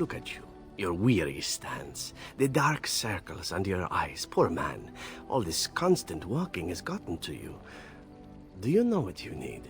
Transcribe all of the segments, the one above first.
Look at you. Your weary stance, the dark circles under your eyes. Poor man, all this constant walking has gotten to you. Do you know what you need?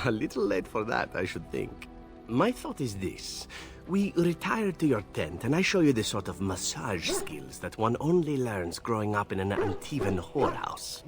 A little late for that, I should think. My thought is this. We retire to your tent, and I show you the sort of massage skills that one only learns growing up in an Antivan whorehouse.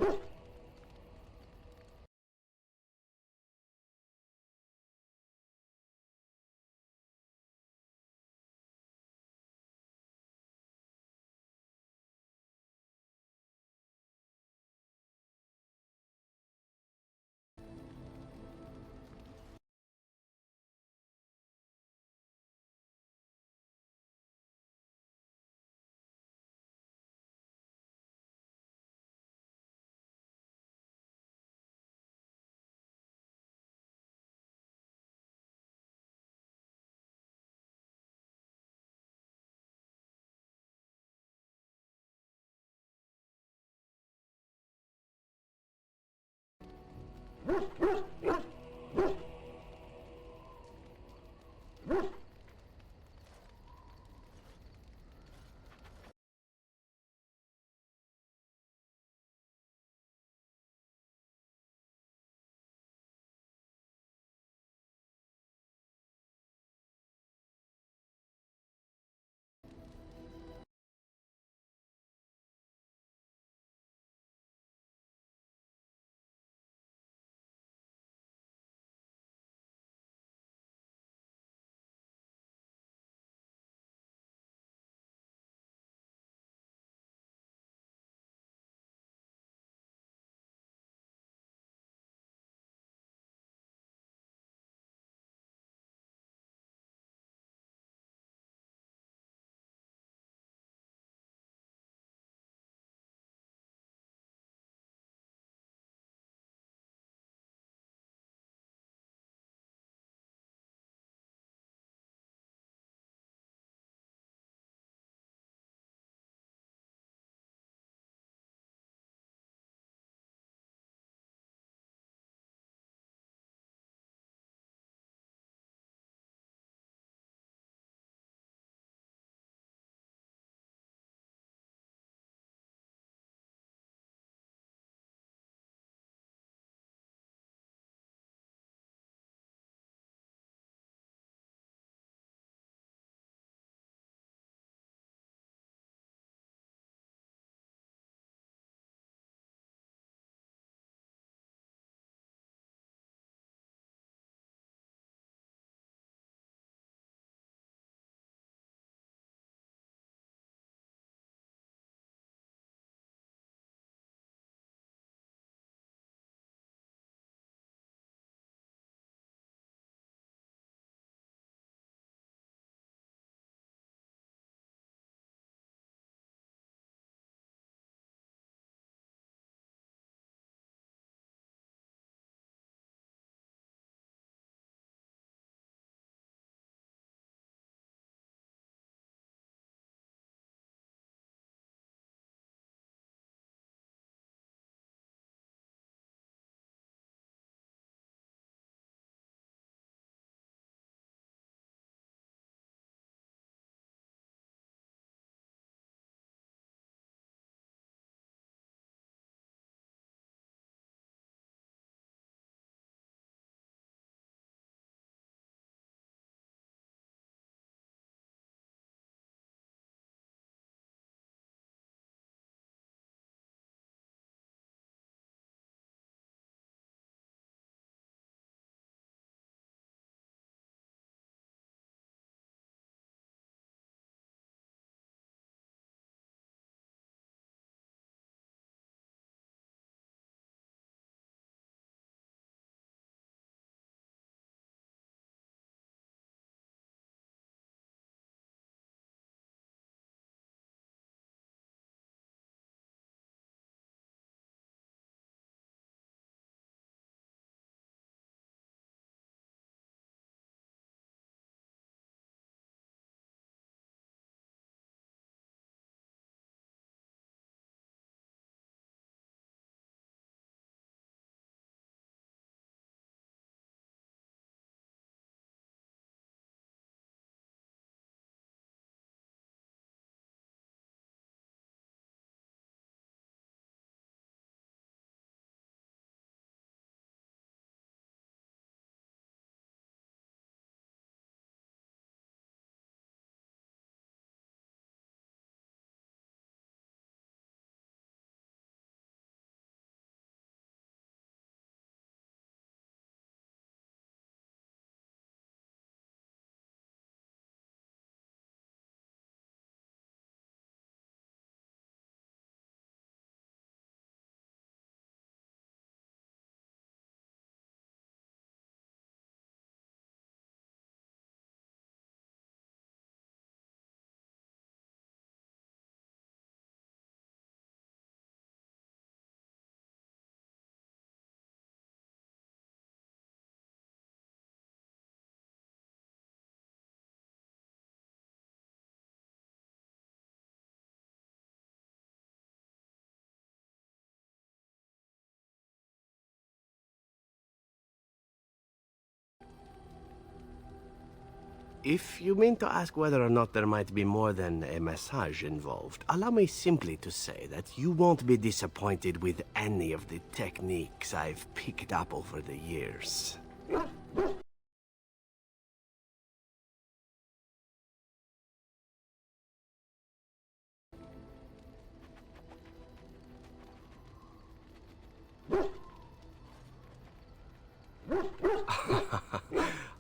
If you mean to ask whether or not there might be more than a massage involved, allow me simply to say that you won't be disappointed with any of the techniques I've picked up over the years.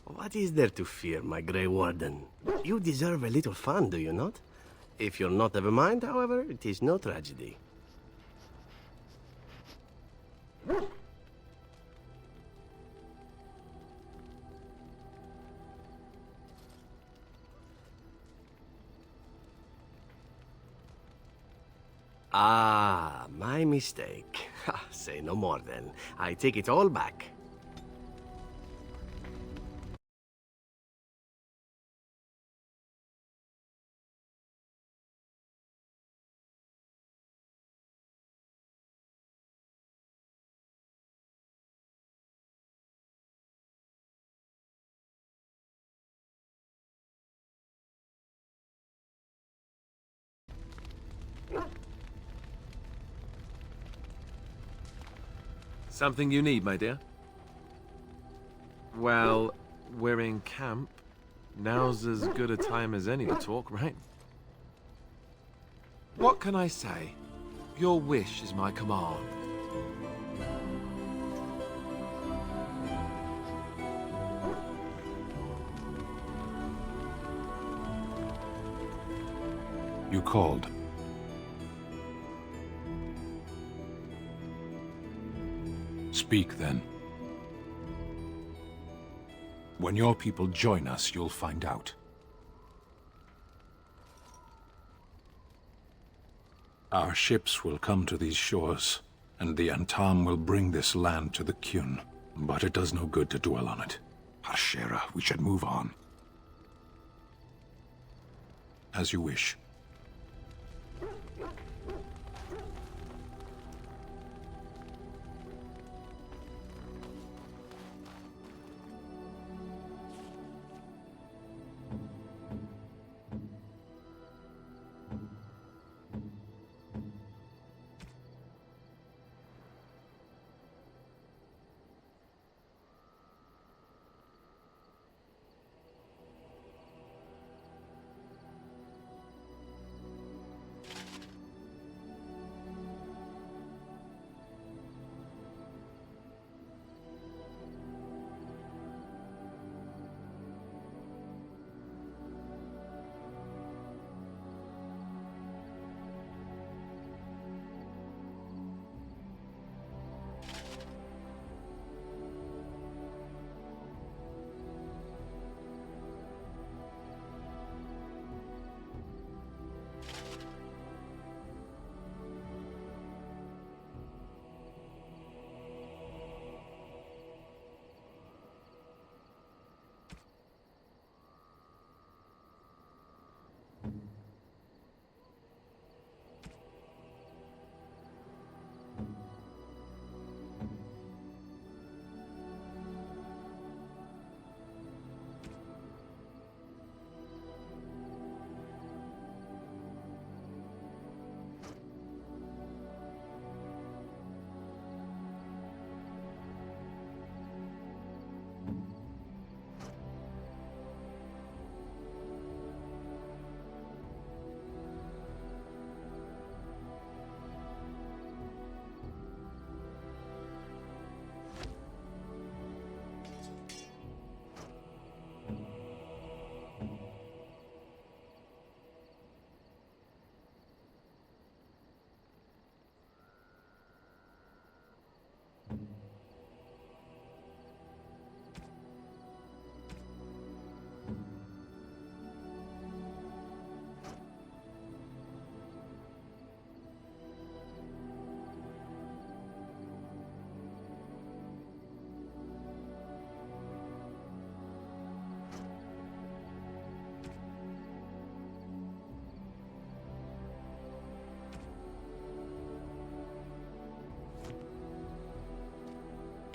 What is there to fear, my Grey Warden? You deserve a little fun, do you not? If you're not of a mind, however, it is no tragedy. Ah, my mistake. Say no more then. I take it all back. Something you need, my dear? Well, we're in camp. Now's as good a time as any to talk, right? What can I say? Your wish is my command. You called. Speak, then. When your people join us, you'll find out. Our ships will come to these shores, and the Antam will bring this land to the Kyun. But it does no good to dwell on it. Hashera, we should move on. As you wish.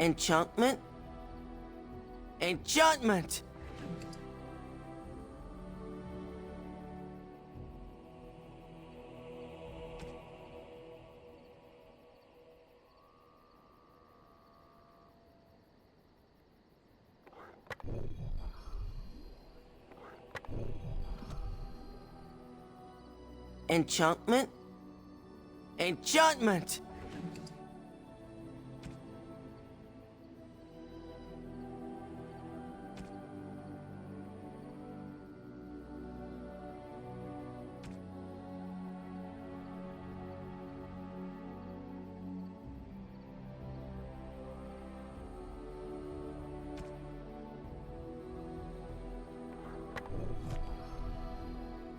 Enchantment? Enchantment! Enchantment? Enchantment!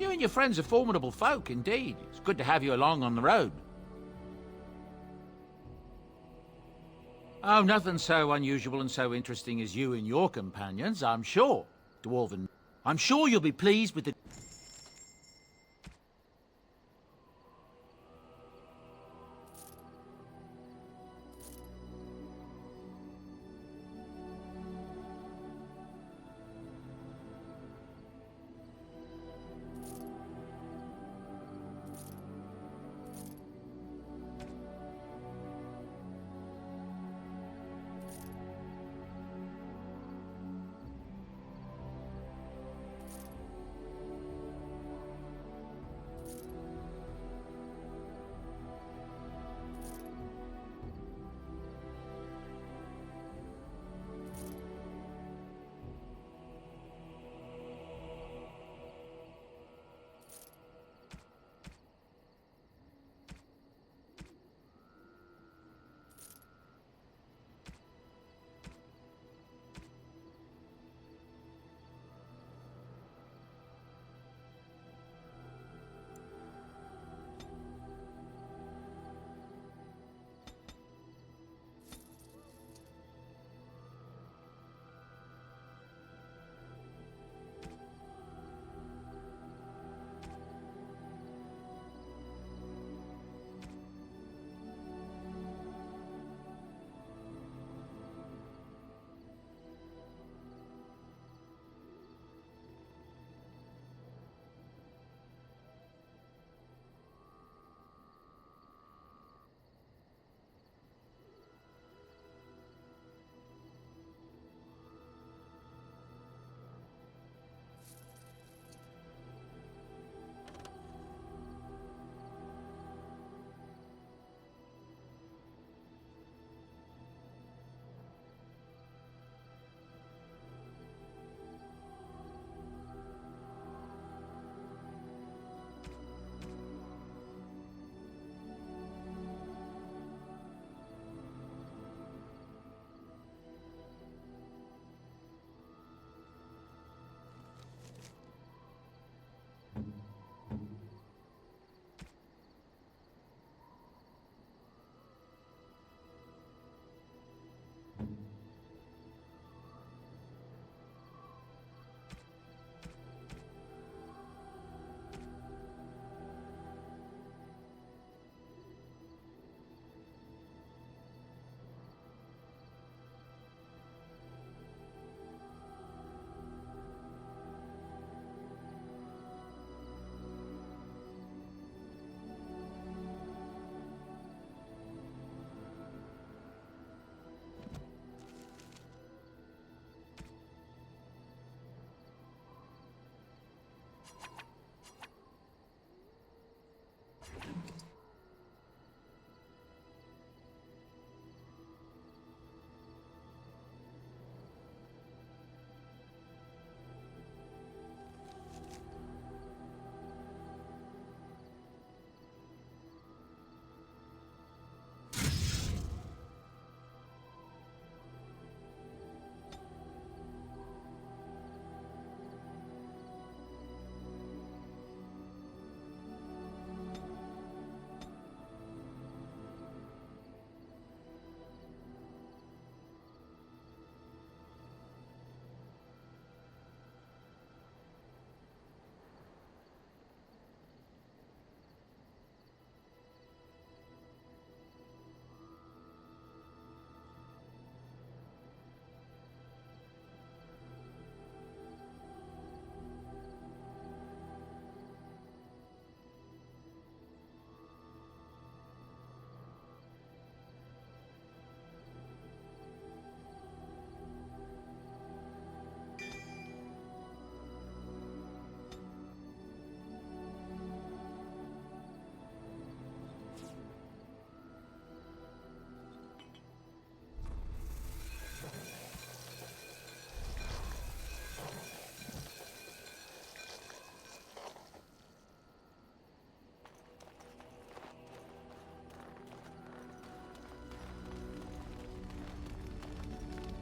You and your friends are formidable folk, indeed. It's good to have you along on the road. Oh, nothing so unusual and so interesting as you and your companions, I'm sure, Dwarven. I'm sure you'll be pleased with the...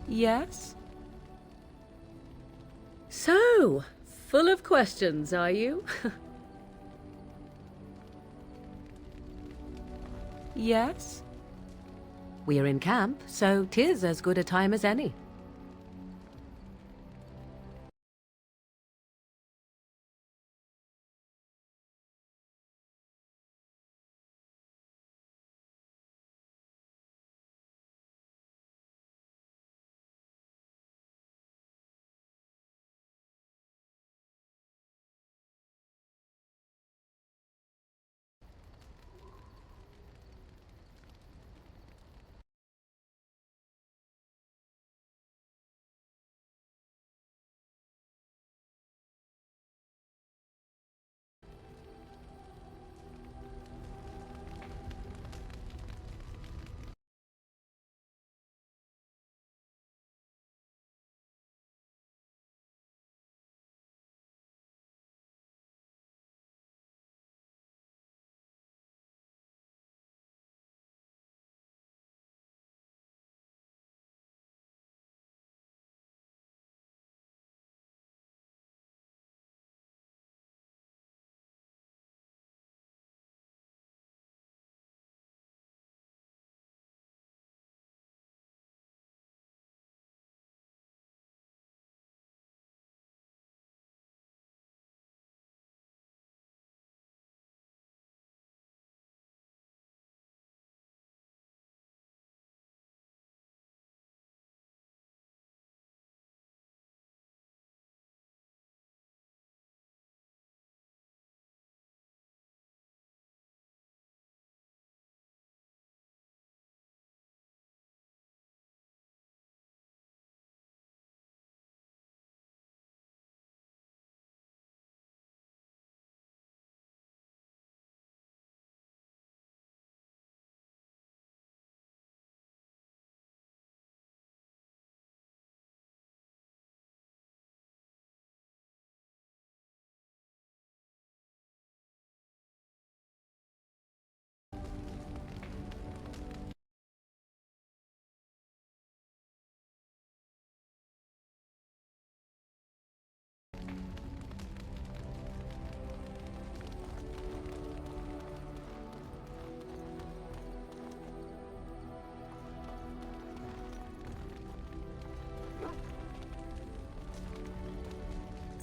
Yes? So, full of questions, are you? Yes? We're in camp, so 'tis as good a time as any.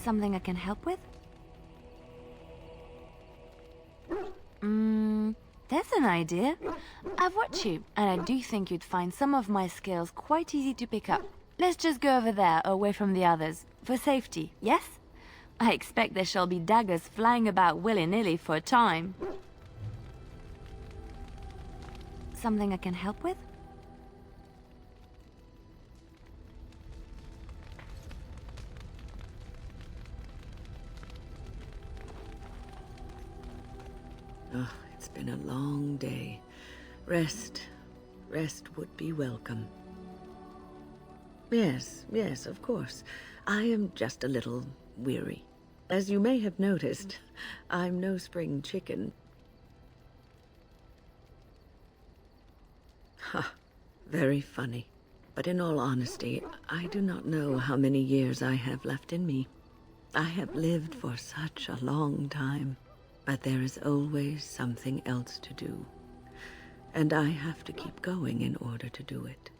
Something I can help with? There's an idea. I've watched you, and I do think you'd find some of my skills quite easy to pick up. Let's just go over there, away from the others. For safety, yes? I expect there shall be daggers flying about willy-nilly for a time. Something I can help with? Oh, it's been a long day. Rest would be welcome. Yes, of course. I am just a little weary. As you may have noticed, I'm no spring chicken. Ha, very funny. But in all honesty, I do not know how many years I have left in me. I have lived for such a long time. But there is always something else to do. And I have to keep going in order to do it.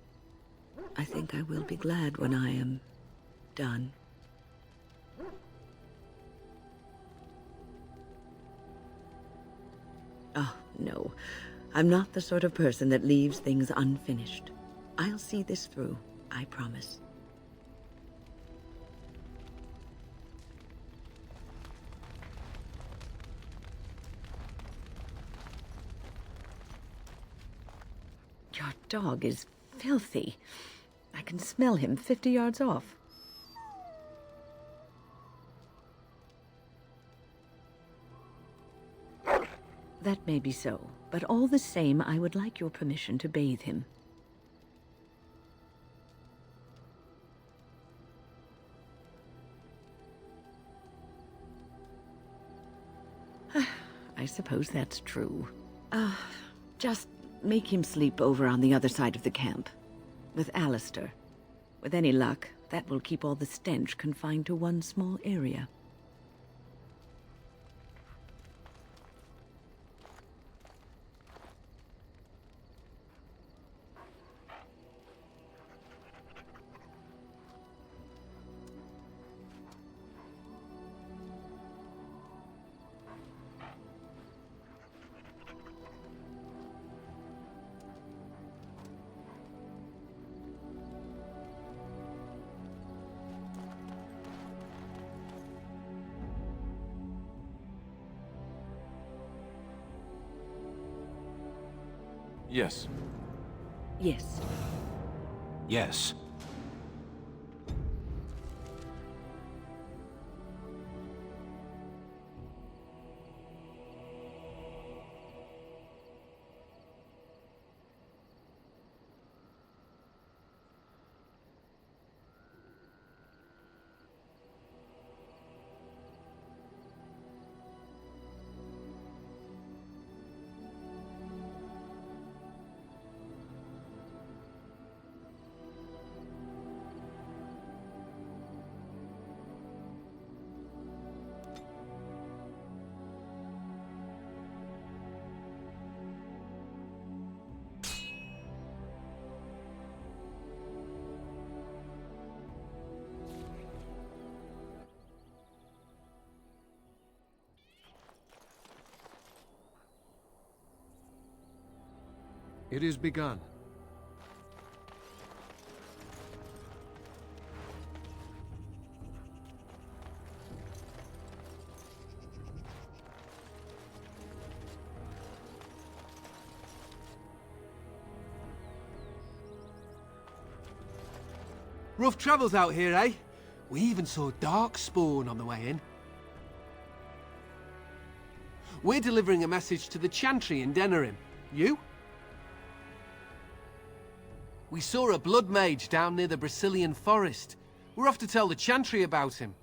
I think I will be glad when I am done. Oh, no. I'm not the sort of person that leaves things unfinished. I'll see this through, I promise. Your dog is filthy. I can smell him 50 yards off. That may be so, but all the same, I would like your permission to bathe him. I suppose that's true. Just make him sleep over on the other side of the camp, with Alistair. With any luck, that will keep all the stench confined to one small area. Yes. Yes. Yes. It is begun. Rough travels out here, eh? We even saw Darkspawn on the way in. We're delivering a message to the Chantry in Denerim. You? We saw a blood mage down near the Brazilian forest. We're off to tell the Chantry about him.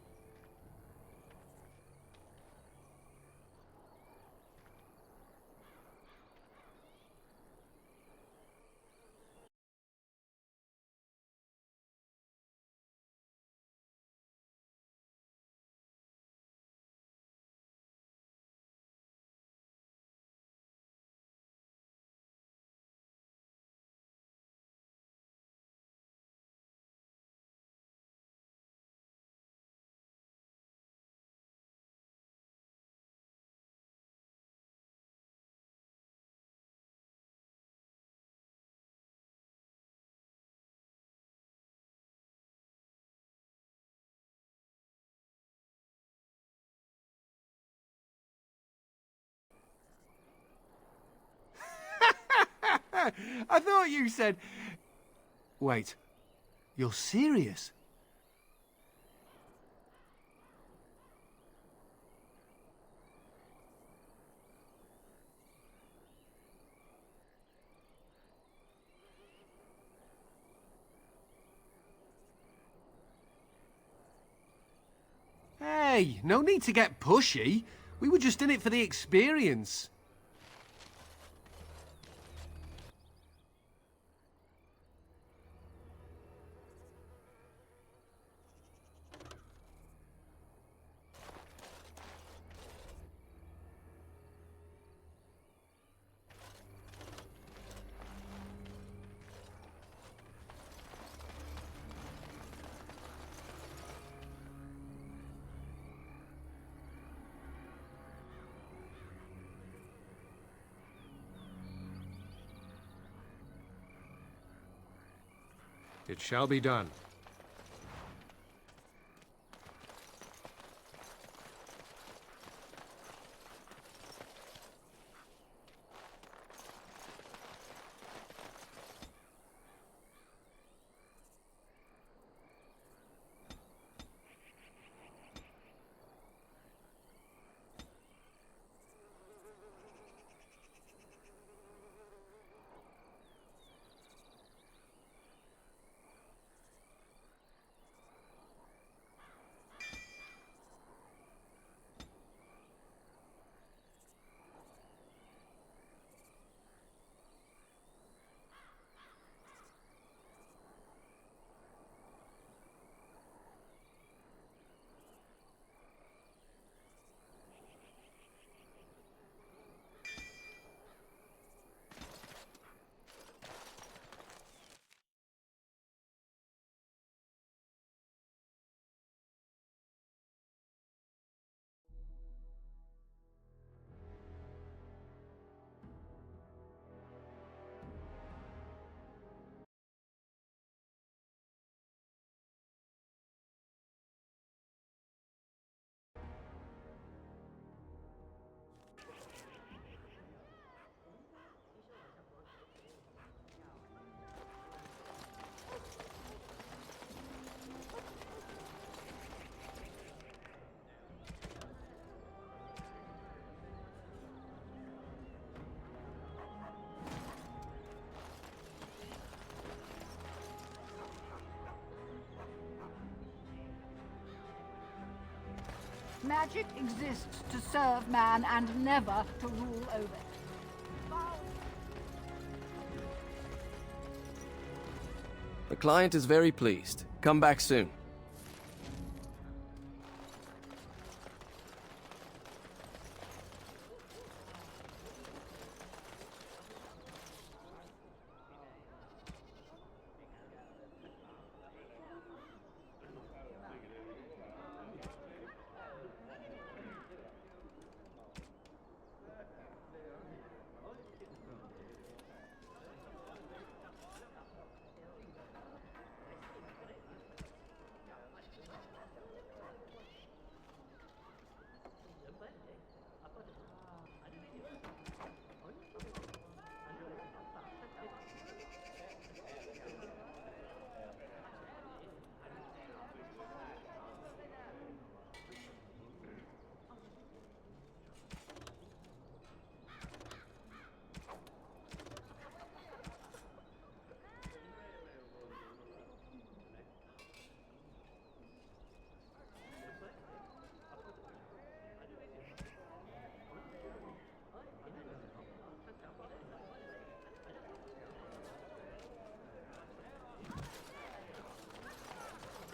I thought you said... Wait, you're serious? Hey, no need to get pushy. We were just in it for the experience. It shall be done. Magic exists to serve man and never to rule over him. The client is very pleased. Come back soon.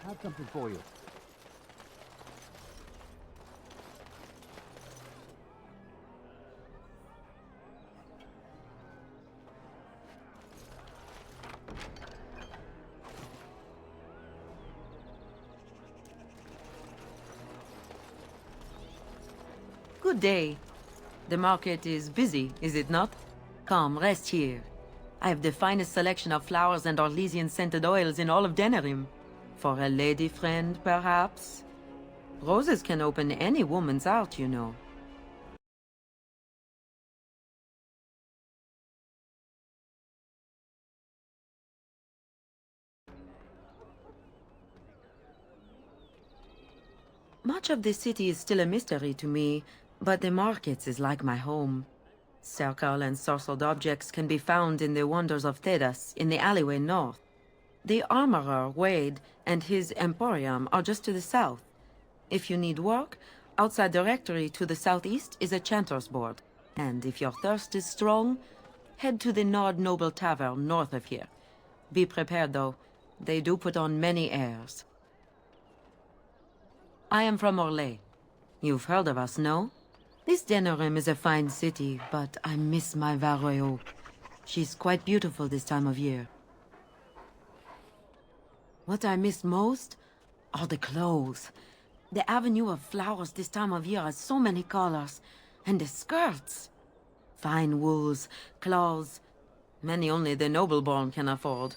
I have something for you. Good day. The market is busy, is it not? Come, rest here. I have the finest selection of flowers and Orlesian-scented oils in all of Denerim. For a lady friend, perhaps? Roses can open any woman's heart, you know. Much of the city is still a mystery to me, but the markets is like my home. Circle and sorcered objects can be found in the wonders of Thedas, in the alleyway north. The armorer, Wade, and his emporium are just to the south. If you need work, outside the rectory to the southeast is a chanter's board. And if your thirst is strong, head to the Nord Noble Tavern north of here. Be prepared, though. They do put on many airs. I am from Orlais. You've heard of us, no? This Denerim is a fine city, but I miss my Varroyo. She's quite beautiful this time of year. What I miss most are the clothes. The avenue of flowers this time of year has so many colors. And the skirts. Fine wools, cloths, many only the noble-born can afford.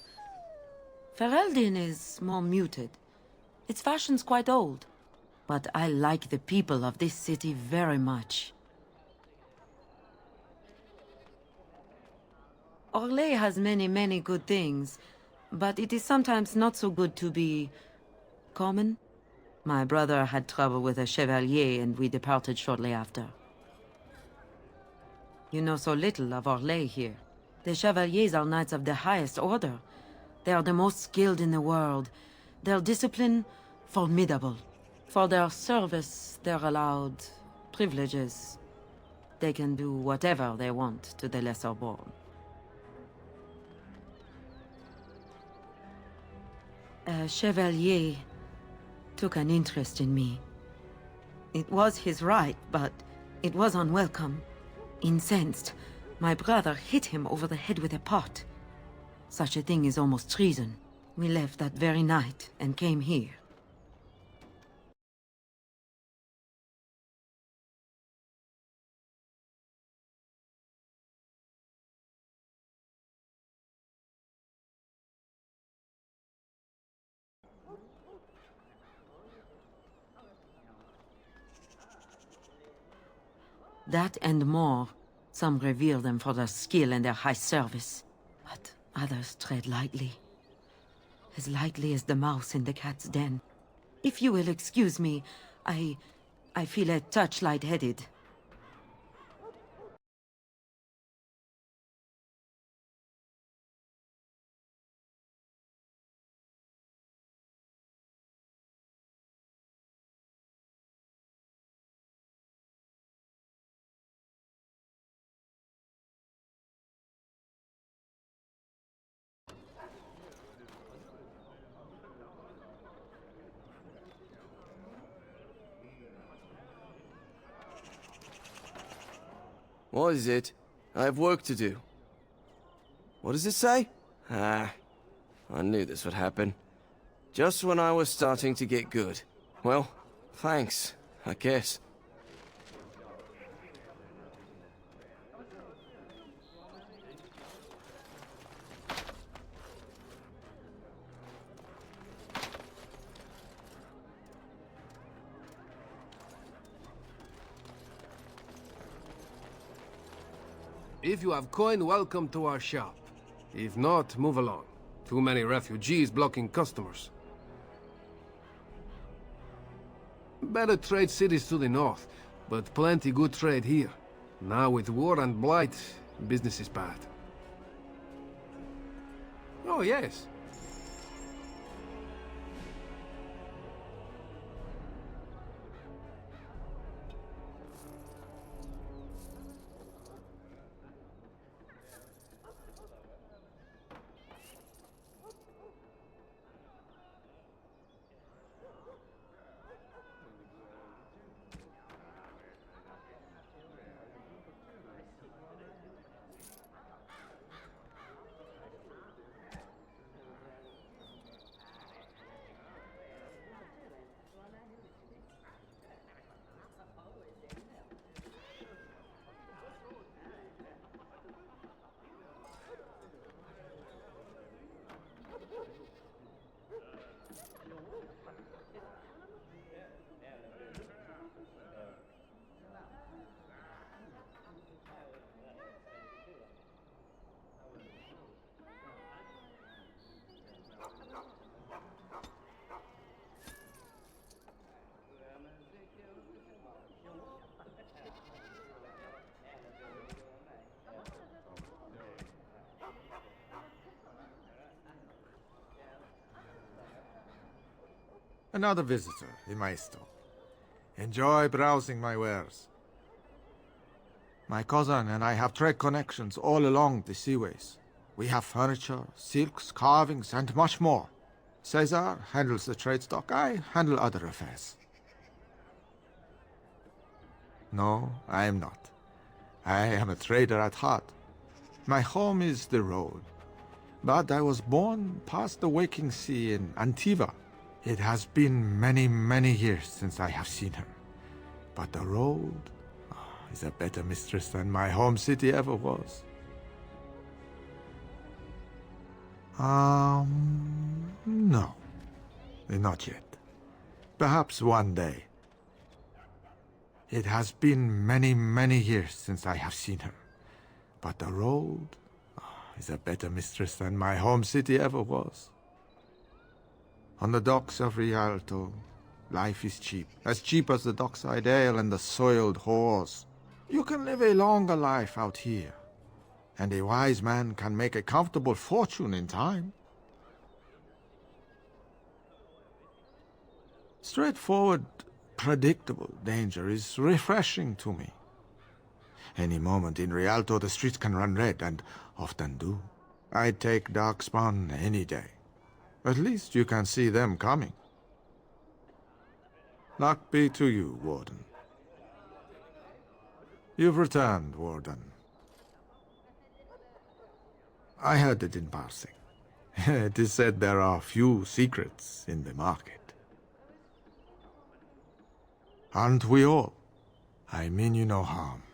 Ferelden is more muted. Its fashion's quite old. But I like the people of this city very much. Orlais has many good things, but it is sometimes not so good to be common. My brother had trouble with a chevalier and we departed shortly after. You know so little of Orlais here. The chevaliers are knights of the highest order. They are the most skilled in the world. Their discipline, formidable. For their service, they're allowed privileges. They can do whatever they want to the lesser born. A chevalier took an interest in me. It was his right, but it was unwelcome. Incensed, my brother hit him over the head with a pot. Such a thing is almost treason. We left that very night and came here. That and more. Some revere them for their skill and their high service, but others tread lightly. As lightly as the mouse in the cat's den. If you will excuse me, I feel a touch lightheaded. What is it? I have work to do. What does it say? Ah, I knew this would happen. Just when I was starting to get good. Well, thanks, I guess. If you have coin, welcome to our shop. If not, move along. Too many refugees blocking customers. Better trade cities to the north, but plenty good trade here. Now with war and blight, business is bad. Oh yes. Another visitor in my store. Enjoy browsing my wares. My cousin and I have trade connections all along the seaways. We have furniture, silks, carvings, and much more. Caesar handles the trade stock, I handle other affairs. No, I am not. I am a trader at heart. My home is the road. But I was born past the waking sea in Antiva. It has been many, many years since I have seen her. But the road is a better mistress than my home city ever was. No. Not yet. Perhaps one day. It has been many, many years since I have seen her. But the road is a better mistress than my home city ever was. On the docks of Rialto, life is cheap. As cheap as the dockside ale and the soiled whores. You can live a longer life out here. And a wise man can make a comfortable fortune in time. Straightforward, predictable danger is refreshing to me. Any moment in Rialto the streets can run red, and often do. I'd take Darkspawn any day. At least you can see them coming. Luck be to you, Warden. You've returned, Warden. I heard it in passing. It is said there are few secrets in the market. Aren't we all? I mean you no harm.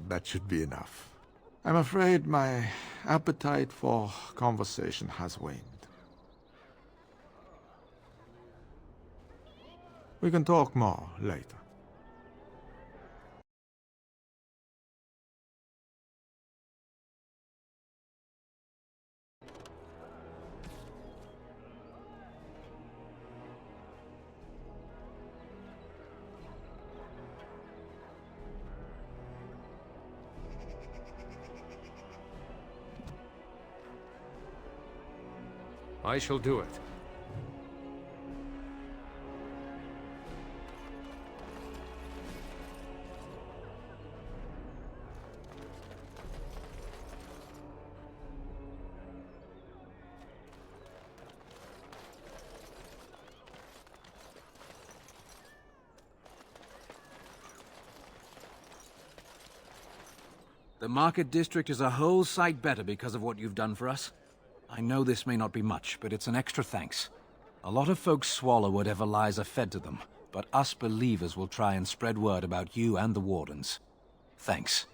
That should be enough. I'm afraid my appetite for conversation has waned. We can talk more later. I shall do it. The market district is a whole sight better because of what you've done for us. I know this may not be much, but it's an extra thanks. A lot of folks swallow whatever lies are fed to them, but us believers will try and spread word about you and the Wardens. Thanks.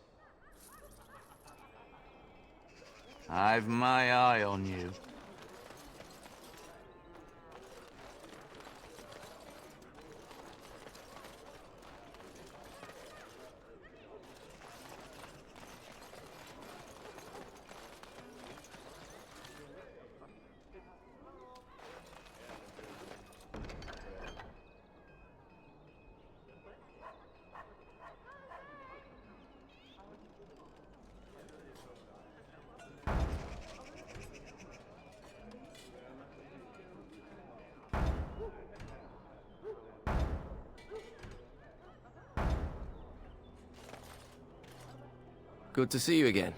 I've my eye on you. Good to see you again.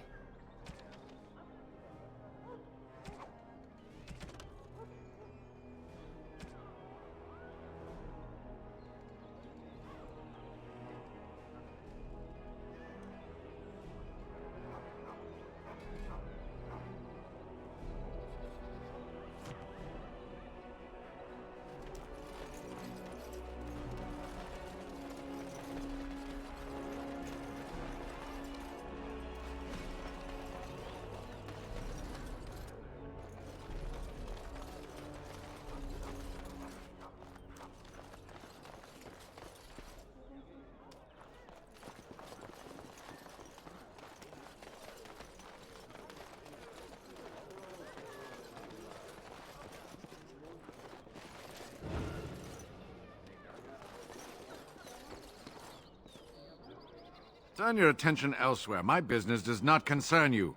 Turn your attention elsewhere. My business does not concern you.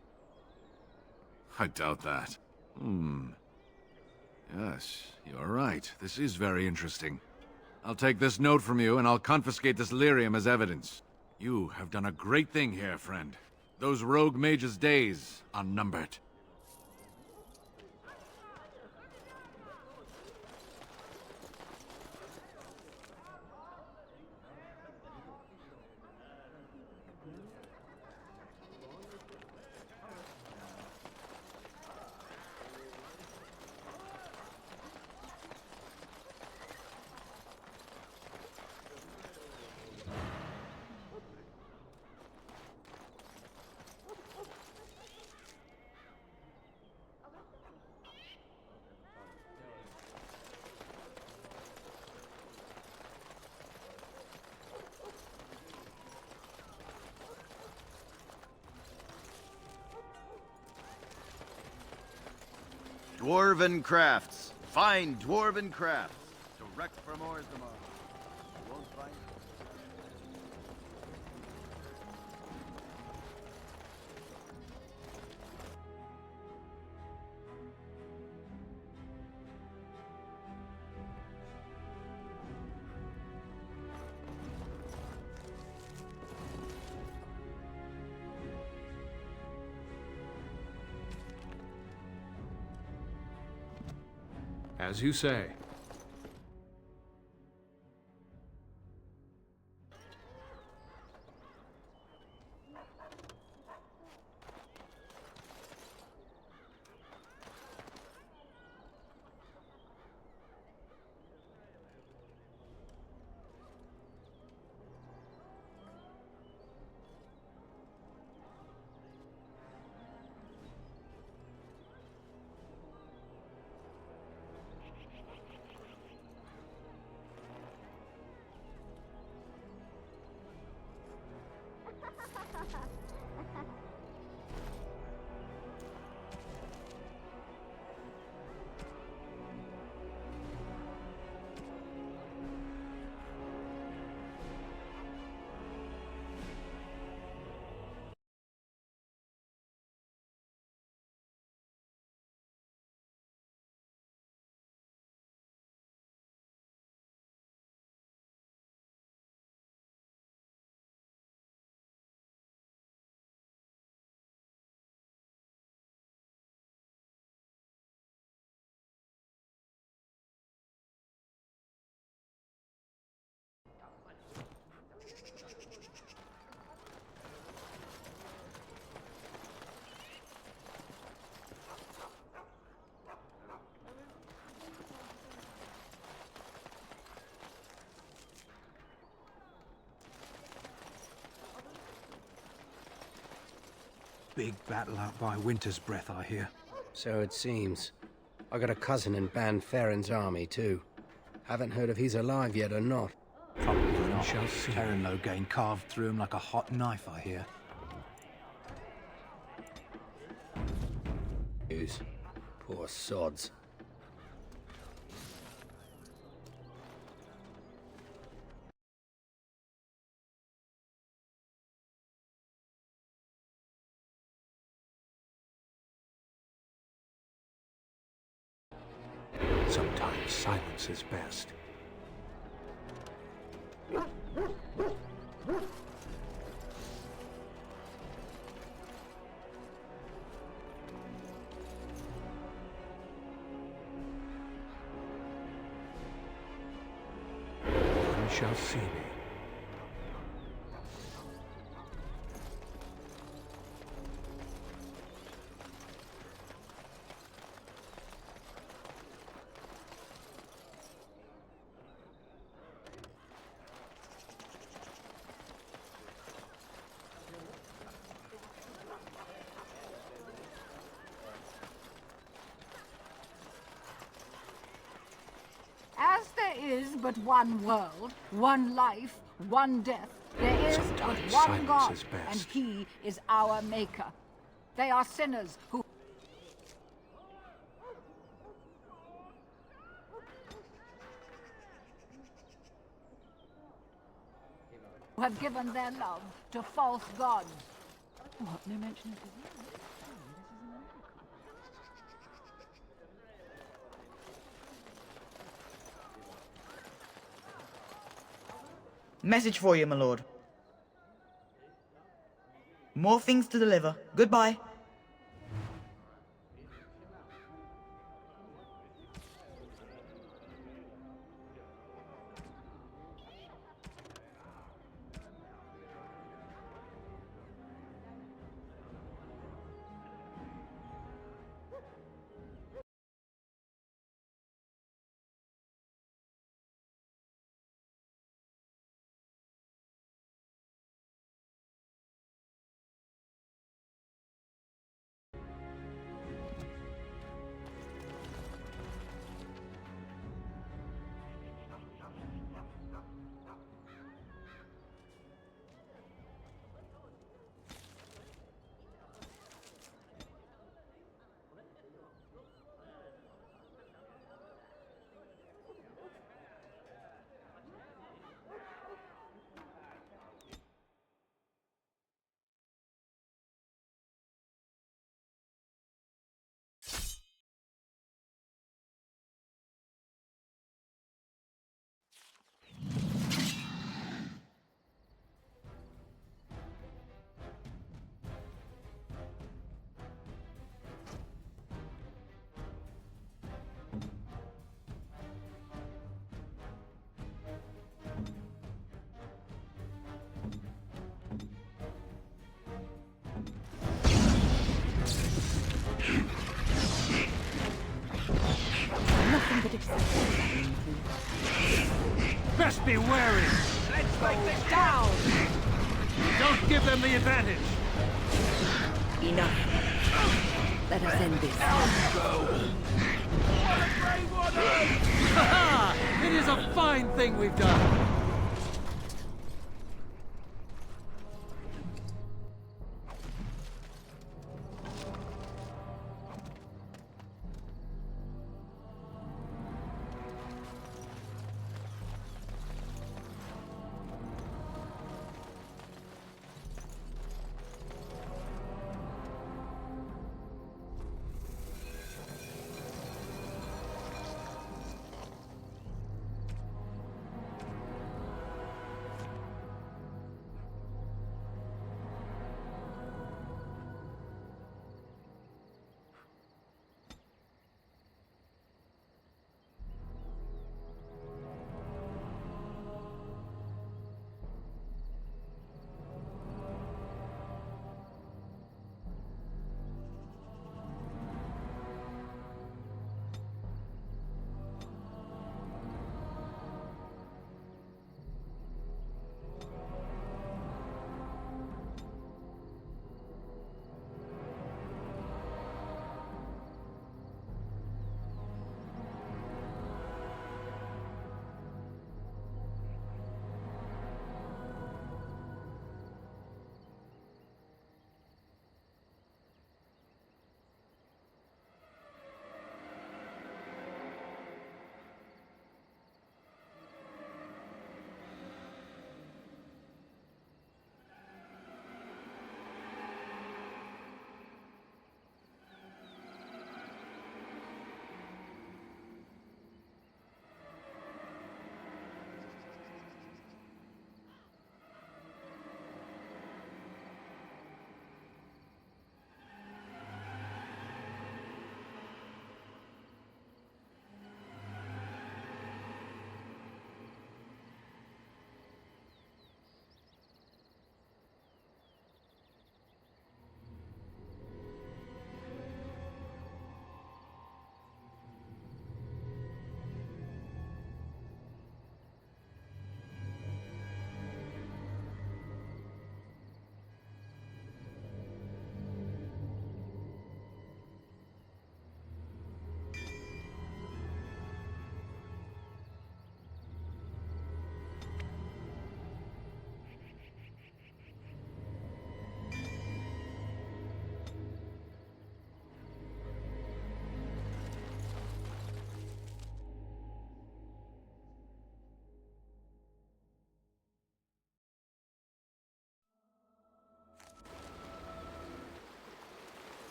I doubt that. Yes, you're right. This is very interesting. I'll take this note from you, and I'll confiscate this lyrium as evidence. You have done a great thing here, friend. Those rogue mages' days are numbered. Dwarven crafts. Fine dwarven crafts. Direct from Orzammar. You won't find. As you say. big battle out by Winter's Breath, I hear. So it seems. I got a cousin in Ban Farron's army, too. Haven't heard if he's alive yet or not. Probably not. Terran Logain carved through him like a hot knife, I hear. News. Poor sods. Sometimes silence is best. None shall see me. As there is but one world, one life, one death, there is Sometimes but one silence God, is best. and He is our Maker. They are sinners who have given their love to false gods. What? No mention of Message for you, my lord. More things to deliver. Goodbye. nothing but excitement. Best be wary! Let's break this down! Don't give them the advantage! Enough. Let us end this. Ha-ha! It is a fine thing we've done!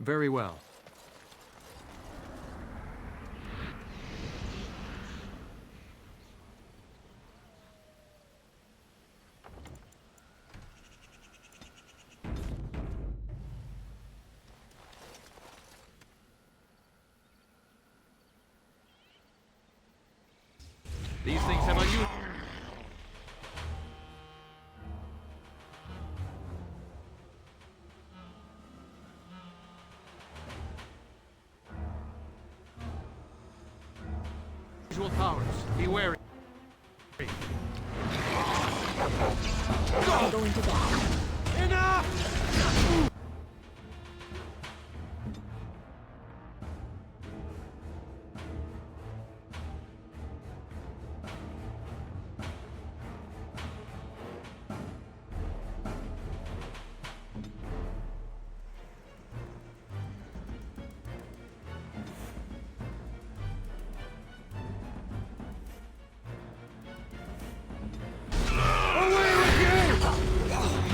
Very well. These things have unusual... powers. Be wary. I'm going to die. Enough!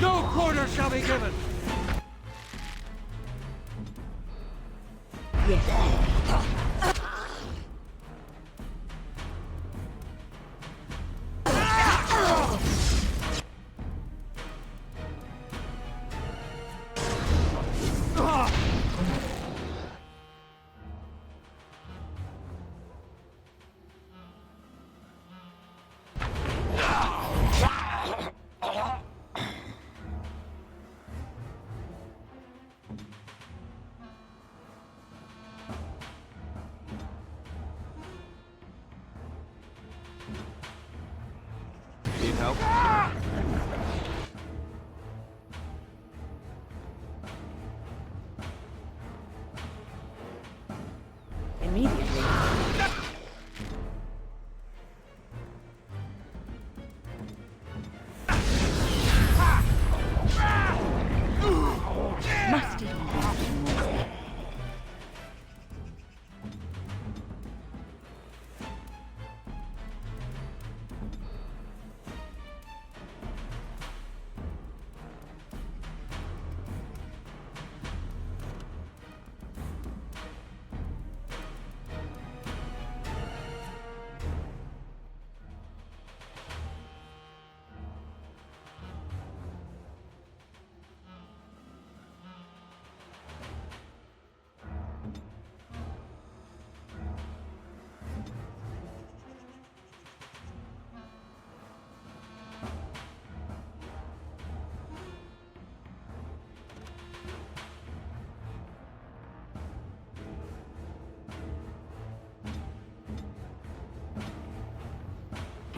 No quarter shall be given! Need help? Immediately. Must it all happen once?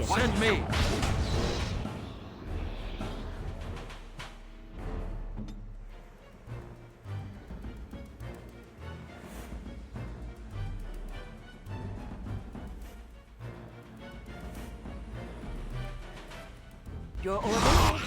Send me! Your order?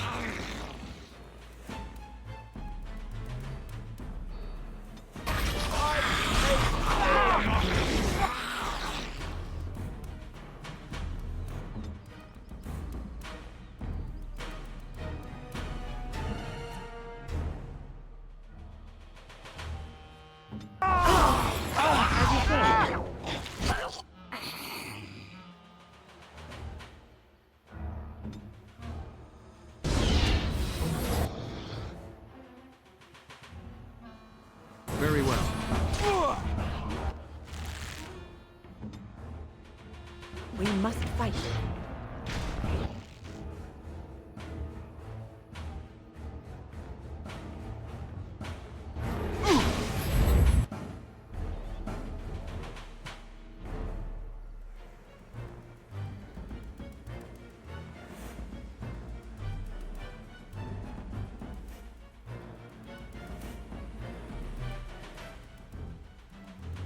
Very well. We must fight.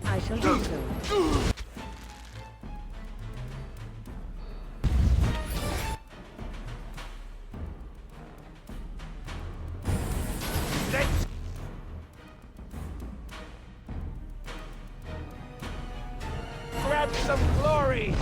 I shall do so. Grab some glory!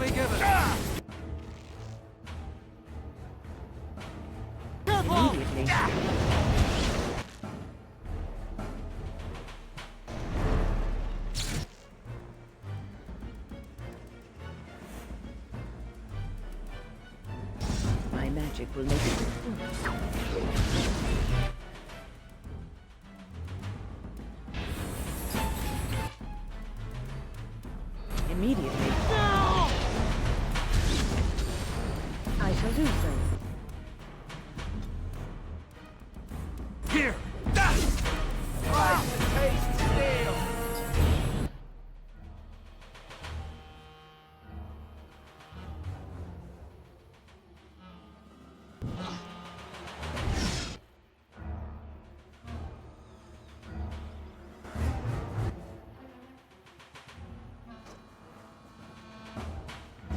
be given. Immediately. My magic will make it. Immediately. I shall do so. Here. Try to taste steel.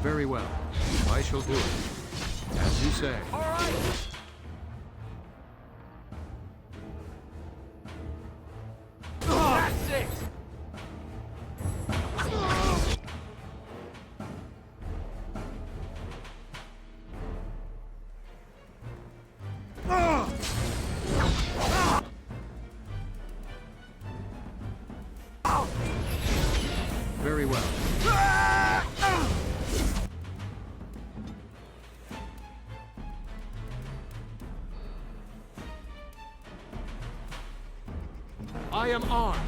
Very well. I shall do it. As you say. All right. That's it. Very well. I am armed.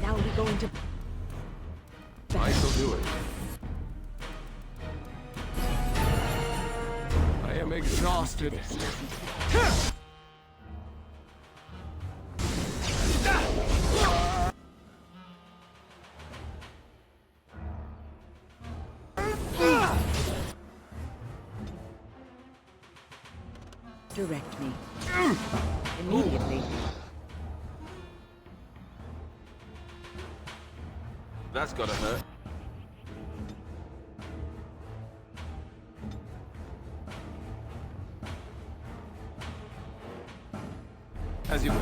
Now we're going to. I shall do it. I am exhausted. Direct me. Immediately. That's gotta hurt. As you wish.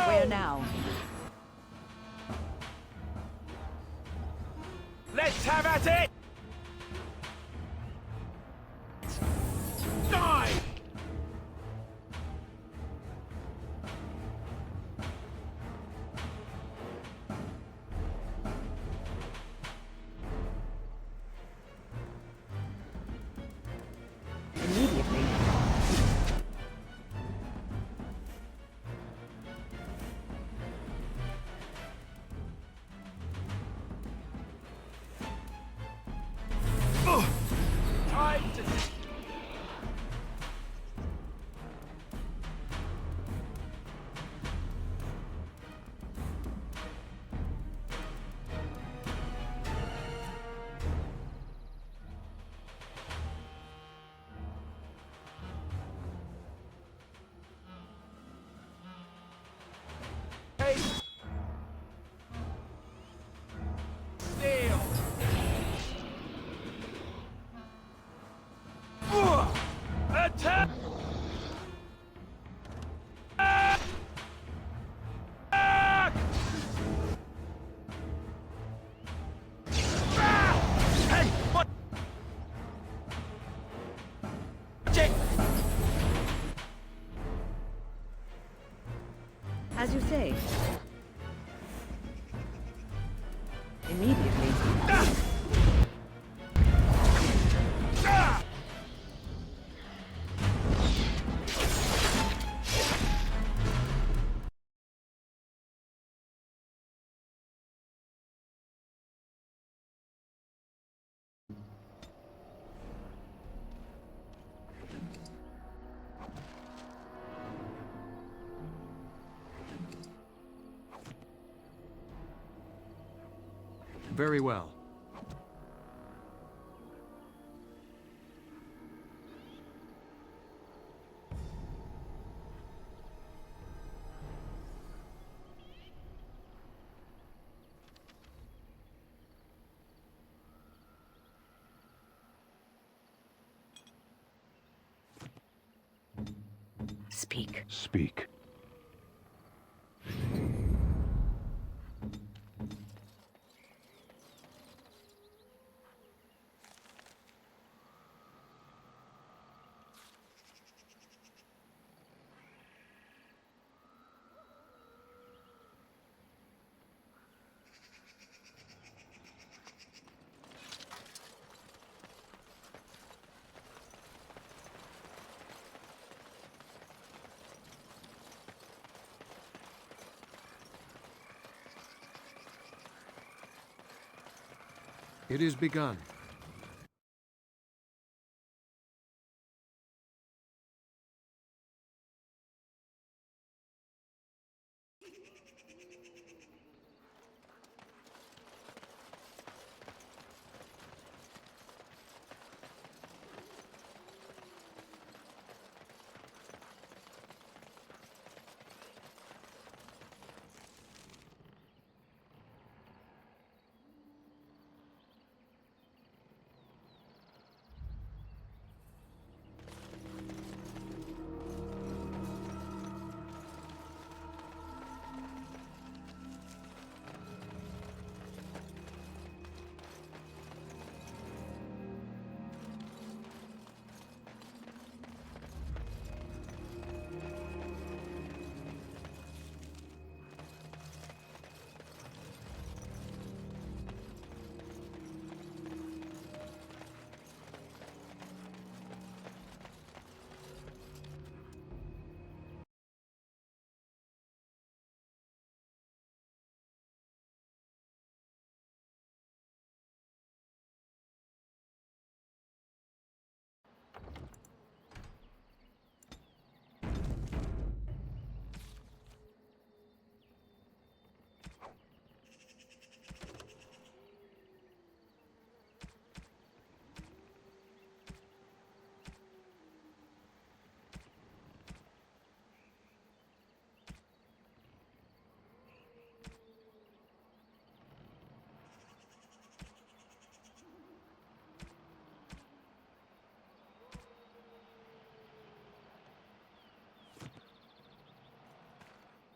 Where now? Let's have at it! Die! Immediately. Attack! Hey, what? Jake! As you say. Immediately. Very well. Speak. Speak. It is begun.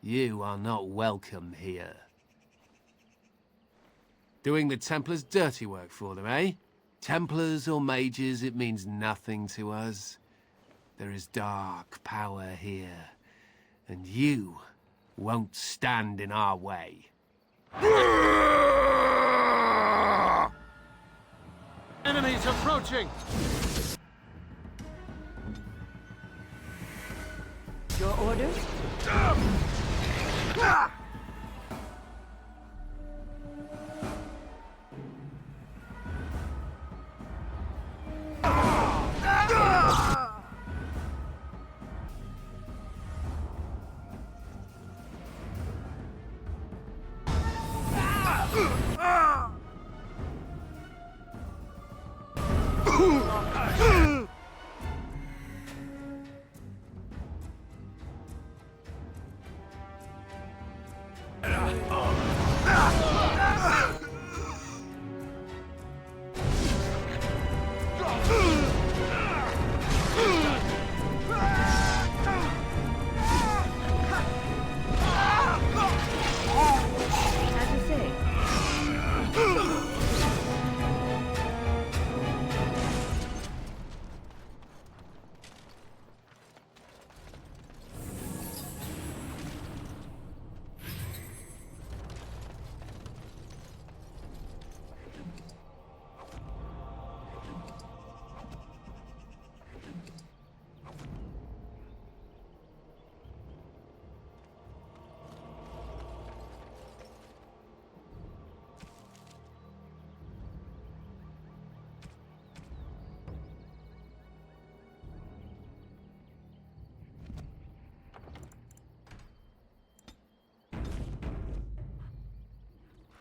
You are not welcome here. Doing the Templars' dirty work for them, eh? Templars or mages, it means nothing to us. There is dark power here, and you won't stand in our way. Enemies approaching! Your orders?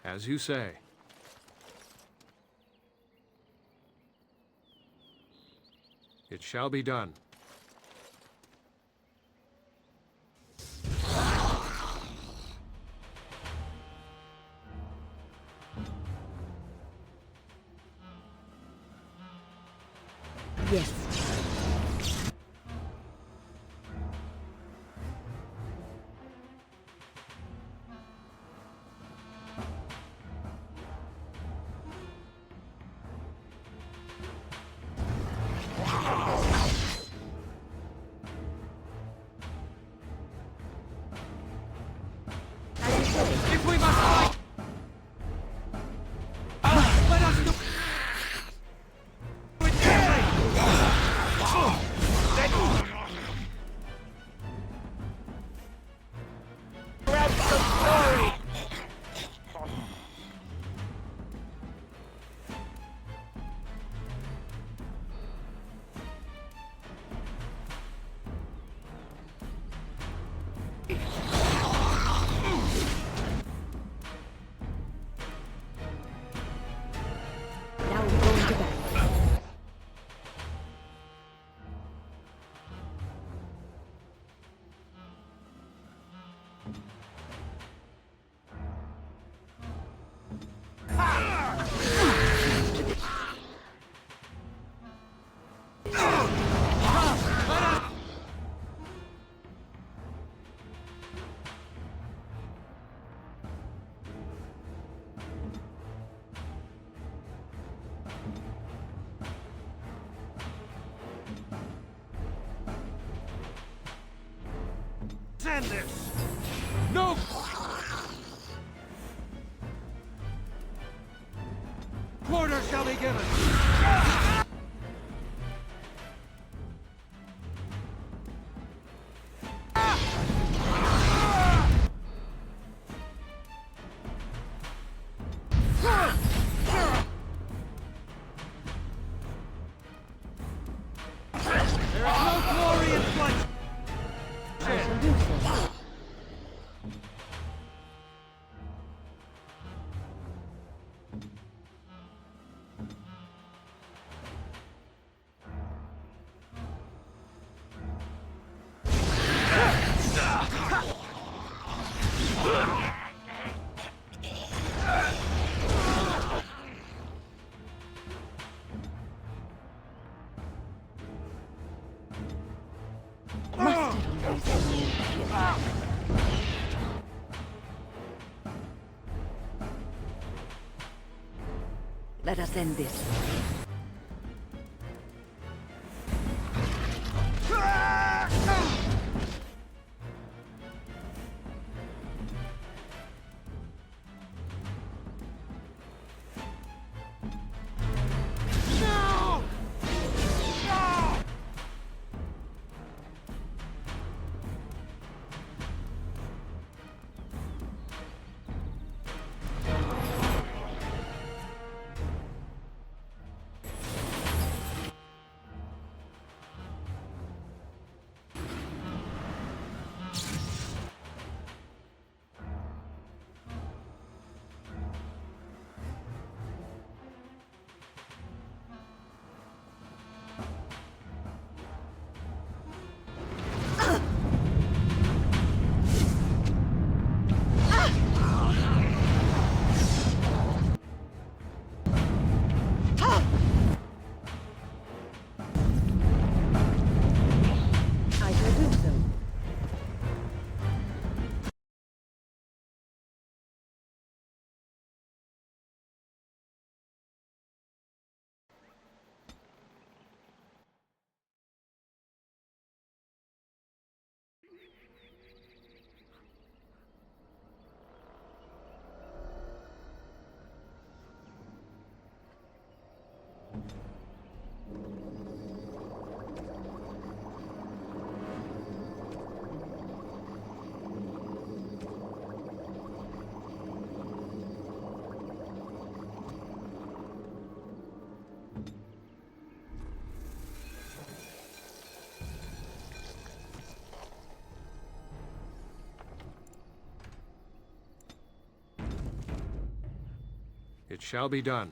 As you say. It shall be done. Yes. If we must fight, let us do it Now we're going to battle. Send this! No! Quarter shall be given! There is no glory in flight! I shall do so. Let us end this. It shall be done.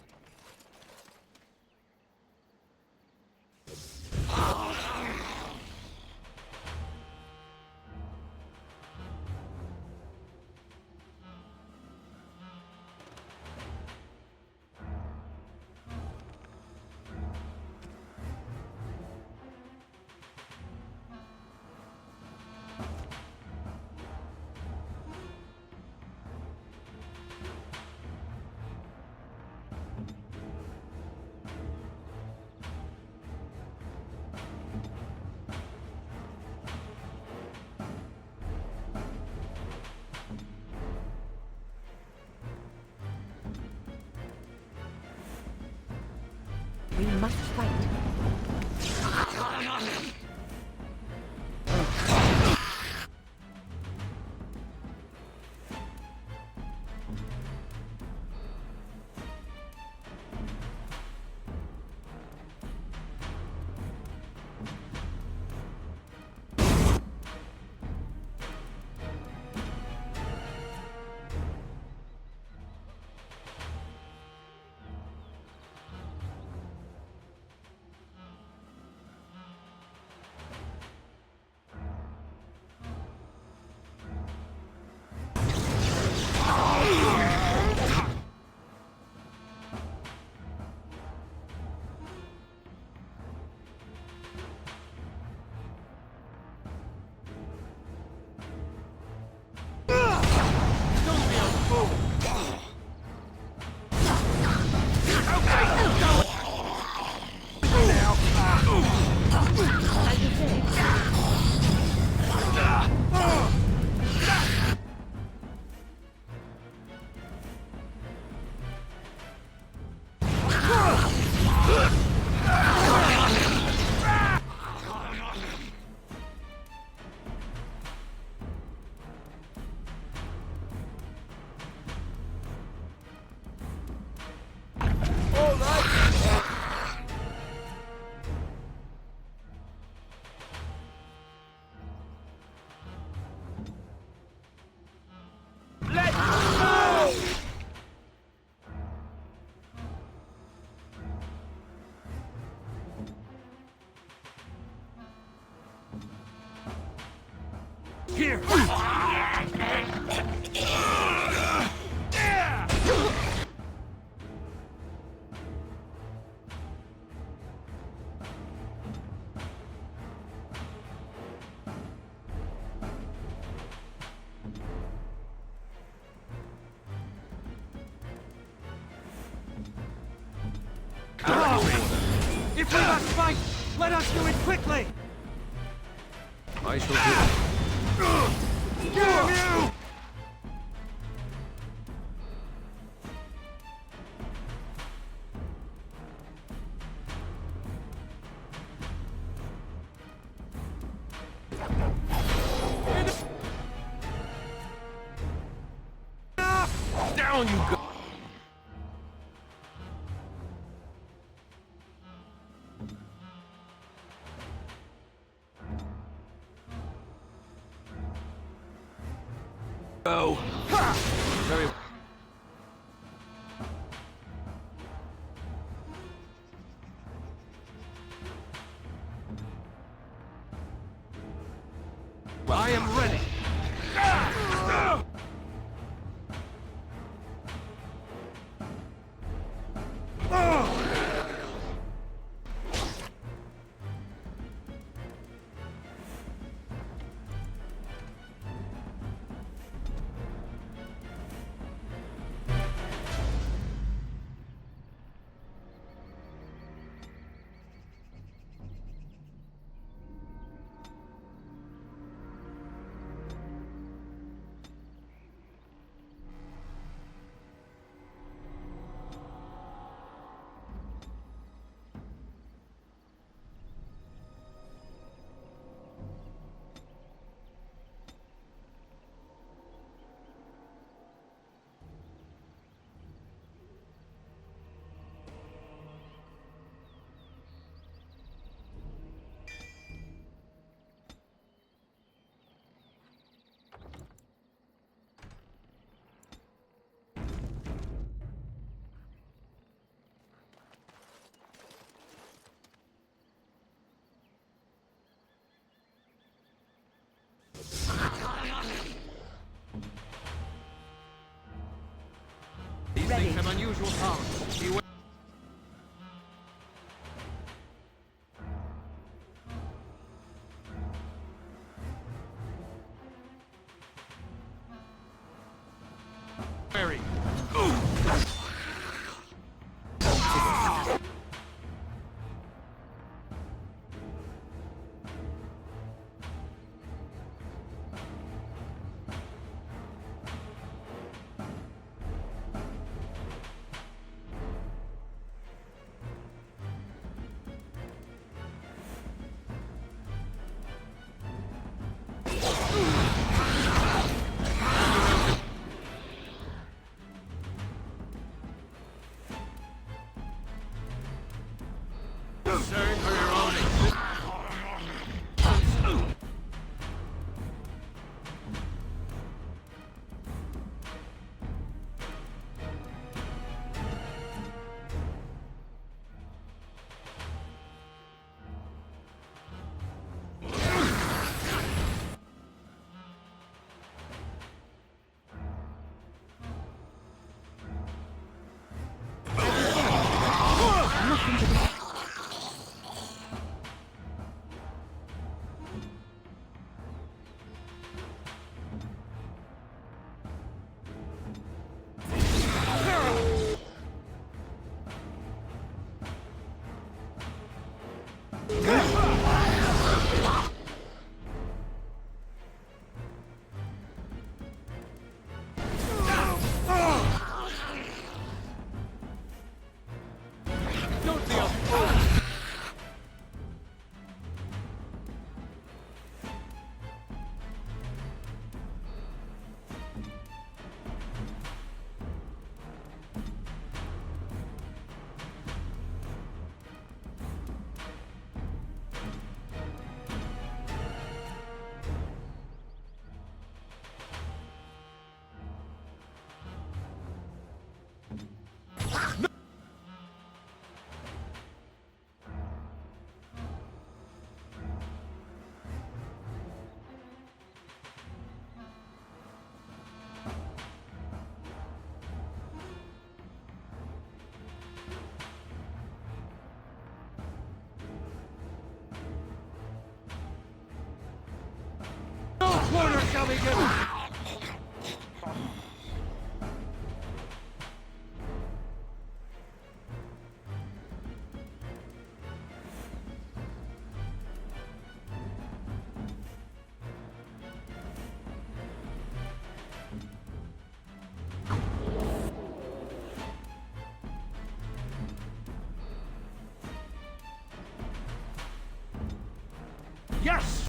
We must fight. Here! If we must fight, let us do it quickly! I shall do it. Damn you! Down you go! Go! Very well. I am ready! unusual talents. He Very. Quarter shall be given! Yes!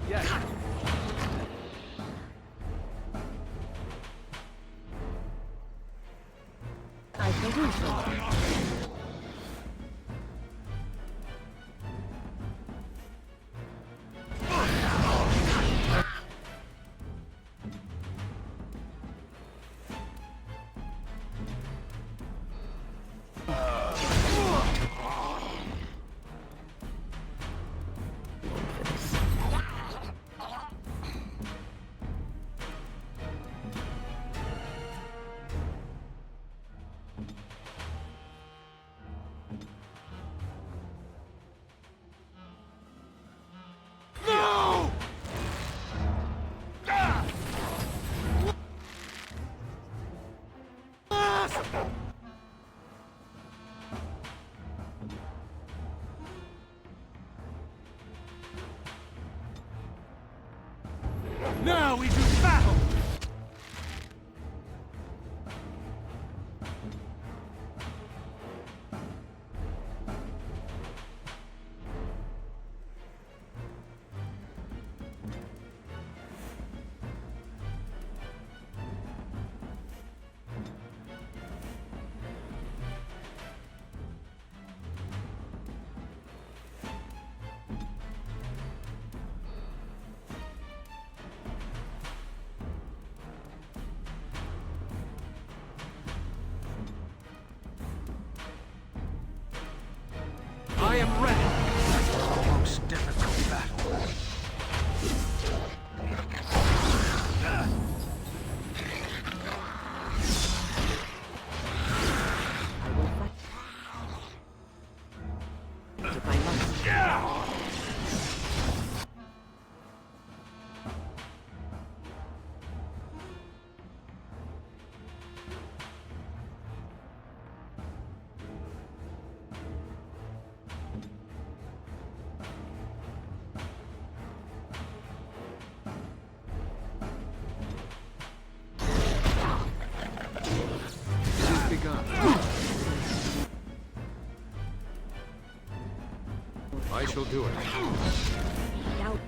Yes. I believe so. Now we do battle! shall do it. Now,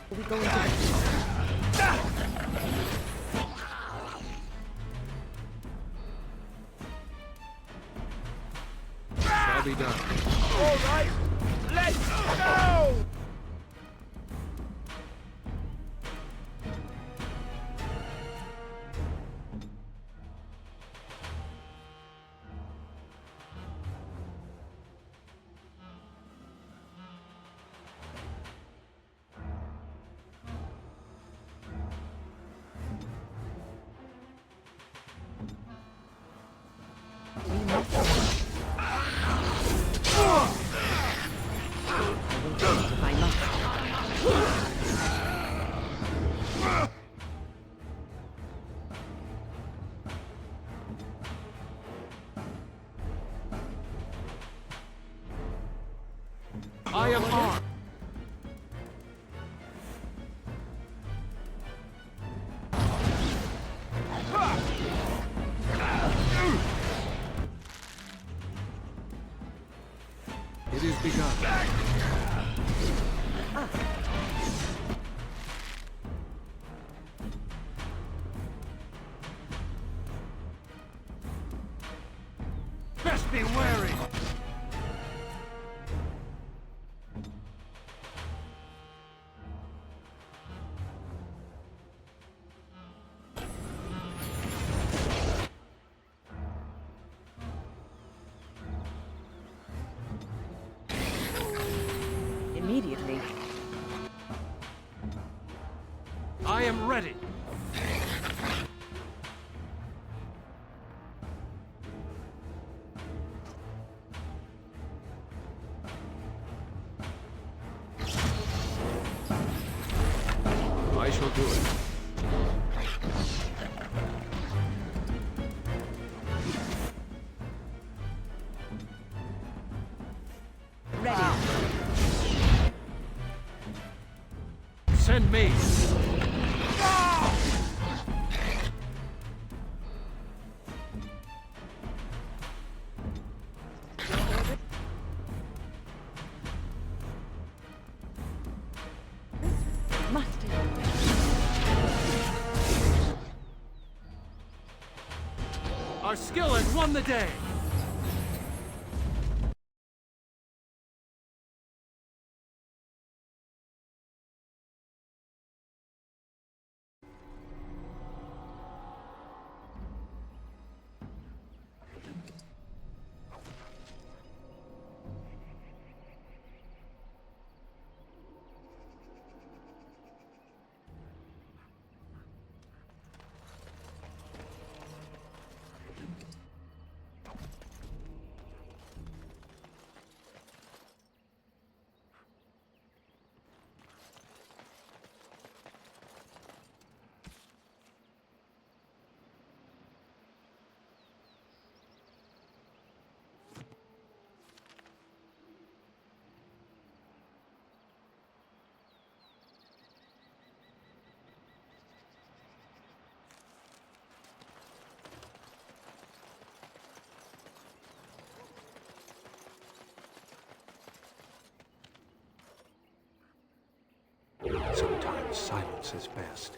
we go into Shall be done. All right, let's go! I am armed. It is begun. Best be wary! immediately. I am ready. I shall do it. Ready. Send me. Must Our skill has won the day. Sometimes silence is best.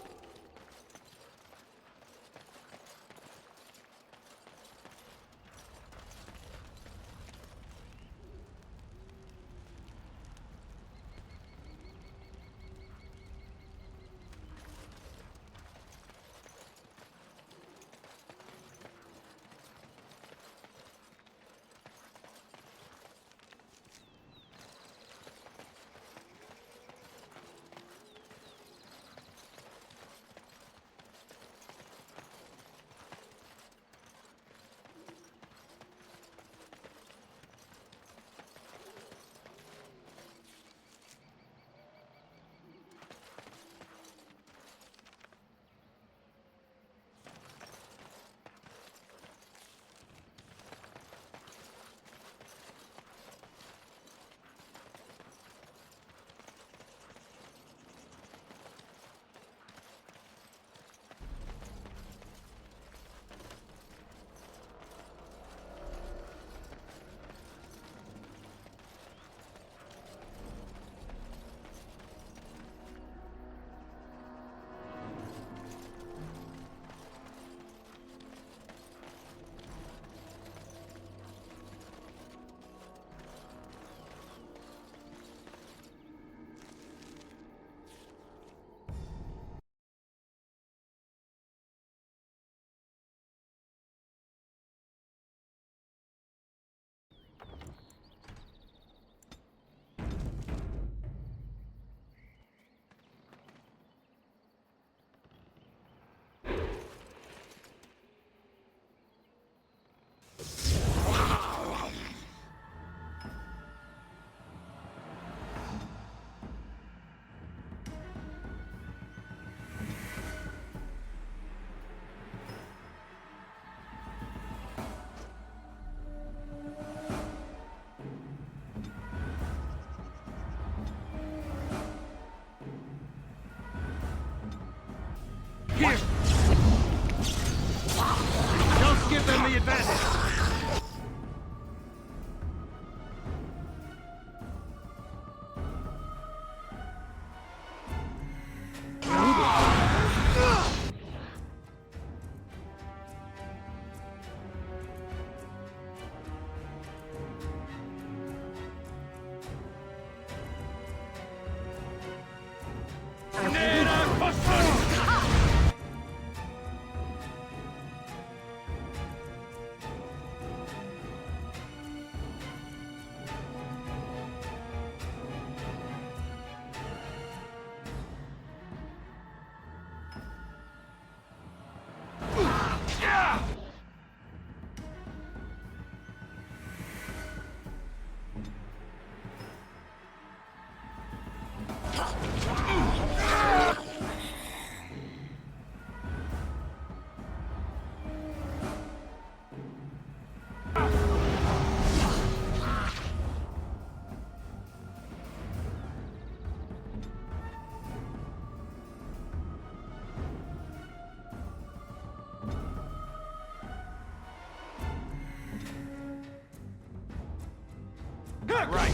Here! Don't give them the advantage! Right.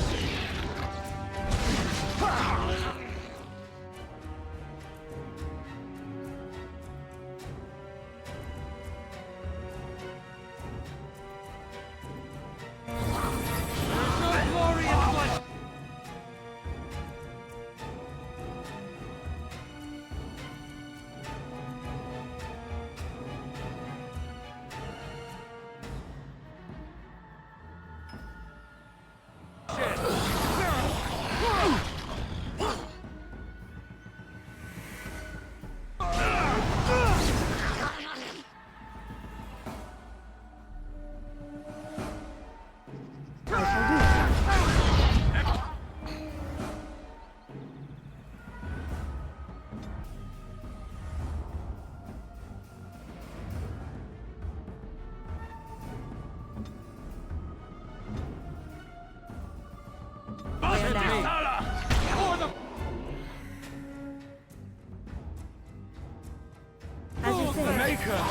As you say. Maker!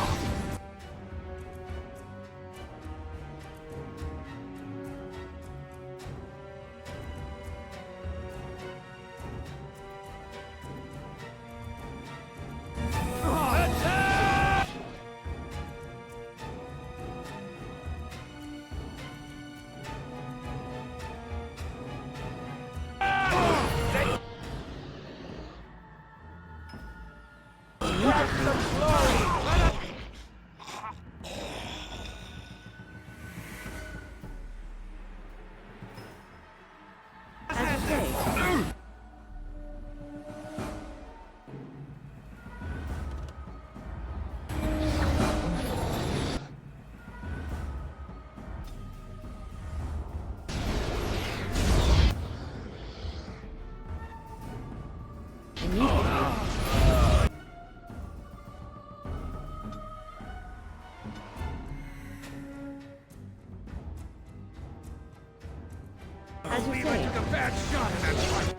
As you say. Took a bad shot at that fight.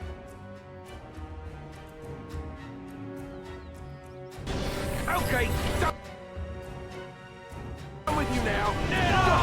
Okay, done with you now. Done.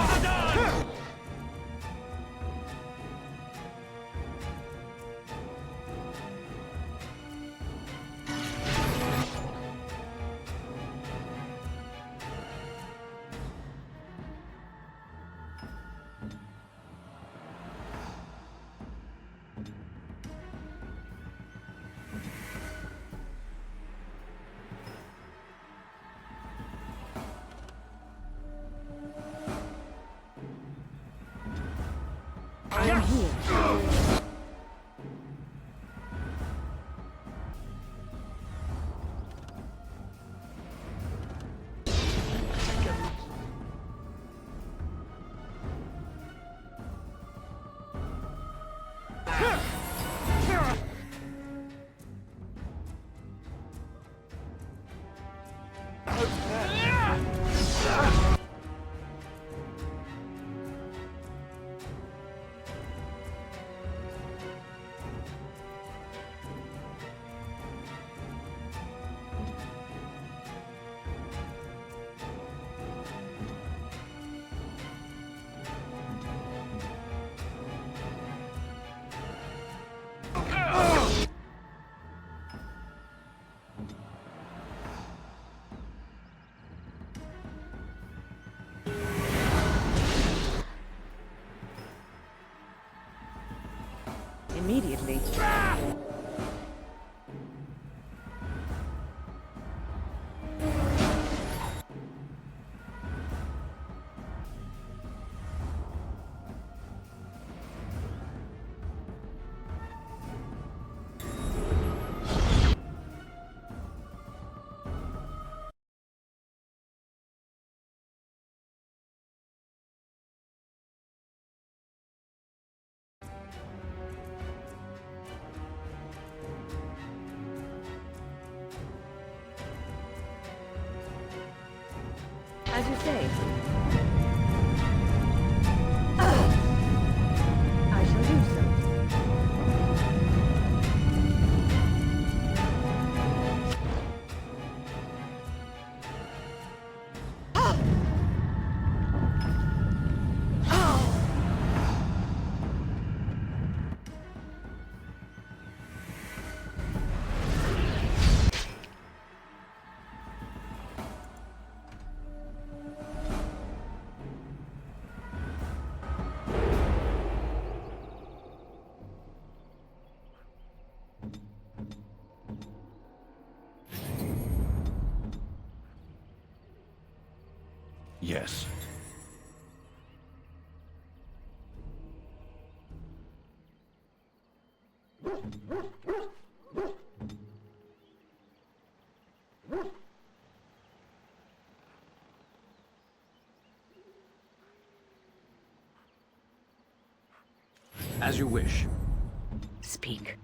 As you say. I shall do so. Yes. As you wish. Speak.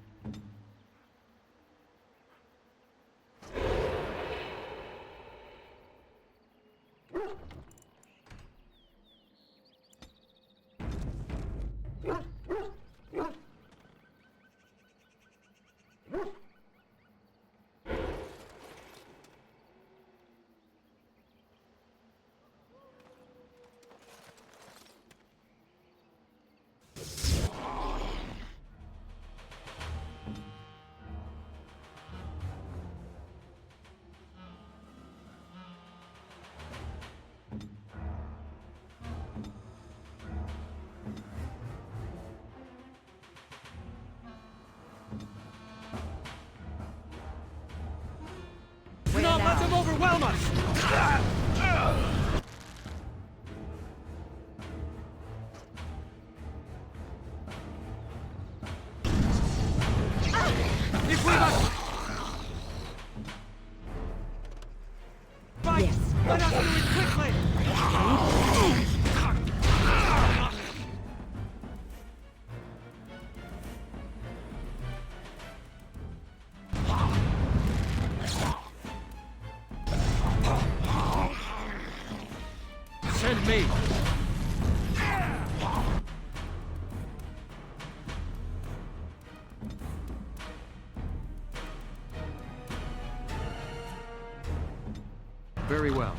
Do not let them overwhelm us! If we must fight, let us do it quickly! Send me! Very well.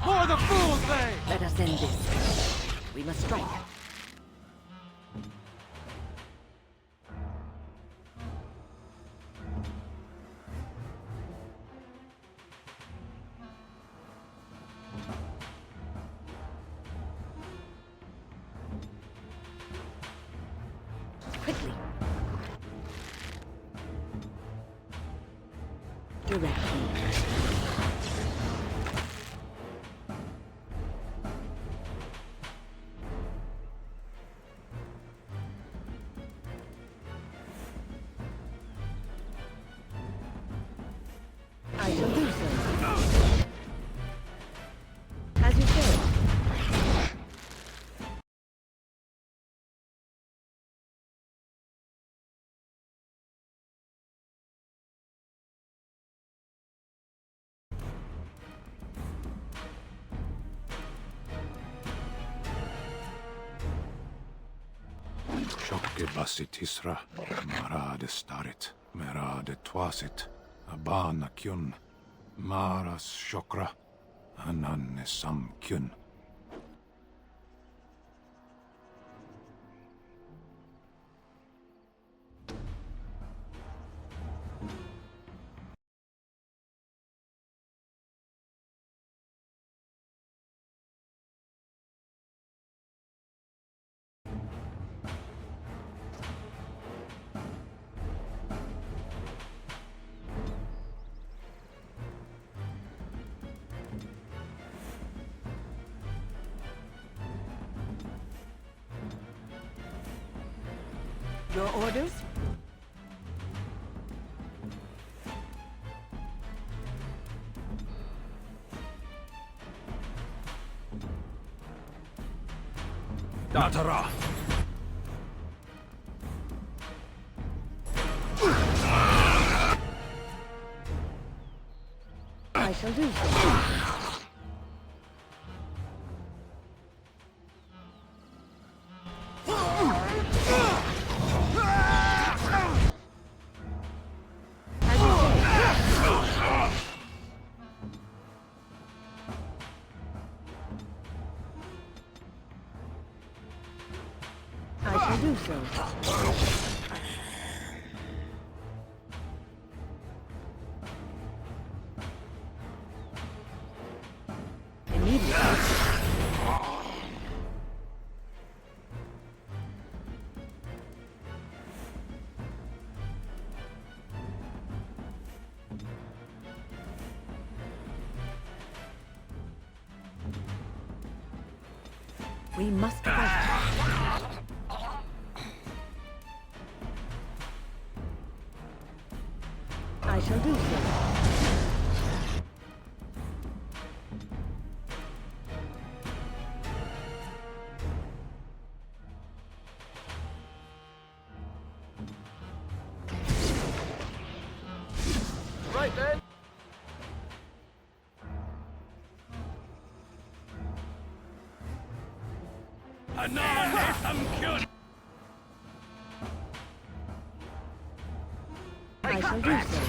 For the fools, they! Let us end this. We must strike. Quickly. Directly. I shall do so. As you say. Shokke basit isra, marade starit, merade twasit, abana kyun, maras shokra, ananne sam kyun. Your orders? Natara! I shall do so. do so. Immediately. We must fight. I shall do so. Right then. I shall do so.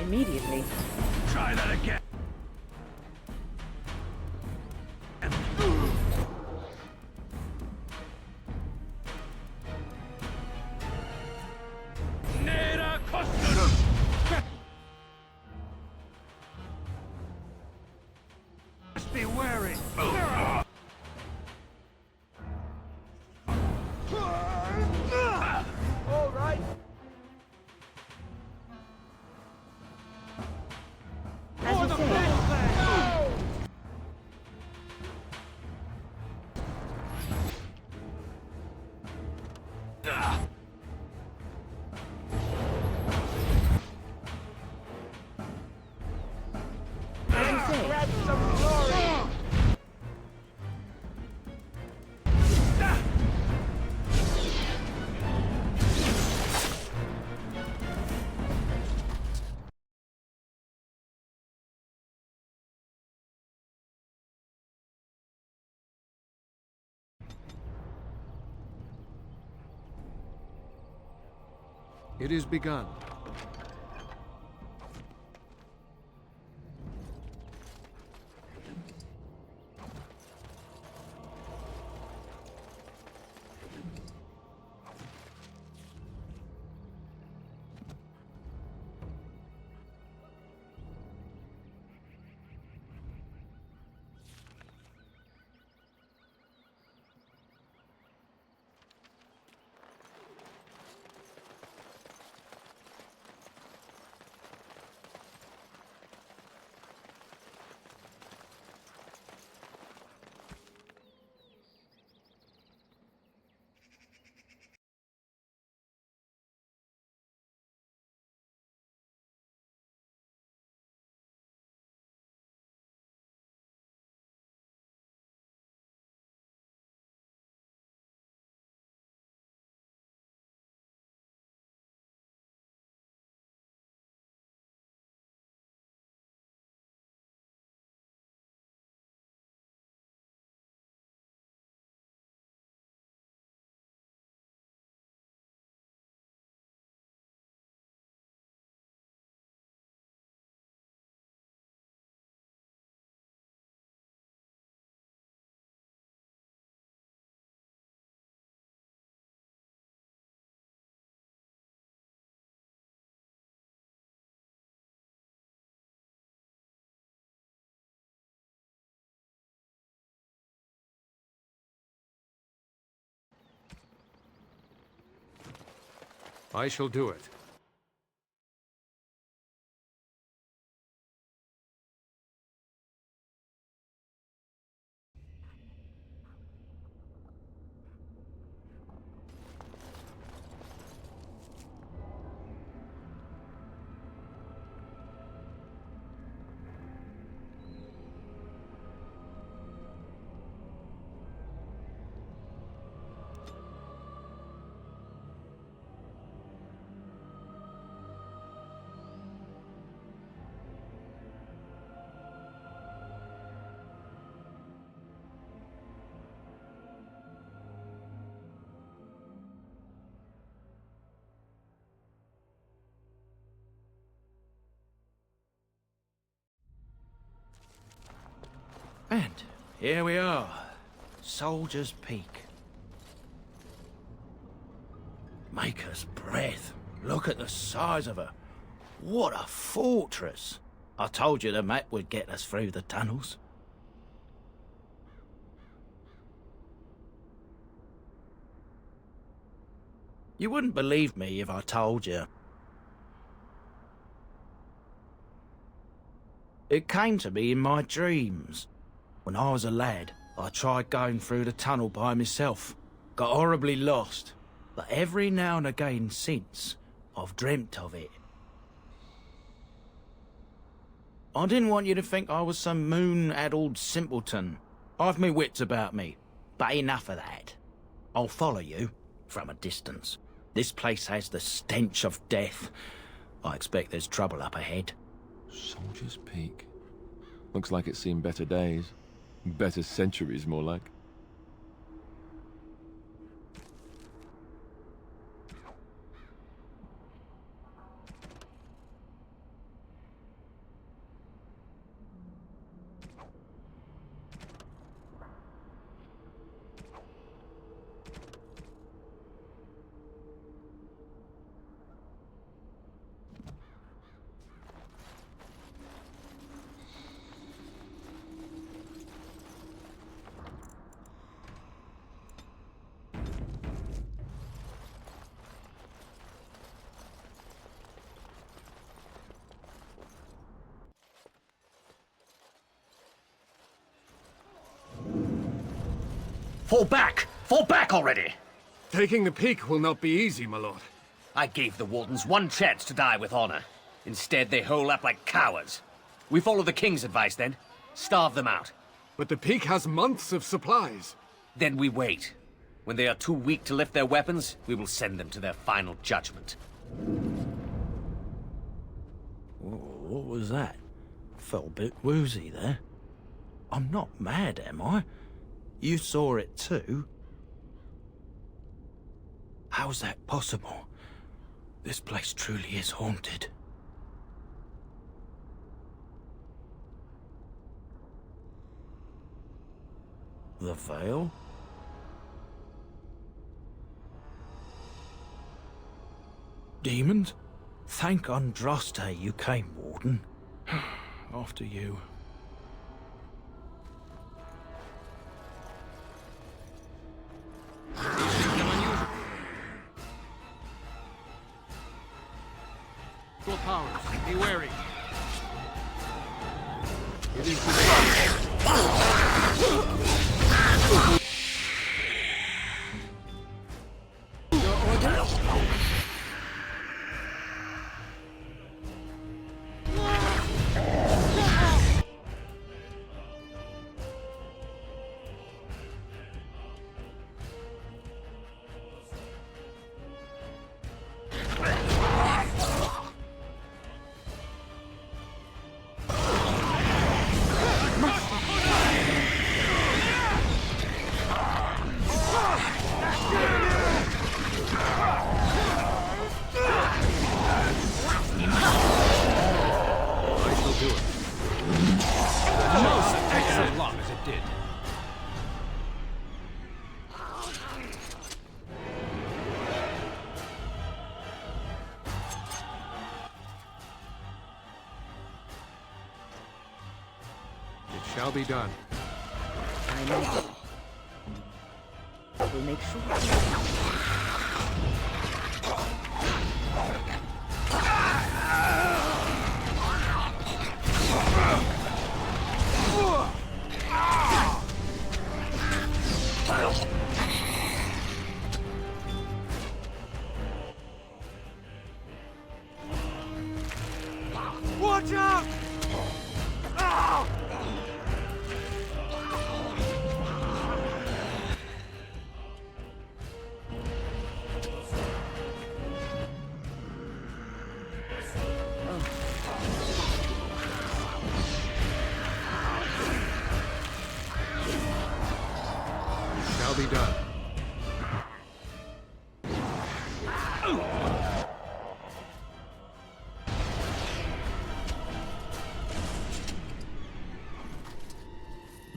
Immediately. Try that again. Nera costum. Must be wary. All right. As you say. As you say. Grab some glory. It is begun. I shall do it. And here we are. Soldier's Peak. Maker's breath. Look at the size of her. What a fortress. I told you the map would get us through the tunnels. You wouldn't believe me if I told you. It came to me in my dreams. When I was a lad, I tried going through the tunnel by myself. Got horribly lost. But every now and again since, I've dreamt of it. I didn't want you to think I was some moon-addled simpleton. I've my wits about me. But enough of that. I'll follow you, from a distance. This place has the stench of death. I expect there's trouble up ahead. Soldier's Peak. Looks like it's seen better days. Better centuries, more like. Fall back! Fall back already! Taking the peak will not be easy, my lord. I gave the Wardens one chance to die with honor. Instead, they hole up like cowards. We follow the King's advice, then. Starve them out. But the peak has months of supplies. Then we wait. When they are too weak to lift their weapons, we will send them to their final judgment. What was that? Felt a bit woozy there. I'm not mad, am I? You saw it too? How's that possible? This place truly is haunted. The veil? Demons? Thank Andraste you came, Warden. After you. Full powers, be wary. It is your order. Shall be done. I know. We'll make sure. Watch out! Shall be done.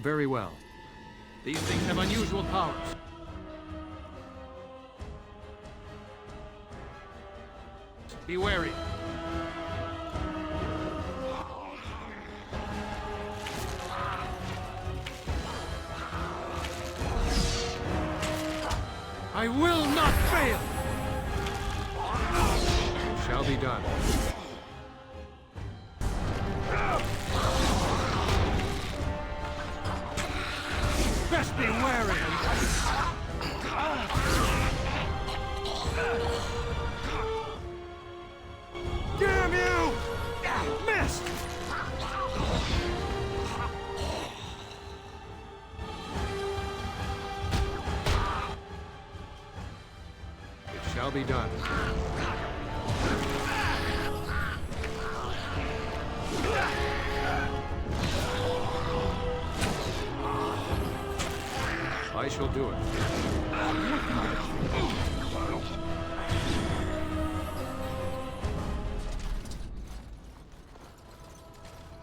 Very well. These things have unusual powers. Be wary. I will not fail! It shall be done. Best be wary! Damn you! Missed! It shall be done. I shall do it.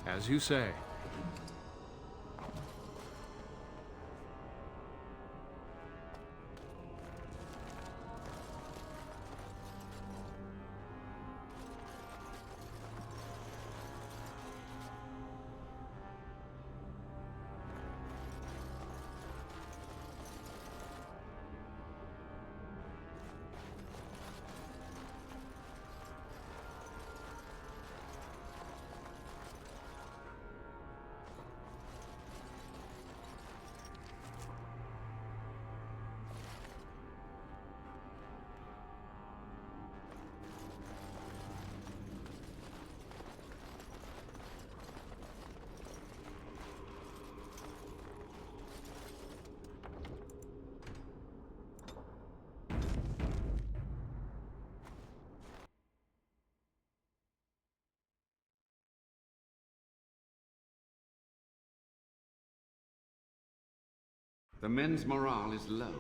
As you say. The men's morale is low.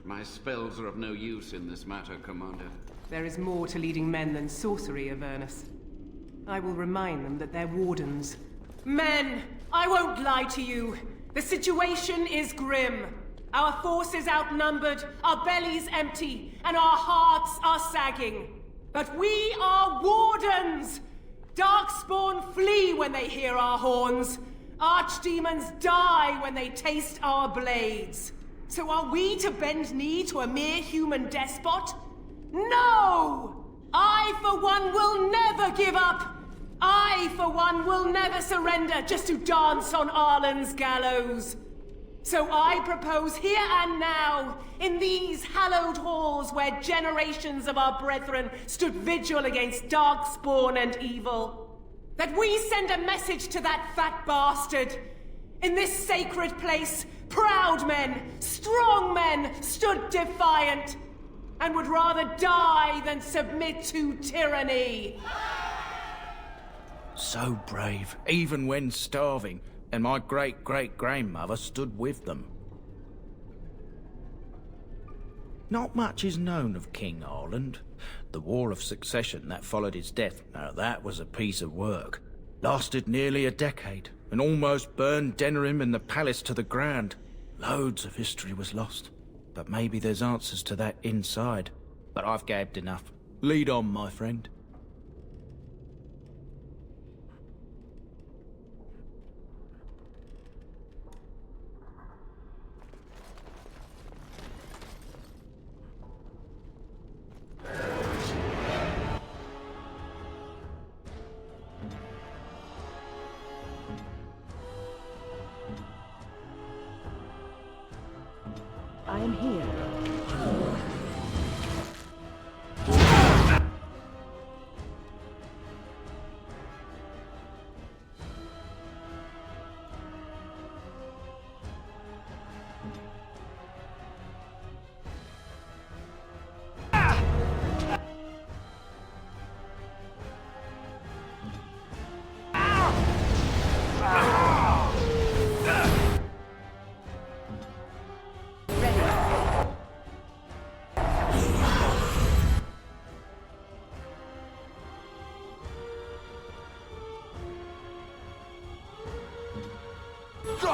My spells are of no use in this matter, Commander. There is more to leading men than sorcery, Avernus. I will remind them that they're wardens. Men! I won't lie to you. The situation is grim. Our forces outnumbered, our bellies empty, and our hearts are sagging. But we are wardens! Darkspawn flee when they hear our horns. Archdemons die when they taste our blades. So are we to bend knee to a mere human despot? No! I, for one, will never give up! I, for one, will never surrender just to dance on Arlen's gallows. So I propose here and now, in these hallowed halls where generations of our brethren stood vigil against darkspawn and evil, that we send a message to that fat bastard. In this sacred place, proud men, strong men stood defiant, and would rather die than submit to tyranny. So brave, even when starving, and my great-great-grandmother stood with them. Not much is known of King Arland. The War of Succession that followed his death, now that was a piece of work. Lasted nearly a decade, and almost burned Denerim and the palace to the ground. Loads of history was lost, but maybe there's answers to that inside. But I've gabbed enough. Lead on, my friend. I am here. Ready. We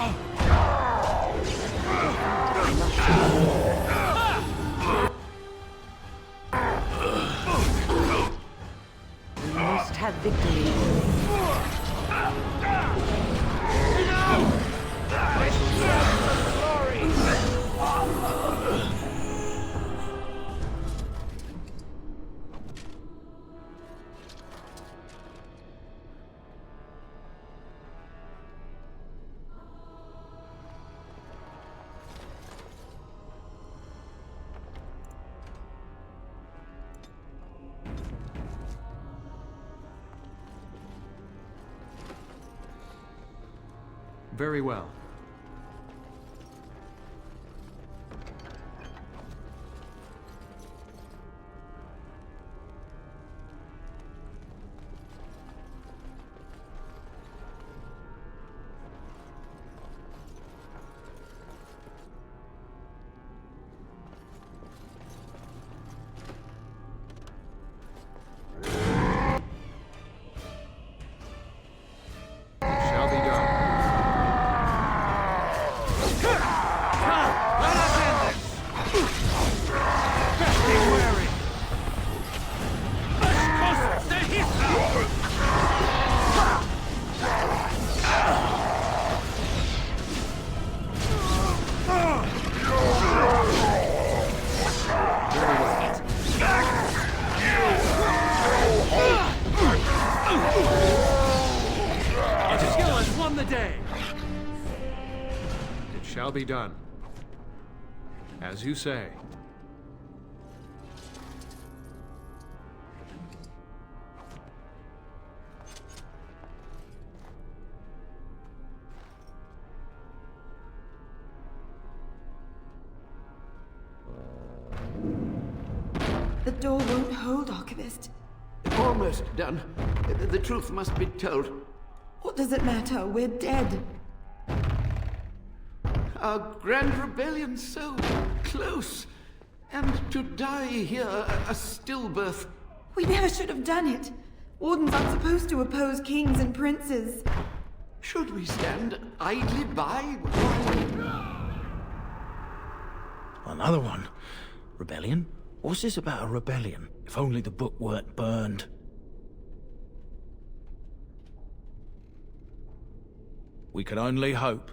must have victory. Very well. Shall be done. Let us end this! Best be wary! Stay here! Skill has won the day! It shall be done. As you say. The door won't hold, Archivist. Almost done. The truth must be told. What does it matter? We're dead. Our grand rebellion so close. And to die here, a stillbirth. We never should have done it. Wardens aren't supposed to oppose kings and princes. Should we stand idly by? Another one. Rebellion? What's this about a rebellion? If only the book weren't burned. We can only hope.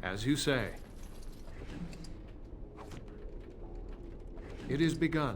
As you say. It is begun.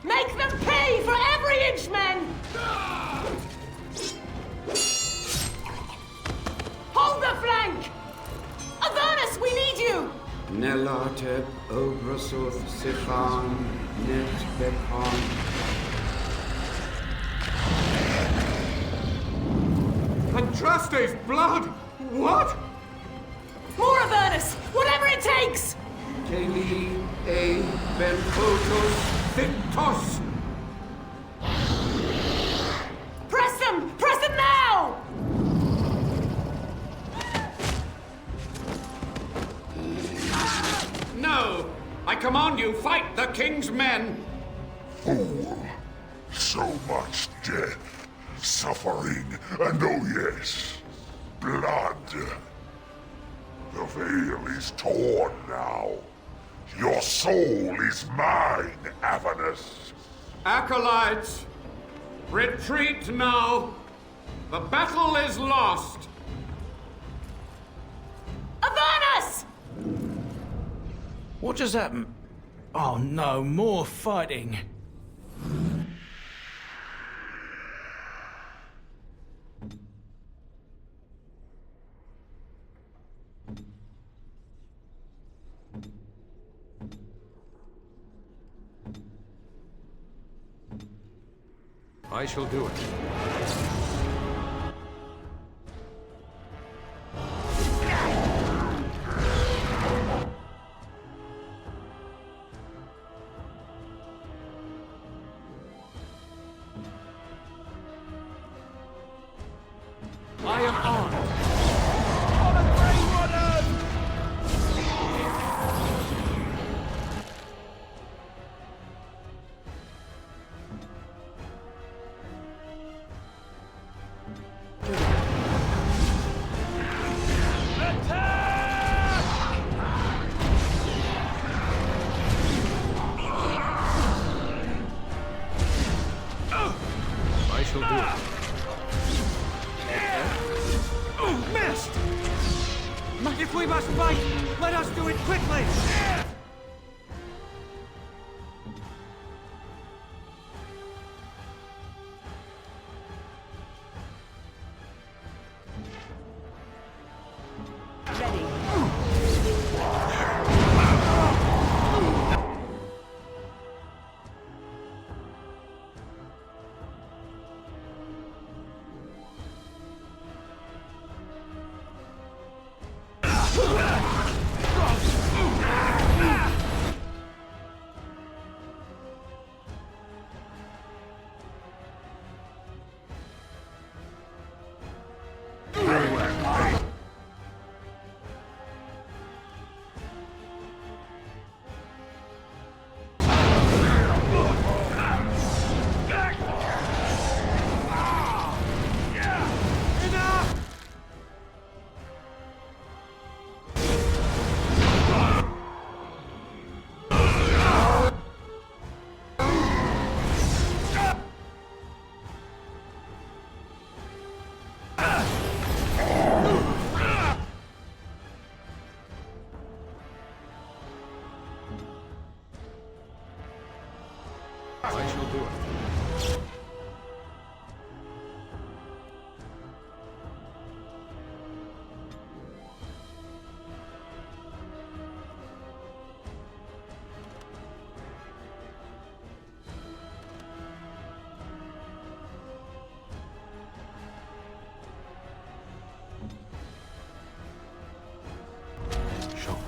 Make them pay for every inch, men! Hold the flank! Avernus, we need you! Nelateb Ograsoth Sifan Net Bekon. Andraste's blood! What? More Avernus! Whatever it takes! Keli A Benfotos Victos. Press them! Press them now! No! I command you, fight the king's men! Fool! So much death, suffering, and oh yes, blood. The veil is torn now. Your soul is mine, Avernus. Acolytes, retreat now. The battle is lost. Avernus! What just happened? Oh no, more fighting. I shall do it. I am armed.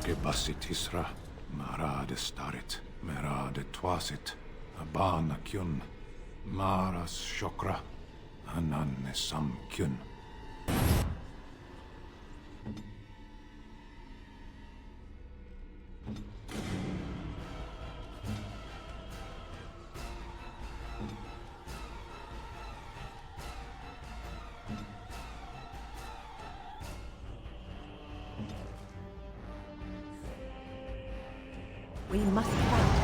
Kebasit Isra, Marad Starit, Merad Twasit, Abana Kyun, Maras Shokra, Anan Sam Kyun. We must fight.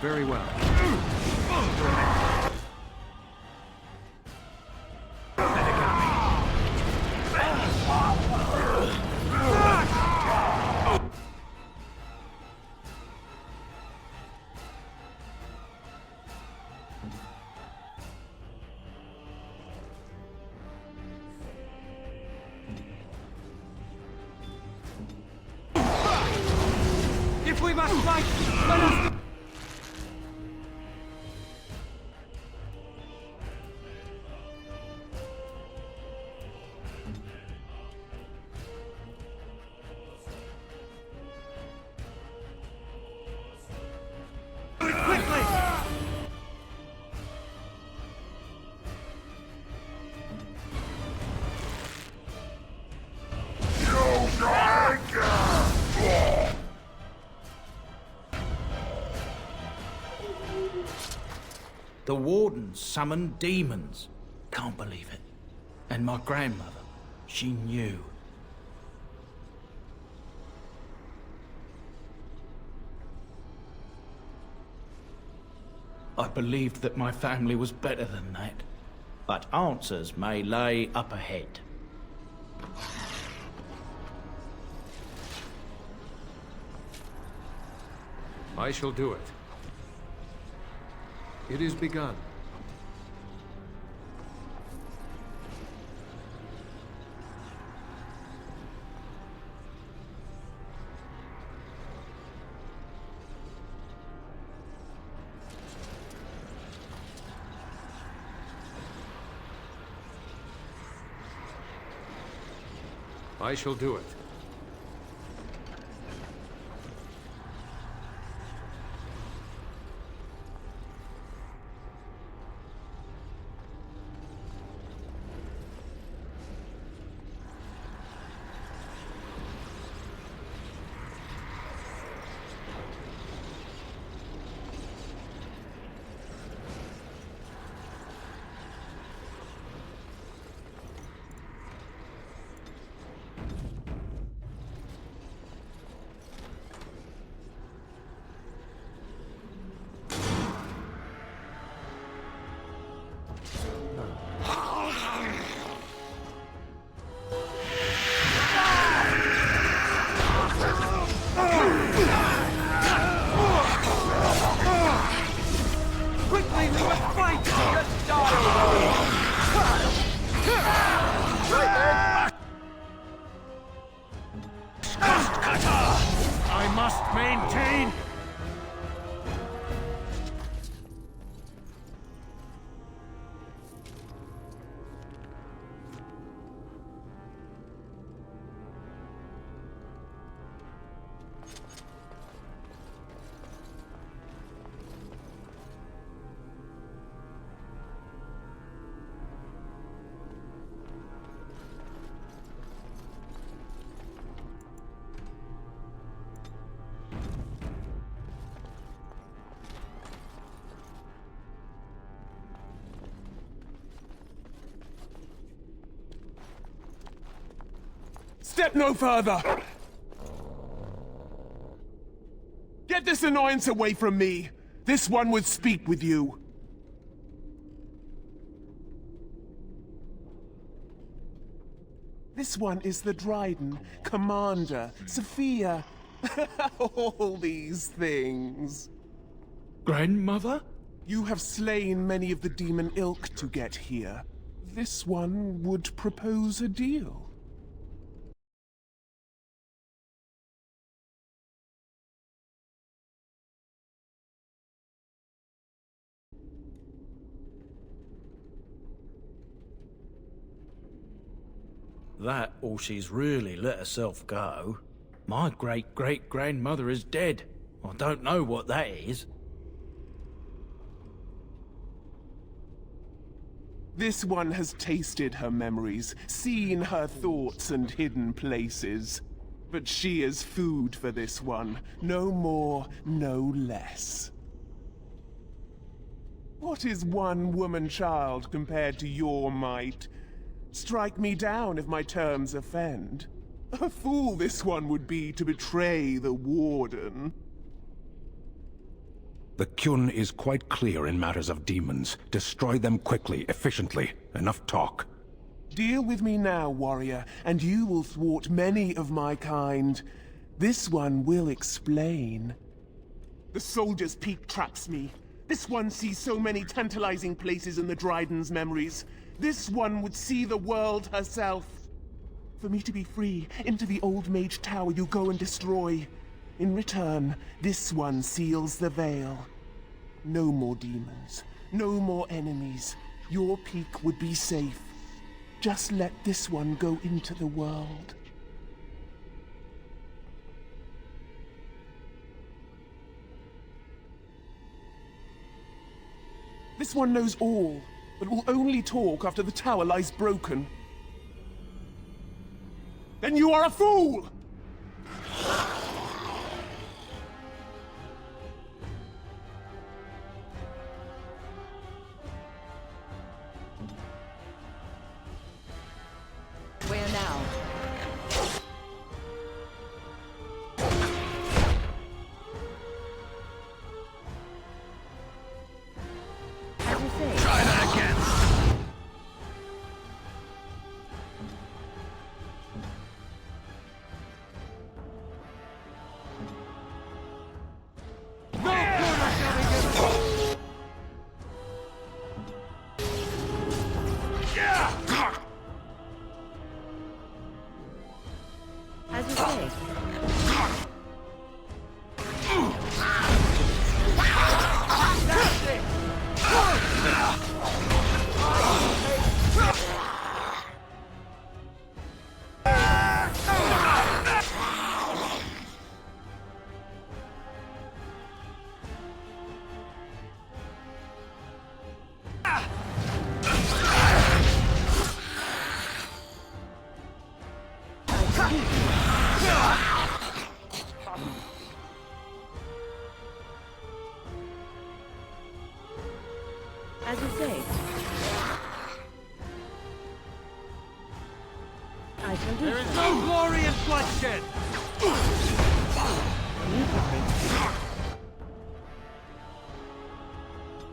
Very well. If we must fight, let us... The Wardens summoned demons. Can't believe it. And my grandmother, she knew. I believed that my family was better than that. But answers may lay up ahead. I shall do it. It is begun. I shall do it. I must maintain... Step no further! Get this annoyance away from me! This one would speak with you. This one is the Dryden, Commander, Sophia. All these things. Grandmother? You have slain many of the demon ilk to get here. This one would propose a deal. That, or she's really let herself go. My great-great-grandmother is dead. I don't know what that is. This one has tasted her memories, seen her thoughts and hidden places. But she is food for this one. No more, no less. What is one woman-child compared to your might? Strike me down if my terms offend. A fool this one would be to betray the Warden. The Kyun is quite clear in matters of demons. Destroy them quickly, efficiently. Enough talk. Deal with me now, warrior, and you will thwart many of my kind. This one will explain. The Soldier's Peak traps me. This one sees so many tantalizing places in the Dryden's memories. This one would see the world herself. For me to be free, into the Old Mage Tower you go and destroy. In return, this one seals the veil. No more demons, no more enemies. Your peak would be safe. Just let this one go into the world. This one knows all, but will only talk after the tower lies broken. Then you are a fool! Where now? As you say. Try that again! As you say. As you say. I shall do There is so. no glory in bloodshed!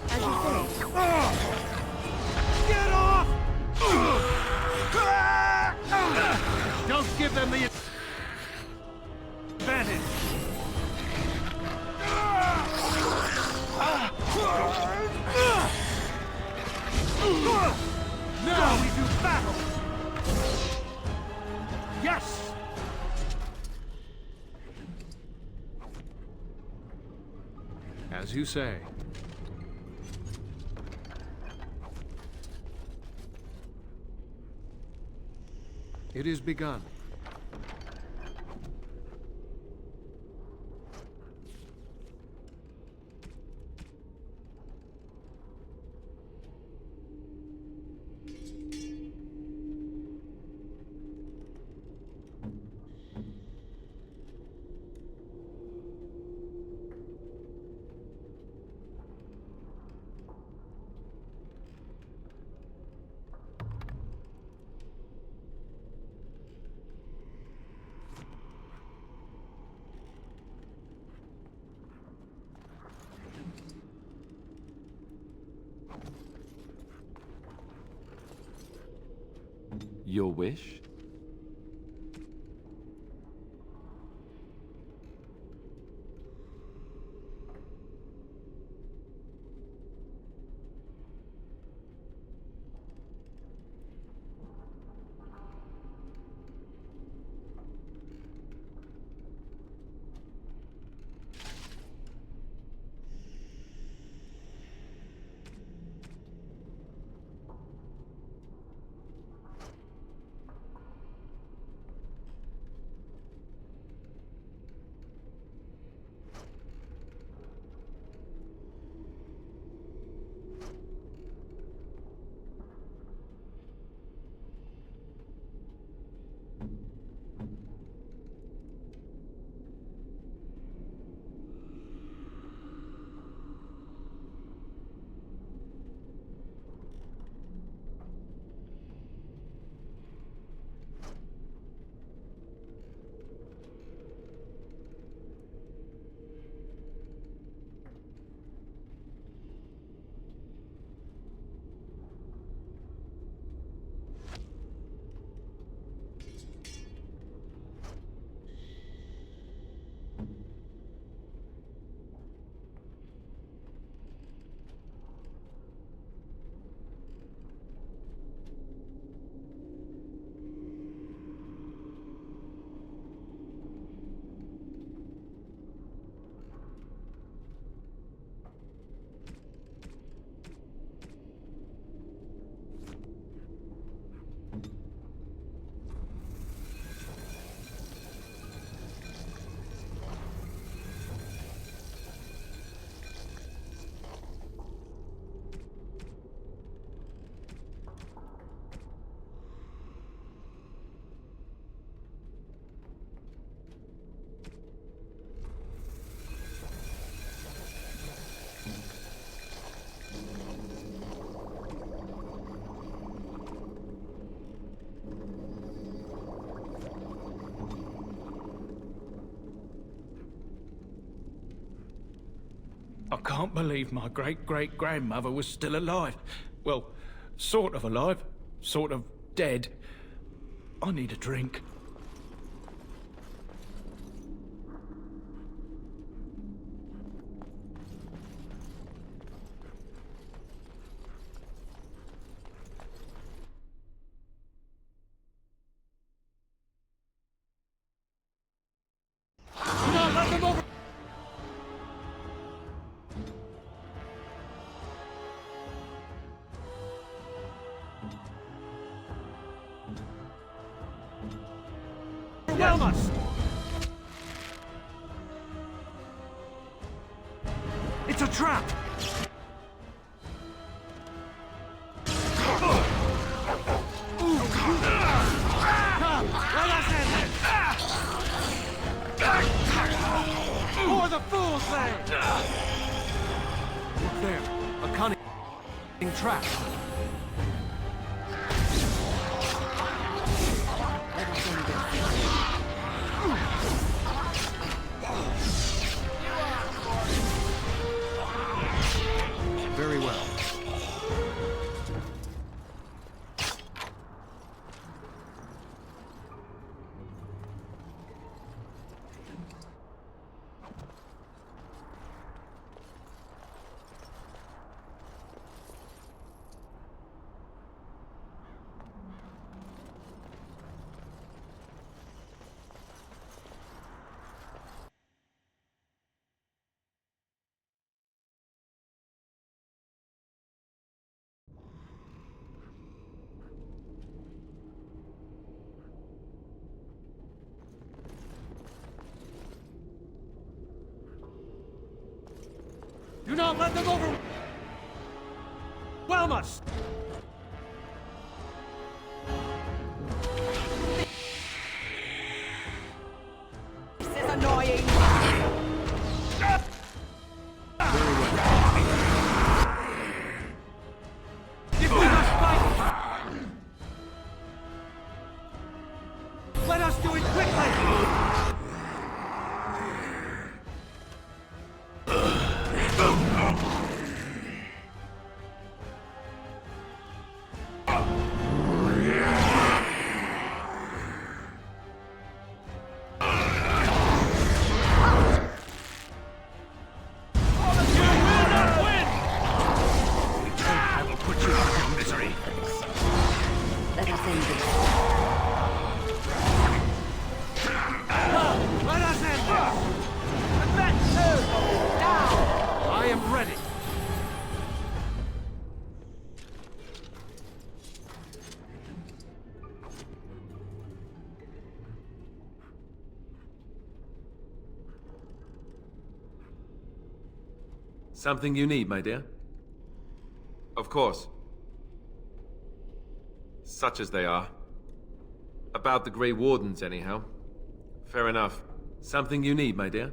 As you say. Get off! Don't give them the advantage! Now we do battle! Yes! As you say. It is begun. Your wish? I can't believe my great-great-grandmother was still alive. Well, sort of alive, sort of dead. I need a drink. Do not let them over! Overwhelm us! It's a trap! Come, let us end it! For the fool's land! Look there, a cunning trap. Very well. Do not let them overwhelm us! This is annoying. If we must fight, let us do it quickly! for this. Let us end this. Let us end this! Let's move! Now! I am ready. Something you need, my dear? Of course. Such as they are. About the Grey Wardens, anyhow. Fair enough. Something you need, my dear?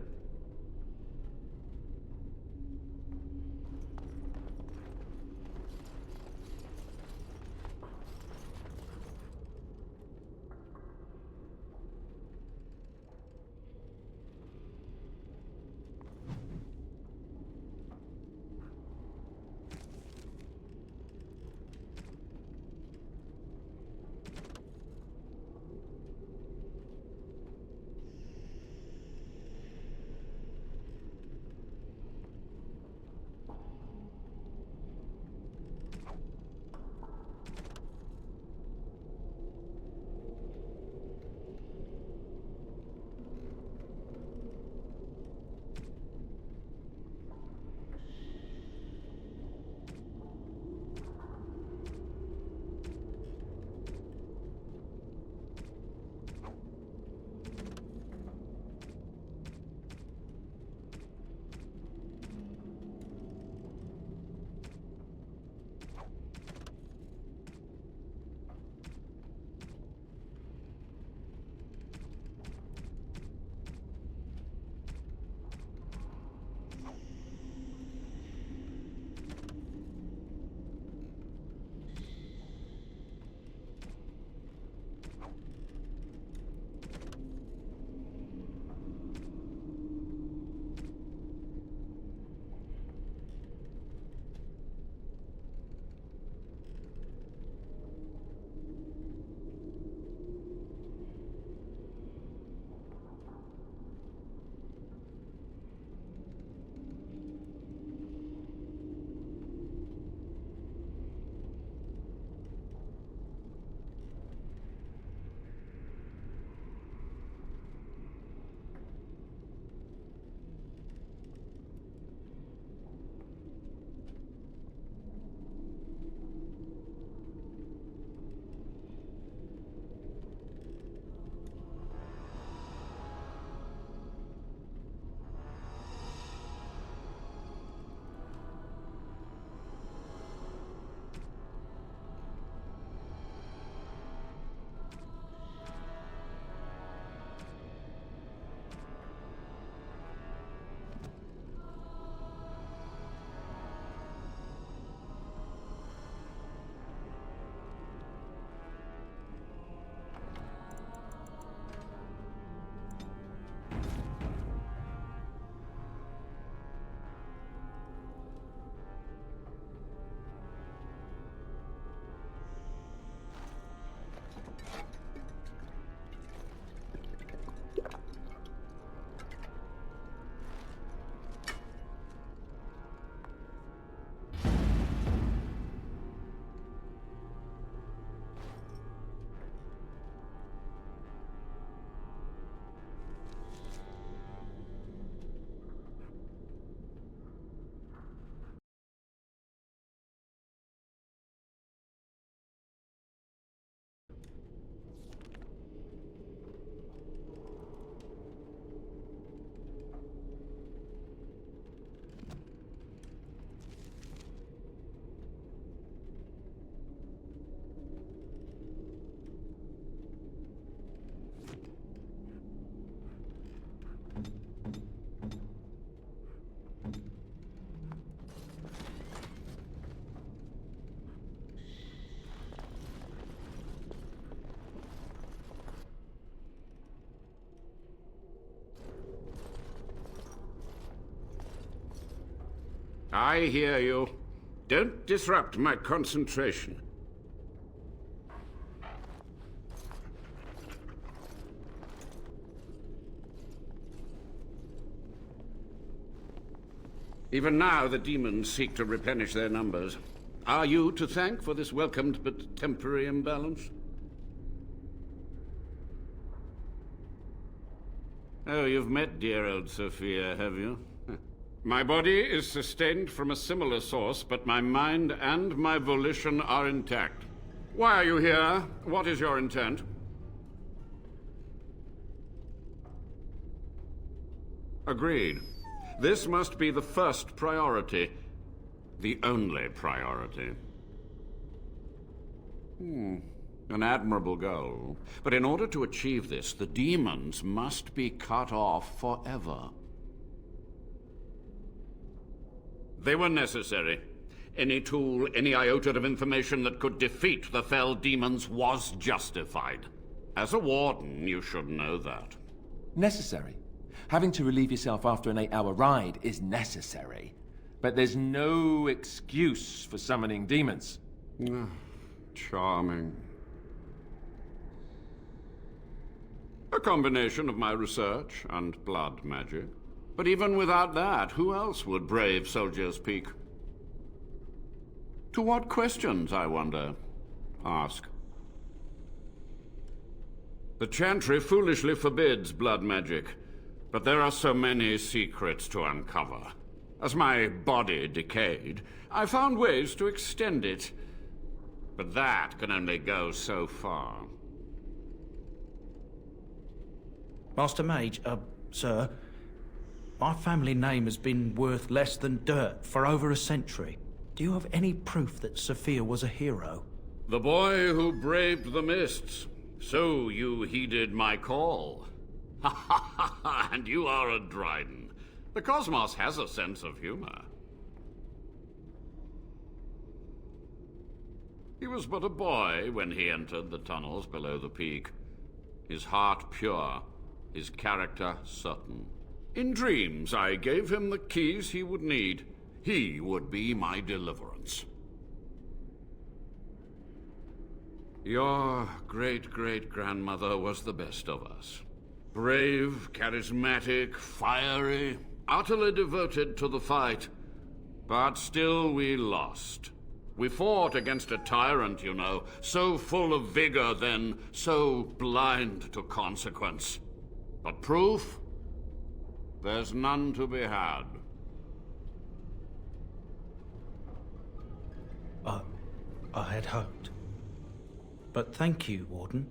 I hear you. Don't disrupt my concentration. Even now, the demons seek to replenish their numbers. Are you to thank for this welcomed but temporary imbalance? Oh, you've met dear old Sophia, have you? My body is sustained from a similar source, but my mind and my volition are intact. Why are you here? What is your intent? Agreed. This must be the first priority. The only priority. An admirable goal. But in order to achieve this, the demons must be cut off forever. They were necessary. Any tool, any iota of information that could defeat the fell demons was justified. As a warden, you should know that. Necessary. Having to relieve yourself after an 8-hour ride is necessary. But there's no excuse for summoning demons. Charming. A combination of my research and blood magic. But even without that, who else would brave Soldier's Peak? To what questions, I wonder? Ask. The Chantry foolishly forbids blood magic, but there are so many secrets to uncover. As my body decayed, I found ways to extend it. But that can only go so far. Master Mage, sir, my family name has been worth less than dirt for over a century. Do you have any proof that Sophia was a hero? The boy who braved the mists. So you heeded my call. Ha ha ha ha, and you are a Dryden. The cosmos has a sense of humor. He was but a boy when he entered the tunnels below the peak. His heart pure, his character certain. In dreams, I gave him the keys he would need. He would be my deliverance. Your great-great-grandmother was the best of us. Brave, charismatic, fiery, utterly devoted to the fight. But still we lost. We fought against a tyrant, you know, so full of vigor then, so blind to consequence. But proof? There's none to be had. I had hoped. But thank you, Warden.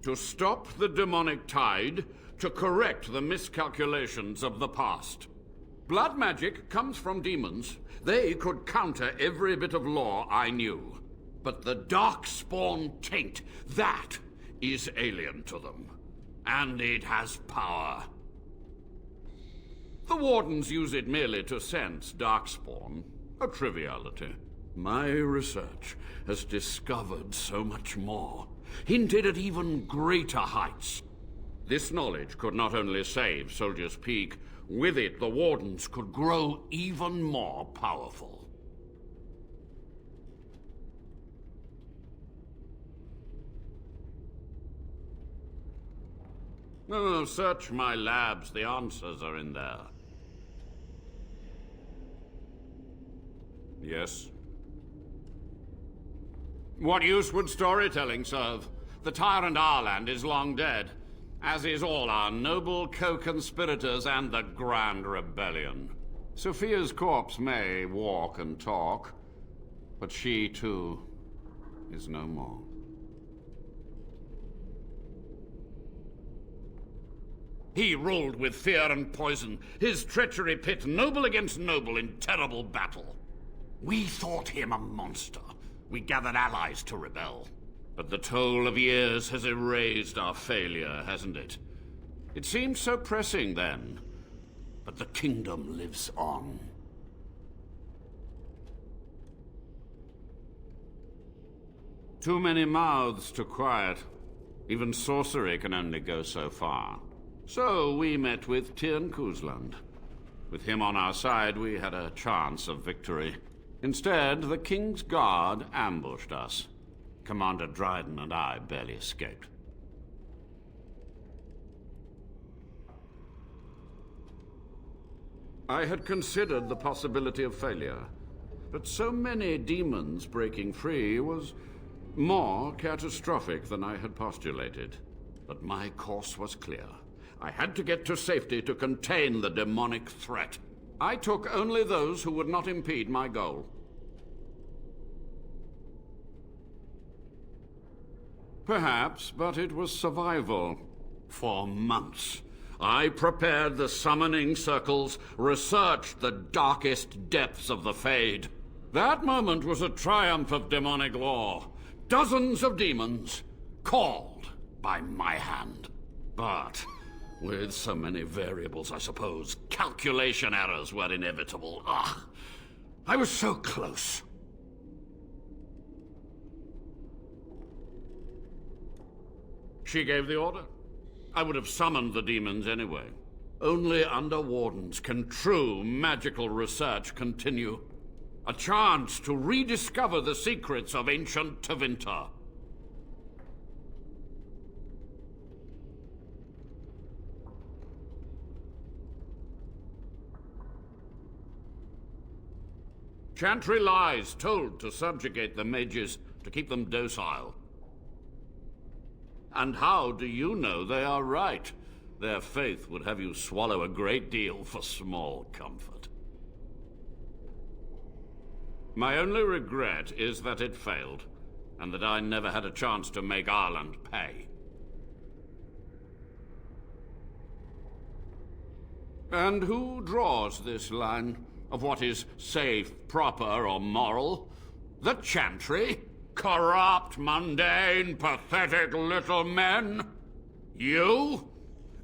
To stop the demonic tide, to correct the miscalculations of the past. Blood magic comes from demons. They could counter every bit of law I knew. But the Darkspawn taint, that is alien to them. And it has power. The Wardens use it merely to sense Darkspawn. A triviality. My research has discovered so much more. Hinted at even greater heights. This knowledge could not only save Soldier's Peak, with it the Wardens could grow even more powerful. Oh, search my labs, the answers are in there. Yes? What use would storytelling serve? The tyrant Arland is long dead, as is all our noble co-conspirators and the Grand Rebellion. Sophia's corpse may walk and talk, but she, too, is no more. He ruled with fear and poison, his treachery pit noble against noble in terrible battle. We thought him a monster. We gathered allies to rebel. But the toll of years has erased our failure, hasn't it? It seemed so pressing then, but the kingdom lives on. Too many mouths to quiet. Even sorcery can only go so far. So we met with Tirn Kuzland. With him on our side, we had a chance of victory. Instead, the King's Guard ambushed us. Commander Dryden and I barely escaped. I had considered the possibility of failure, but so many demons breaking free was more catastrophic than I had postulated. But my course was clear. I had to get to safety to contain the demonic threat. I took only those who would not impede my goal. Perhaps, but it was survival. For months, I prepared the summoning circles, researched the darkest depths of the Fade. That moment was a triumph of demonic law. Dozens of demons, called by my hand. But with so many variables, I suppose, calculation errors were inevitable. I was so close. She gave the order. I would have summoned the demons anyway. Only under Wardens can true magical research continue. A chance to rediscover the secrets of ancient Tevinter. Chantry lies told to subjugate the mages, to keep them docile. And how do you know they are right? Their faith would have you swallow a great deal for small comfort. My only regret is that it failed, and that I never had a chance to make Ireland pay. And who draws this line of what is safe, proper, or moral? The Chantry? Corrupt, mundane, pathetic little men? You?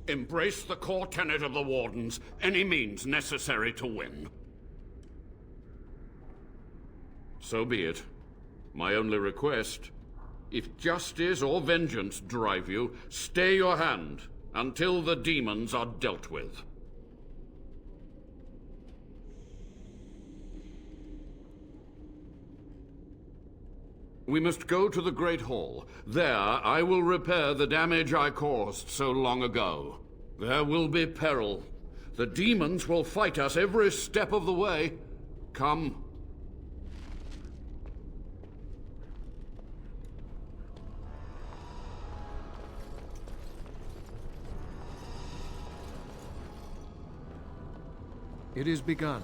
Embrace the core tenet of the Wardens, any means necessary to win. So be it. My only request, if justice or vengeance drive you, stay your hand until the demons are dealt with. We must go to the Great Hall. There, I will repair the damage I caused so long ago. There will be peril. The demons will fight us every step of the way. Come. It is begun.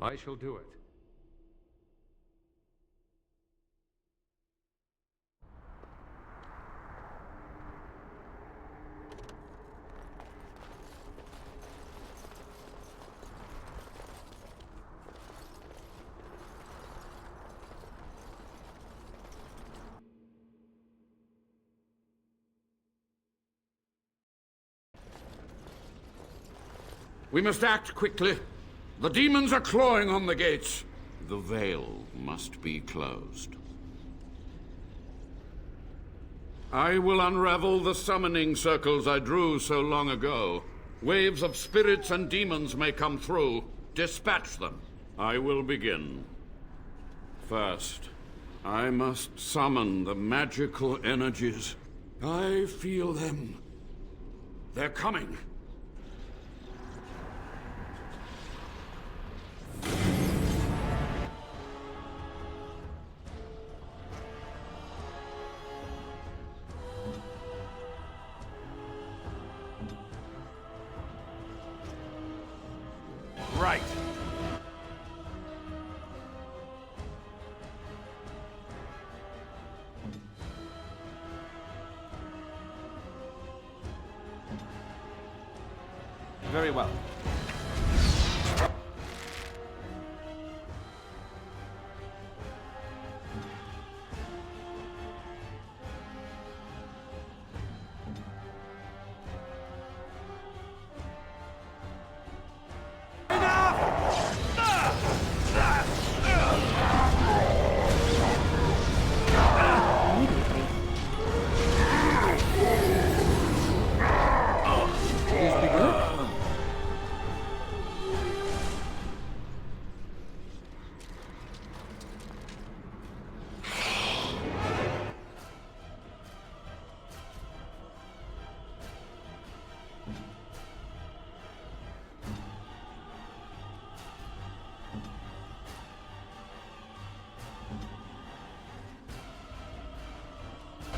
I shall do it. We must act quickly. The demons are clawing on the gates. The veil must be closed. I will unravel the summoning circles I drew so long ago. Waves of spirits and demons may come through. Dispatch them. I will begin. First, I must summon the magical energies. I feel them. They're coming. Right. Very well.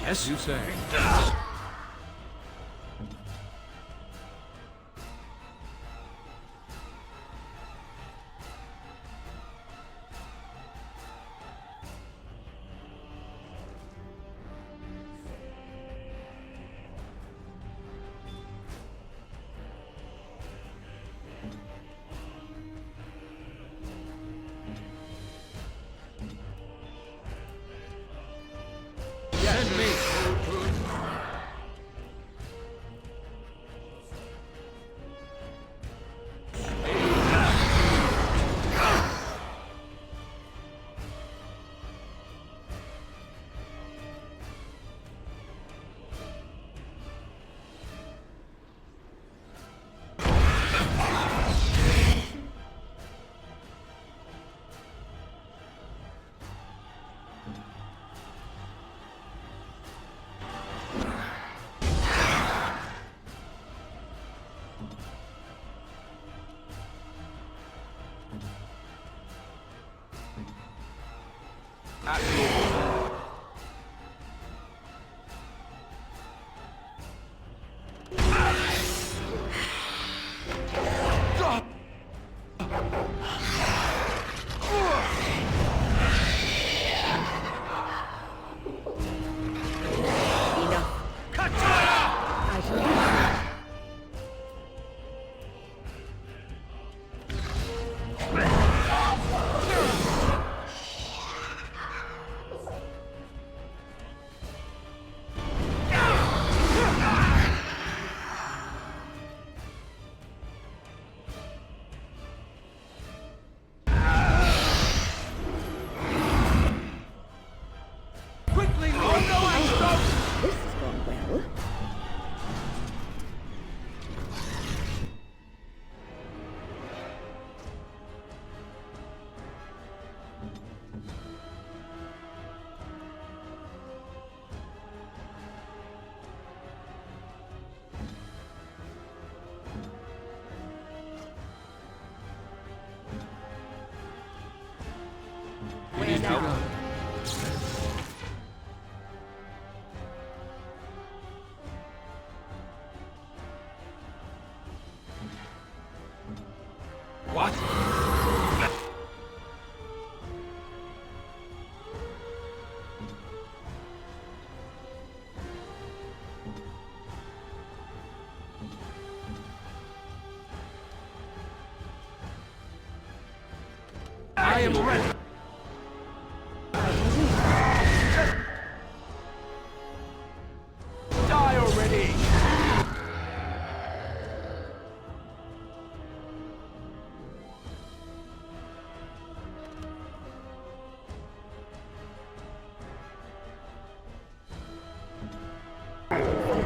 Yes, you say. What?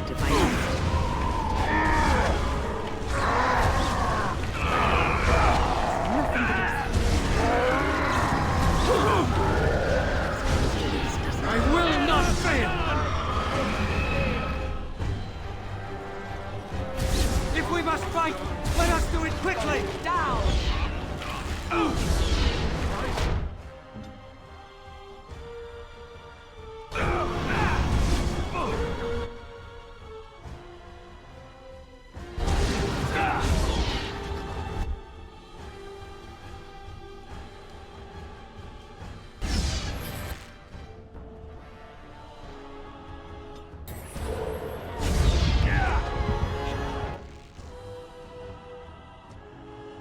it if I must. I will not fail! If we must fight, let us do it quickly! Down!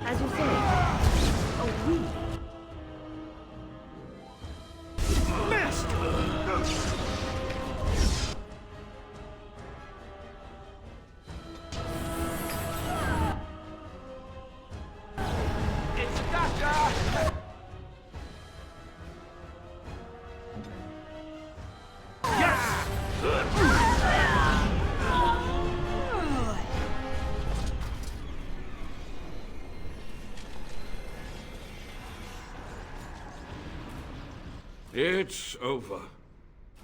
As you say. Oh, we. Missed! It's Doctor! It's over.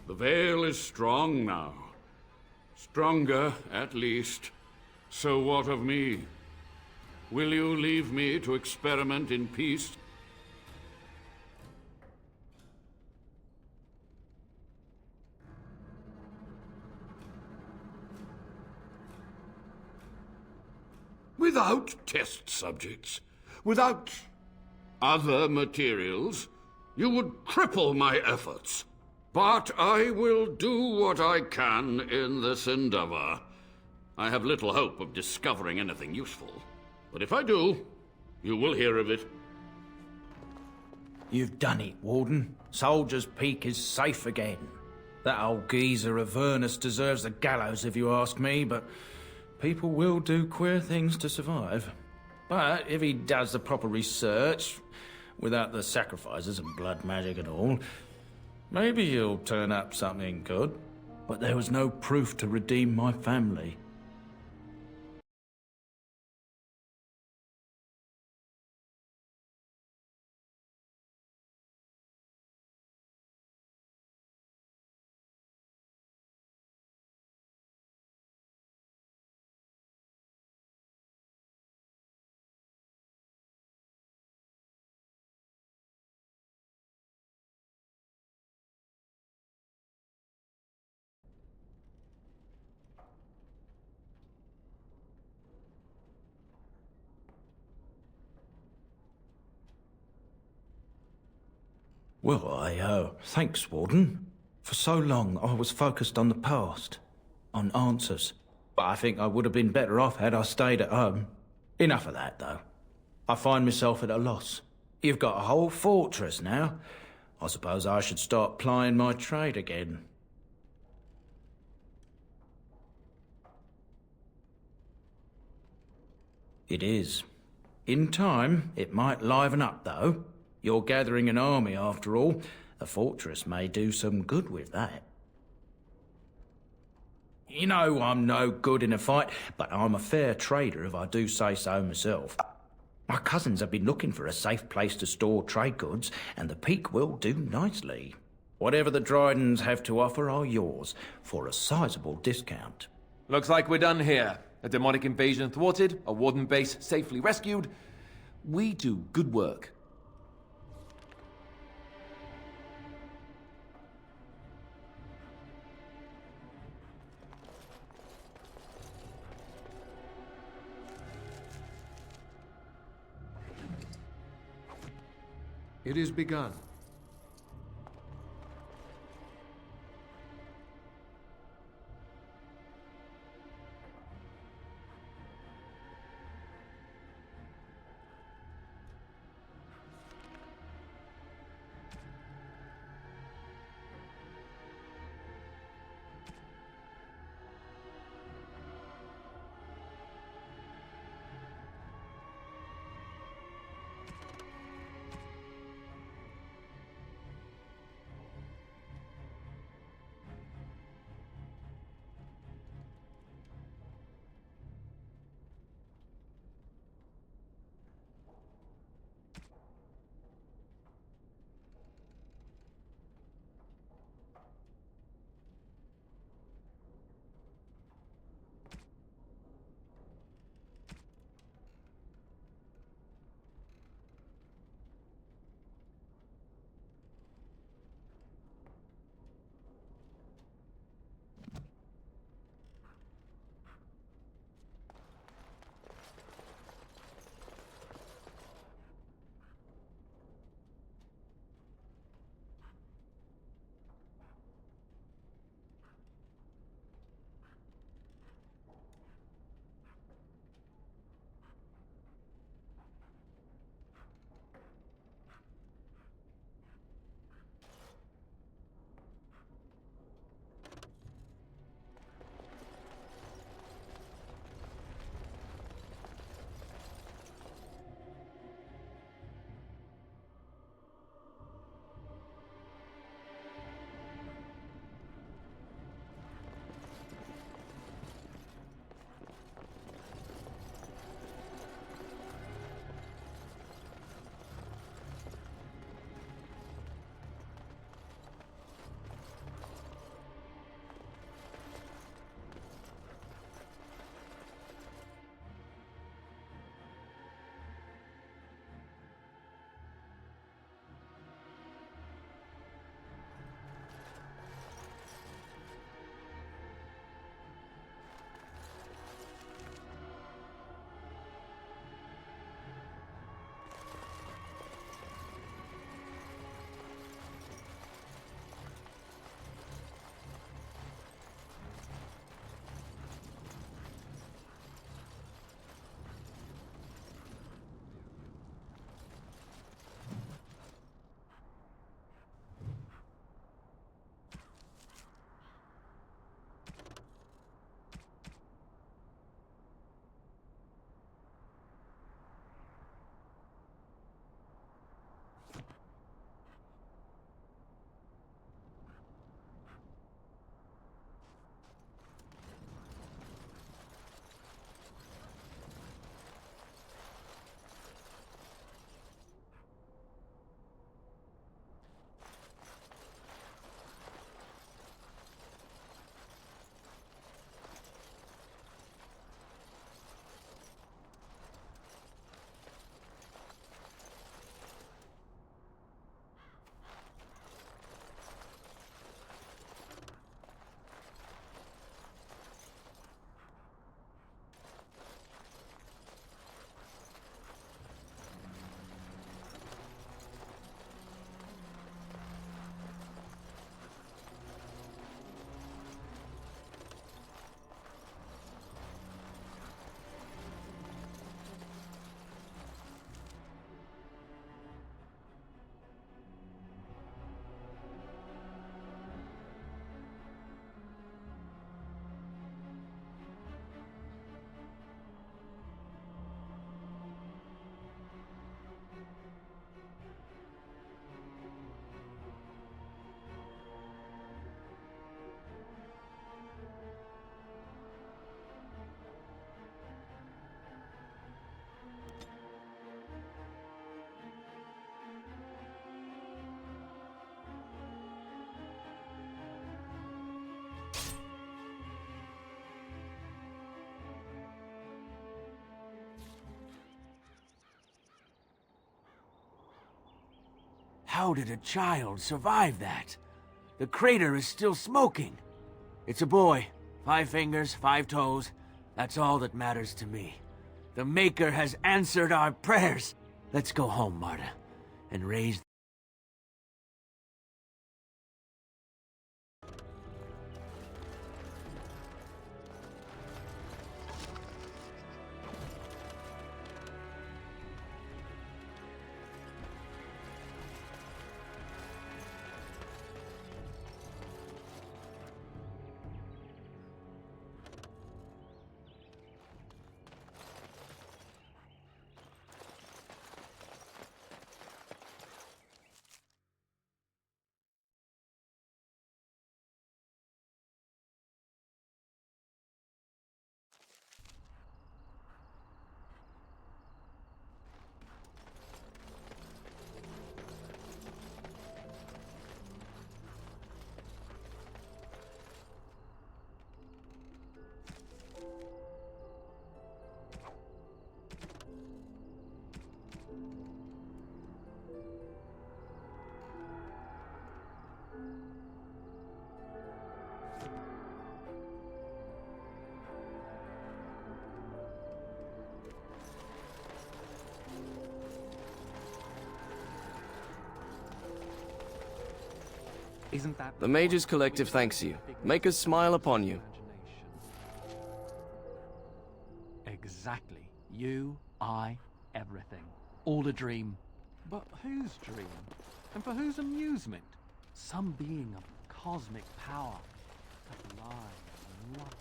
The veil is strong now. Stronger, at least. So what of me? Will you leave me to experiment in peace? Without test subjects, without other materials, you would cripple my efforts. But I will do what I can in this endeavor. I have little hope of discovering anything useful. But if I do, you will hear of it. You've done it, Warden. Soldier's Peak is safe again. That old geezer Avernus deserves the gallows if you ask me, but people will do queer things to survive. But if he does the proper research, without the sacrifices and blood magic and all, maybe he'll turn up something good. But there was no proof to redeem my family. Well, thanks, Warden. For so long, I was focused on the past, on answers. But I think I would have been better off had I stayed at home. Enough of that, though. I find myself at a loss. You've got a whole fortress now. I suppose I should start plying my trade again. It is. In time, it might liven up, though. You're gathering an army, after all. A fortress may do some good with that. You know I'm no good in a fight, but I'm a fair trader if I do say so myself. My cousins have been looking for a safe place to store trade goods, and the Peak will do nicely. Whatever the Drydens have to offer are yours, for a sizable discount. Looks like we're done here. A demonic invasion thwarted, a warden base safely rescued. We do good work. It is begun. How did a child survive that? The crater is still smoking. It's a boy. 5 fingers, 5 toes. That's all that matters to me. The Maker has answered our prayers. Let's go home, Marta, and raise... Isn't that... The Mage's Collective thanks you. Make us smile upon you. Exactly. You, I, everything. All a dream. But whose dream? And for whose amusement? Some being of cosmic power. Sublime and love.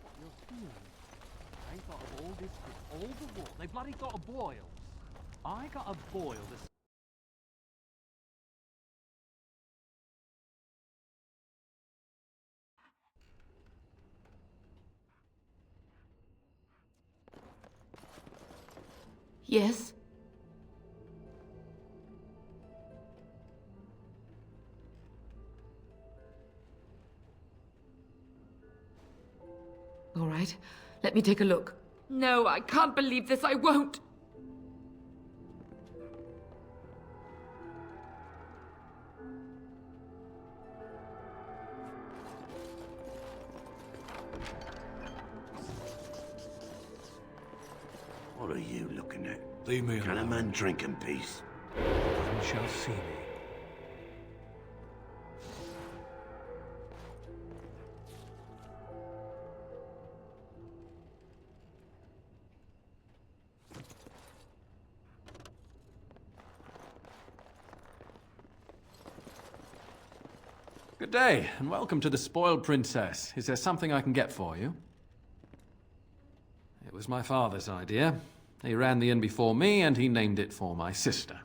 What you're feeling. They thought of all this with all the war. They bloody got a boil. I got a boil this... Yes? All right, let me take a look. No, I can't believe this. I won't. What are you looking at? Leave me Can a alone. man drink in peace? You shall see me. Good day, and welcome to the Spoiled Princess. Is there something I can get for you? It was my father's idea. He ran the inn before me, and he named it for my sister.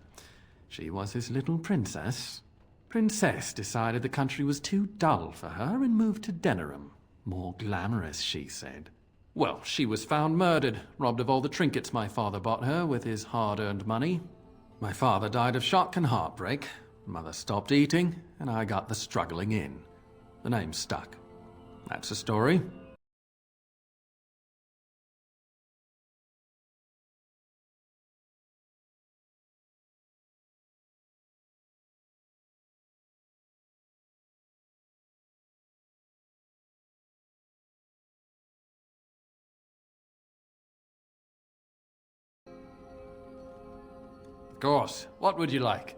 She was his little princess. Princess decided the country was too dull for her and moved to Denerim. More glamorous, she said. Well, she was found murdered, robbed of all the trinkets my father bought her with his hard-earned money. My father died of shock and heartbreak. Mother stopped eating, and I got the struggling in. The name stuck. That's the story. Of course. What would you like?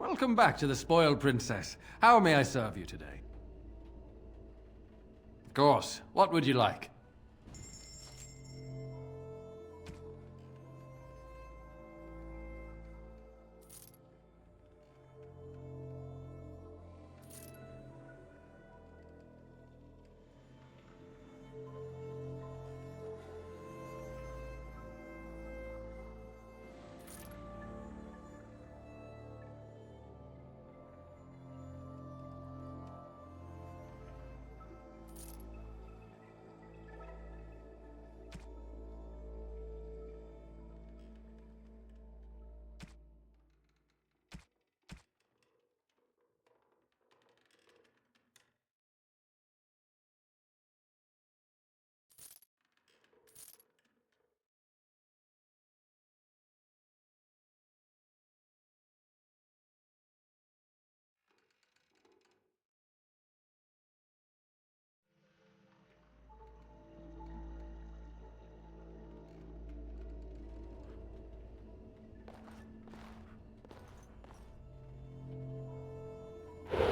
Welcome back to the Spoiled Princess. How may I serve you today? Of course. What would you like?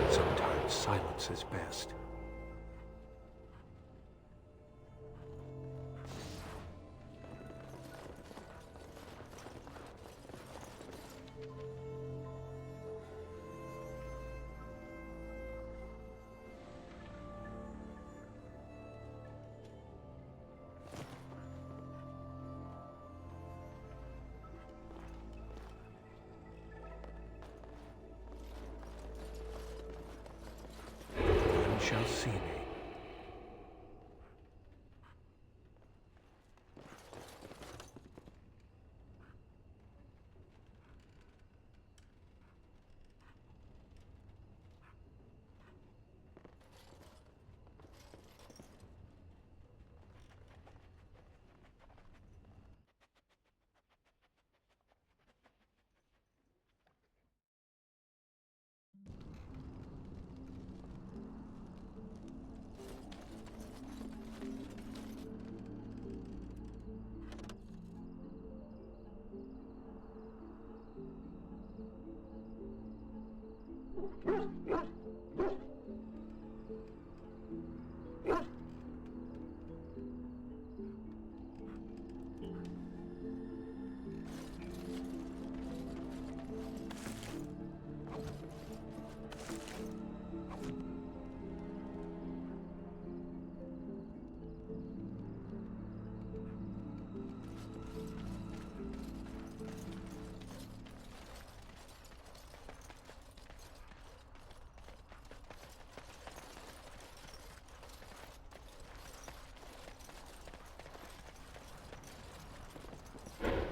Sometimes silence is best. None shall see me.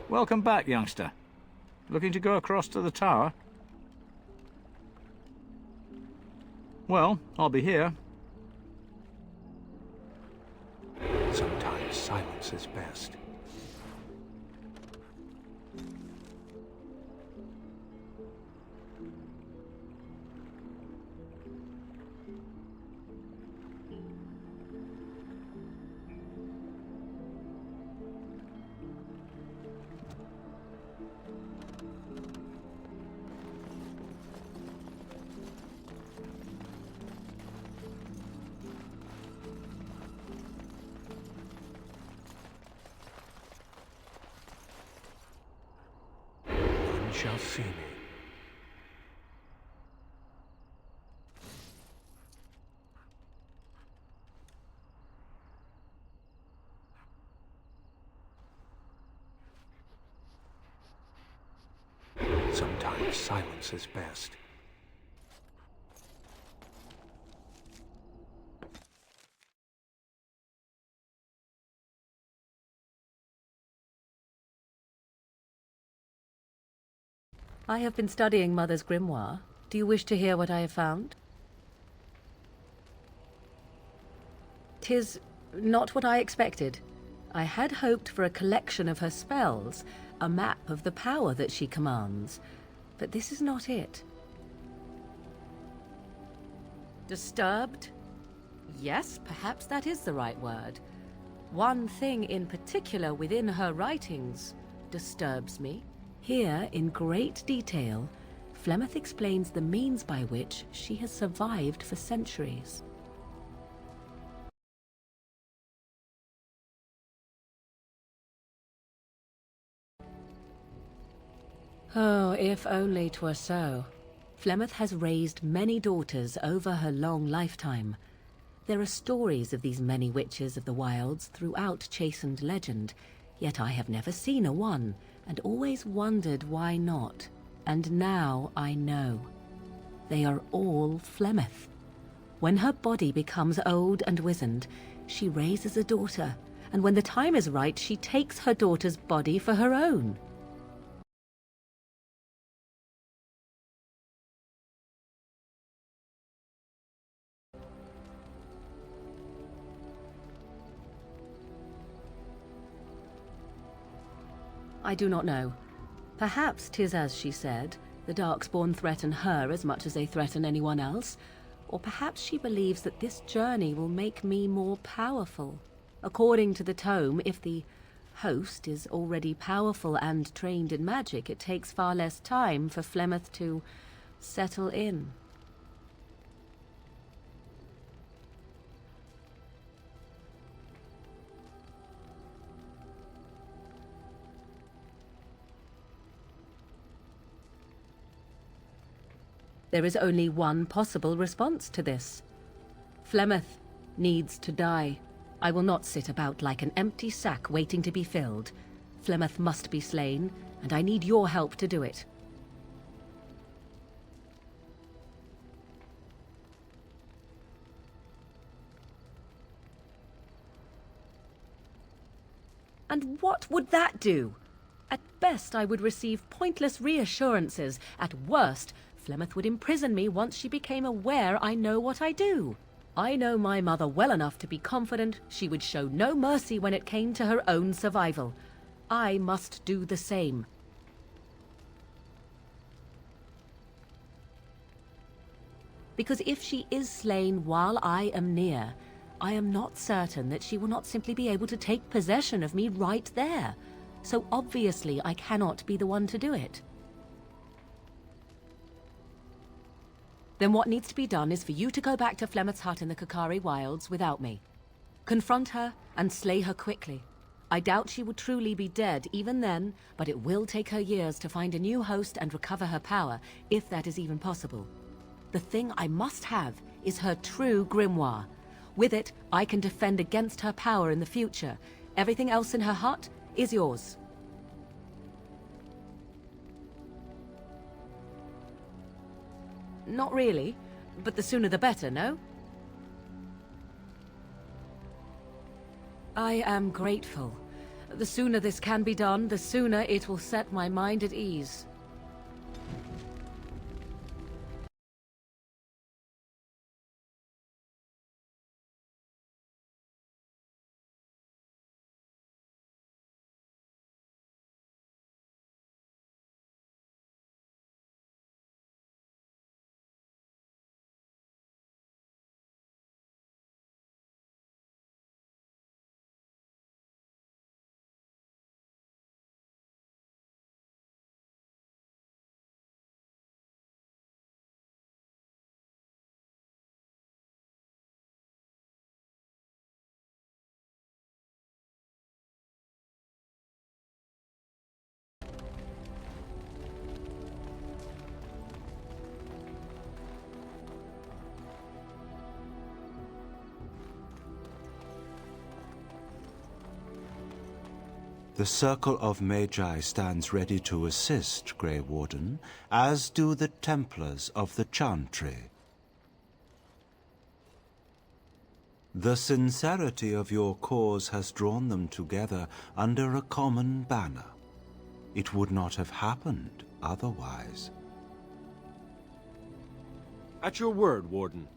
Welcome back, youngster. Looking to go across to the tower? Well, I'll be here. Sometimes silence is best. Shall see me. Sometimes silence is best. I have been studying Mother's grimoire. Do you wish to hear what I have found? 'Tis not what I expected. I had hoped for a collection of her spells, a map of the power that she commands, but this is not it. Disturbed? Yes, perhaps that is the right word. One thing in particular within her writings disturbs me. Here, in great detail, Flemeth explains the means by which she has survived for centuries. Oh, if only 'twere so. Flemeth has raised many daughters over her long lifetime. There are stories of these many witches of the wilds throughout chastened legend, yet I have never seen a one, and always wondered why not. And now I know. They are all Flemeth. When her body becomes old and wizened, she raises a daughter, and when the time is right, she takes her daughter's body for her own. I do not know. Perhaps 'tis as she said, the Darkspawn threaten her as much as they threaten anyone else, or perhaps she believes that this journey will make me more powerful. According to the tome, if the host is already powerful and trained in magic, it takes far less time for Flemeth to settle in. There is only one possible response to this. Flemeth needs to die. I will not sit about like an empty sack waiting to be filled. Flemeth must be slain, and I need your help to do it. And what would that do? At best, I would receive pointless reassurances. At worst, Flemeth would imprison me once she became aware I know what I do. I know my mother well enough to be confident she would show no mercy when it came to her own survival. I must do the same. Because if she is slain while I am near, I am not certain that she will not simply be able to take possession of me right there. So obviously I cannot be the one to do it. Then what needs to be done is for you to go back to Flemeth's hut in the Kakari Wilds without me. Confront her and slay her quickly. I doubt she will truly be dead even then, but it will take her years to find a new host and recover her power, if that is even possible. The thing I must have is her true grimoire. With it, I can defend against her power in the future. Everything else in her hut is yours. Not really, but the sooner the better, no? I am grateful. The sooner this can be done, the sooner it will set my mind at ease. The Circle of Magi stands ready to assist, Grey Warden, as do the Templars of the Chantry. The sincerity of your cause has drawn them together under a common banner. It would not have happened otherwise. At your word, Warden.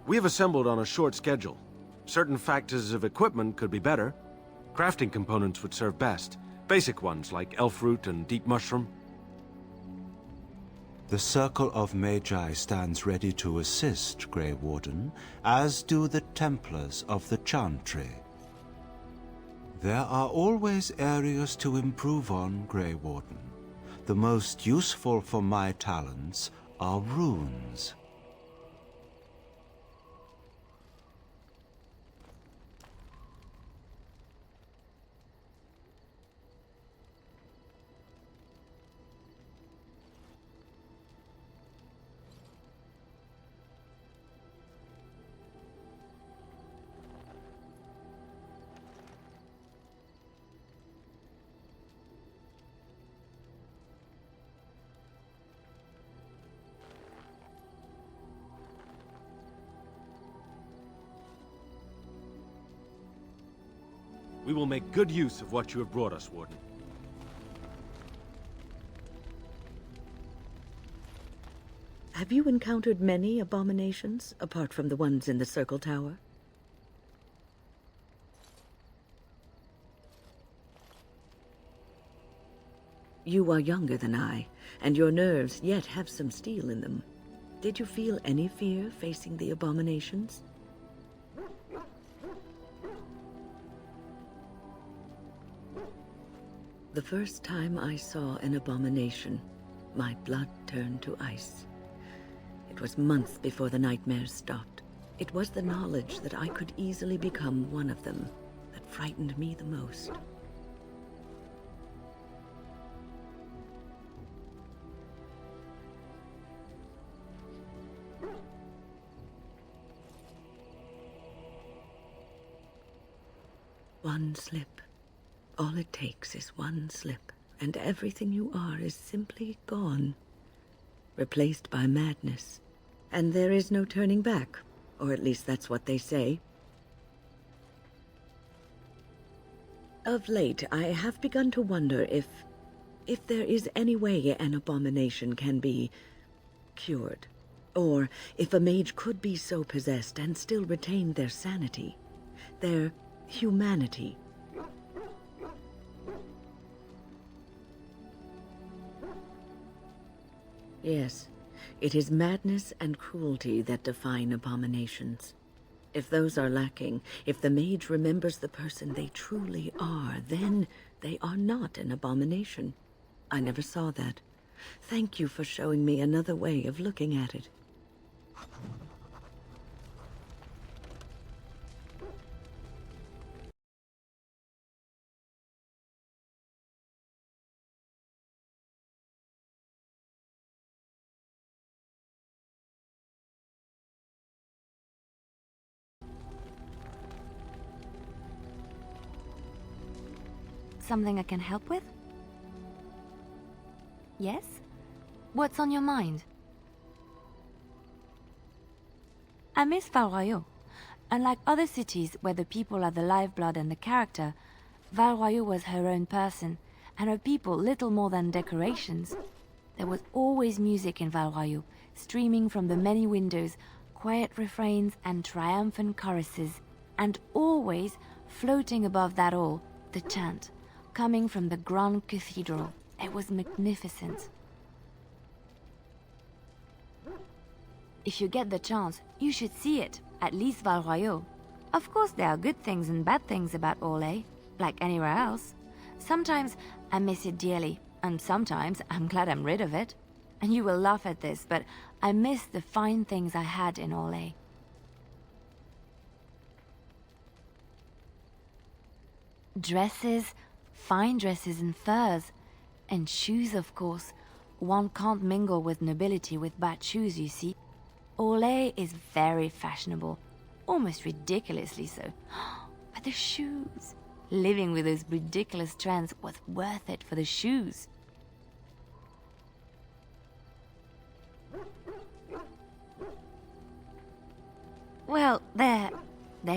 We have assembled on a short schedule. Certain factors of equipment could be better. Crafting components would serve best. Basic ones like elf root and deep mushroom. The Circle of Magi stands ready to assist, Grey Warden, as do the Templars of the Chantry. There are always areas to improve on, Grey Warden. the most useful for my talents are runes. We will make good use of what you have brought us, Warden. Have you encountered many abominations, apart from the ones in the Circle Tower? You are younger than I, and your nerves yet have some steel in them. Did you feel any fear facing the abominations? The first time I saw an abomination, my blood turned to ice. It was months before the nightmares stopped. It was the knowledge that I could easily become one of them that frightened me the most. One slip. All it takes is one slip, and everything you are is simply gone, replaced by madness. And there is no turning back, or at least that's what they say. Of late, I have begun to wonder if there is any way an abomination can be cured, or if a mage could be so possessed and still retain their sanity, their humanity. Yes, it is madness and cruelty that define abominations. If those are lacking, if the mage remembers the person they truly are, then they are not an abomination. I never saw that. Thank you for showing me another way of looking at it. Something I can help with? Yes? What's on your mind? I miss Val Royeaux. Unlike other cities where the people are the lifeblood and the character, Val Royeaux was her own person, and her people little more than decorations. There was always music in Val Royeaux, streaming from the many windows, quiet refrains and triumphant choruses, and always, floating above that all, the chant, coming from the Grand Cathedral. It was magnificent. If you get the chance, you should see it, at least Val Royeaux. Of course there are good things and bad things about Orlais, like anywhere else. Sometimes I miss it dearly, and sometimes I'm glad I'm rid of it. And you will laugh at this, but I miss the fine things I had in Orlais. Dresses, fine dresses and furs, and shoes, of course. One can't mingle with nobility with bad shoes, you see. Orlais is very fashionable, almost ridiculously so. But the shoes! Living with those ridiculous trends was worth it for the shoes. Well, they're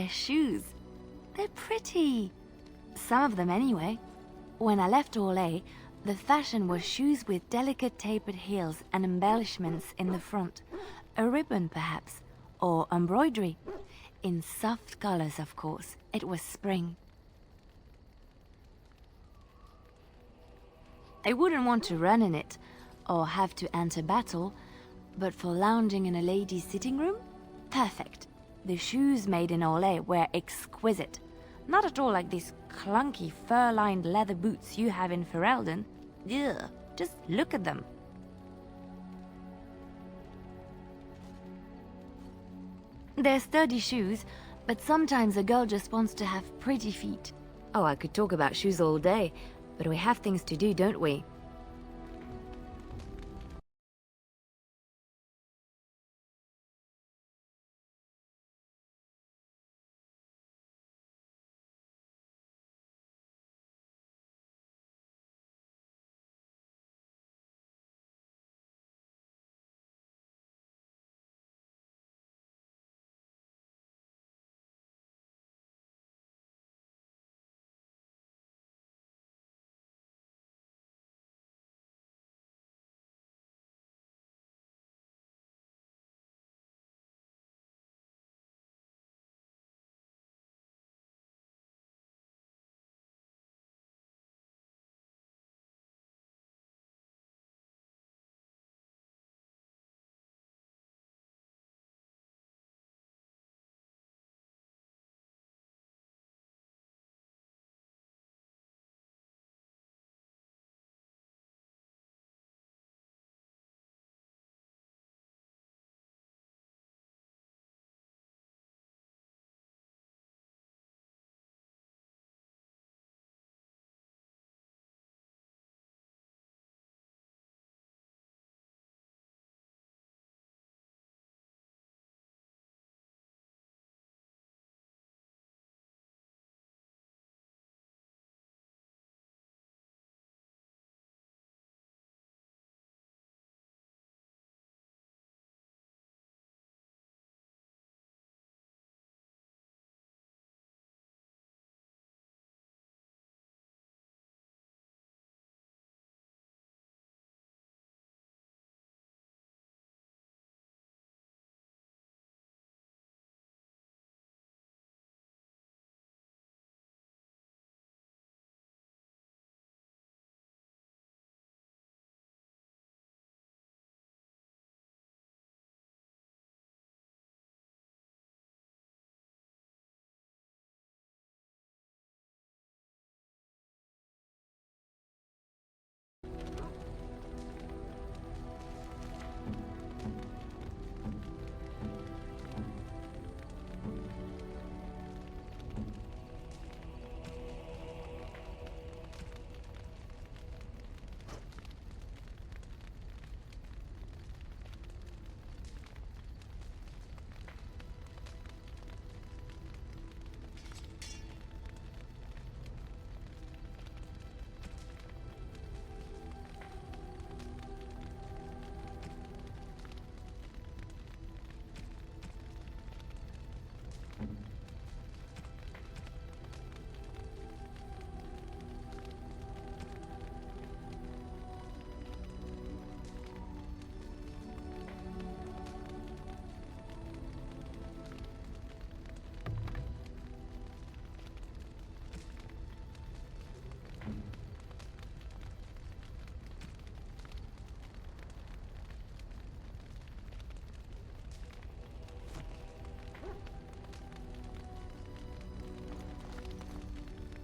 shoes. They're pretty. Some of them anyway. When I left Orlais, the fashion was shoes with delicate tapered heels and embellishments in the front. A ribbon, perhaps, or embroidery. In soft colors, of course. It was spring. I wouldn't want to run in it, or have to enter battle, but for lounging in a lady's sitting room? Perfect. The shoes made in Orlais were exquisite. Not at all like these clunky fur-lined leather boots you have in Ferelden. Ugh, Just look at them. They're sturdy shoes, but sometimes a girl just wants to have pretty feet. Oh, I could talk about shoes all day, but we have things to do, don't we?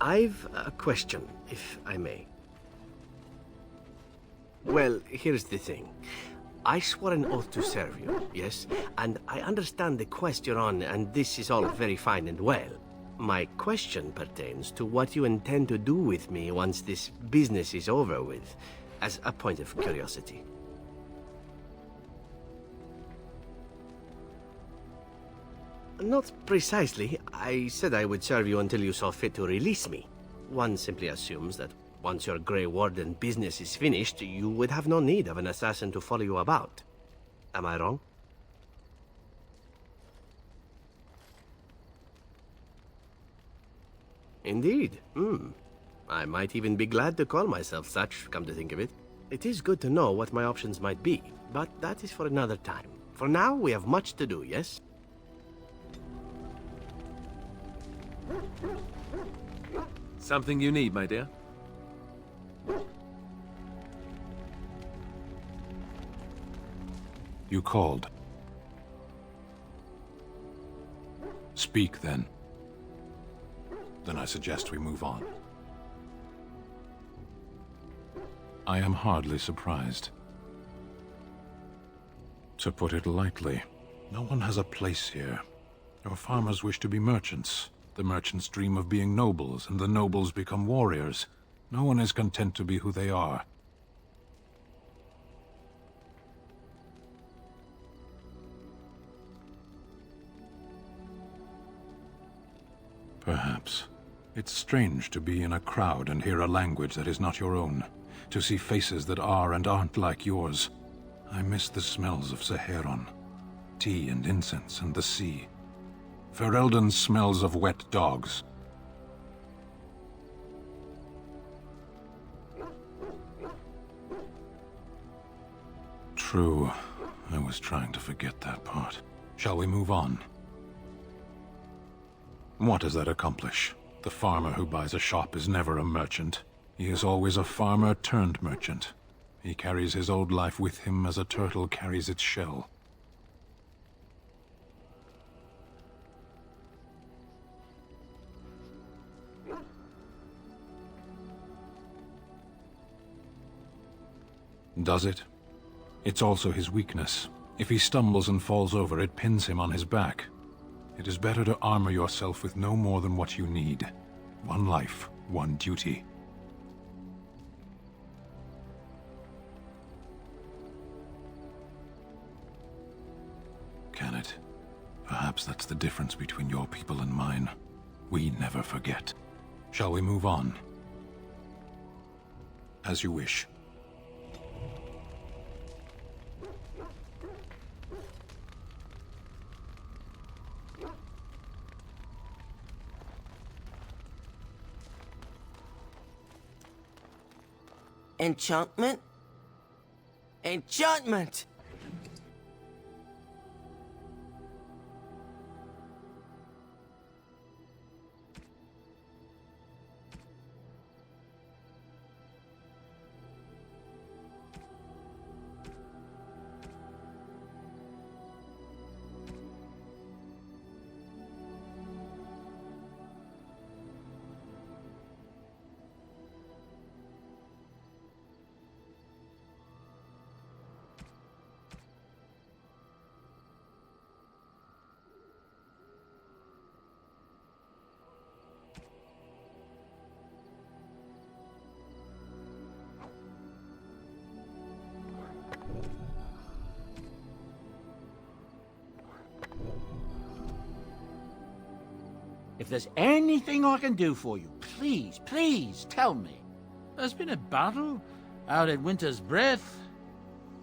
I've a question, if I may. Well, here's the thing. I swore an oath to serve you, yes? And I understand the quest you're on, and this is all very fine and well. My question pertains to what you intend to do with me once this business is over with, as a point of curiosity. Not precisely. I said I would serve you until you saw fit to release me. One simply assumes that once your Grey Warden business is finished, you would have no need of an assassin to follow you about. Am I wrong? Indeed. I might even be glad to call myself such, come to think of it. It is good to know what my options might be, but that is for another time. For now, we have much to do, yes? Something you need, my dear? You called. Speak, then. Then I suggest we move on. I am hardly surprised. To put it lightly, no one has a place here. Your farmers wish to be merchants. The merchants dream of being nobles, and the nobles become warriors. No one is content to be who they are. Perhaps. It's strange to be in a crowd and hear a language that is not your own. To see faces that are and aren't like yours. I miss the smells of Saharon. Tea and incense and the sea. Ferelden smells of wet dogs. True. I was trying to forget that part. Shall we move on? What does that accomplish? The farmer who buys a shop is never a merchant. He is always a farmer turned merchant. He carries his old life with him as a turtle carries its shell. Does it? It's also his weakness. If he stumbles and falls over, it pins him on his back. It is better to armor yourself with no more than what you need. One life, one duty. Can it? Perhaps that's the difference between your people and mine. We never forget. Shall we move on? As you wish. Enchantment? Enchantment! If there's anything I can do for you, please, please tell me. There's been a battle out at Winter's Breath.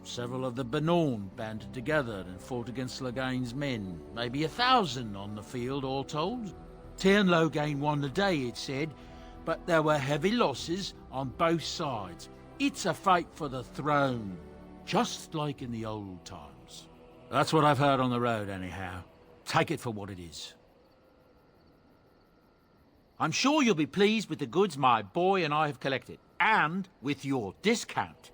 Several of the Benorn banded together and fought against Logain's men. Maybe 1,000 on the field, all told. Tyrn Logain won the day, it said, but there were heavy losses on both sides. It's a fight for the throne, just like in the old times. That's what I've heard on the road, anyhow. Take it for what it is. I'm sure you'll be pleased with the goods my boy and I have collected, and with your discount.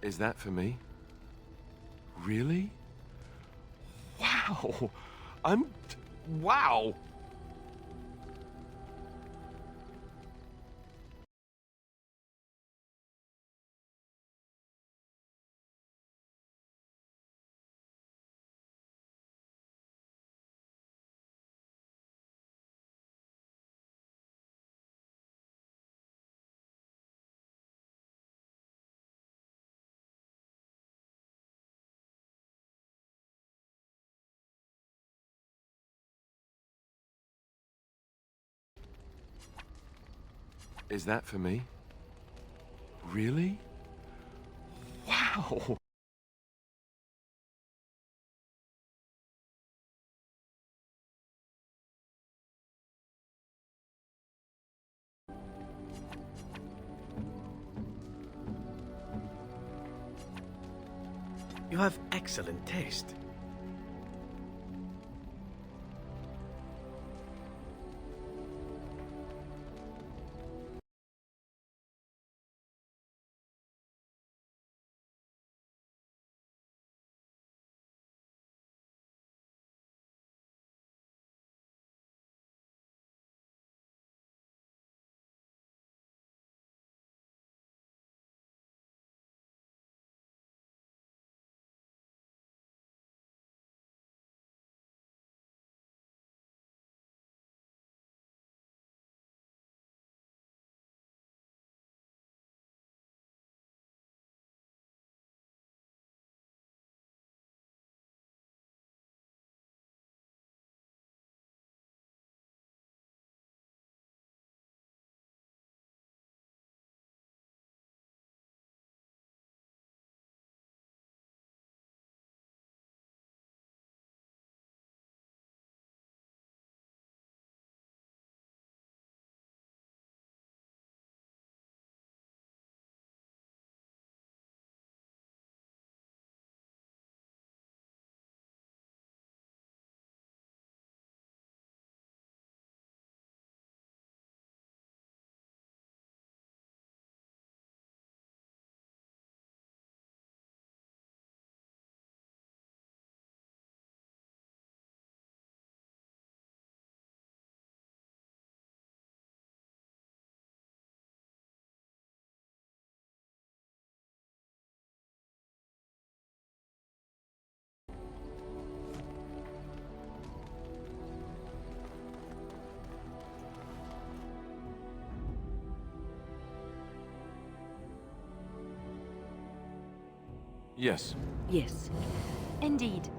Is that for me? Really? Wow! Wow! Is that for me? Really? Wow! You have excellent taste. Yes. Yes. Indeed.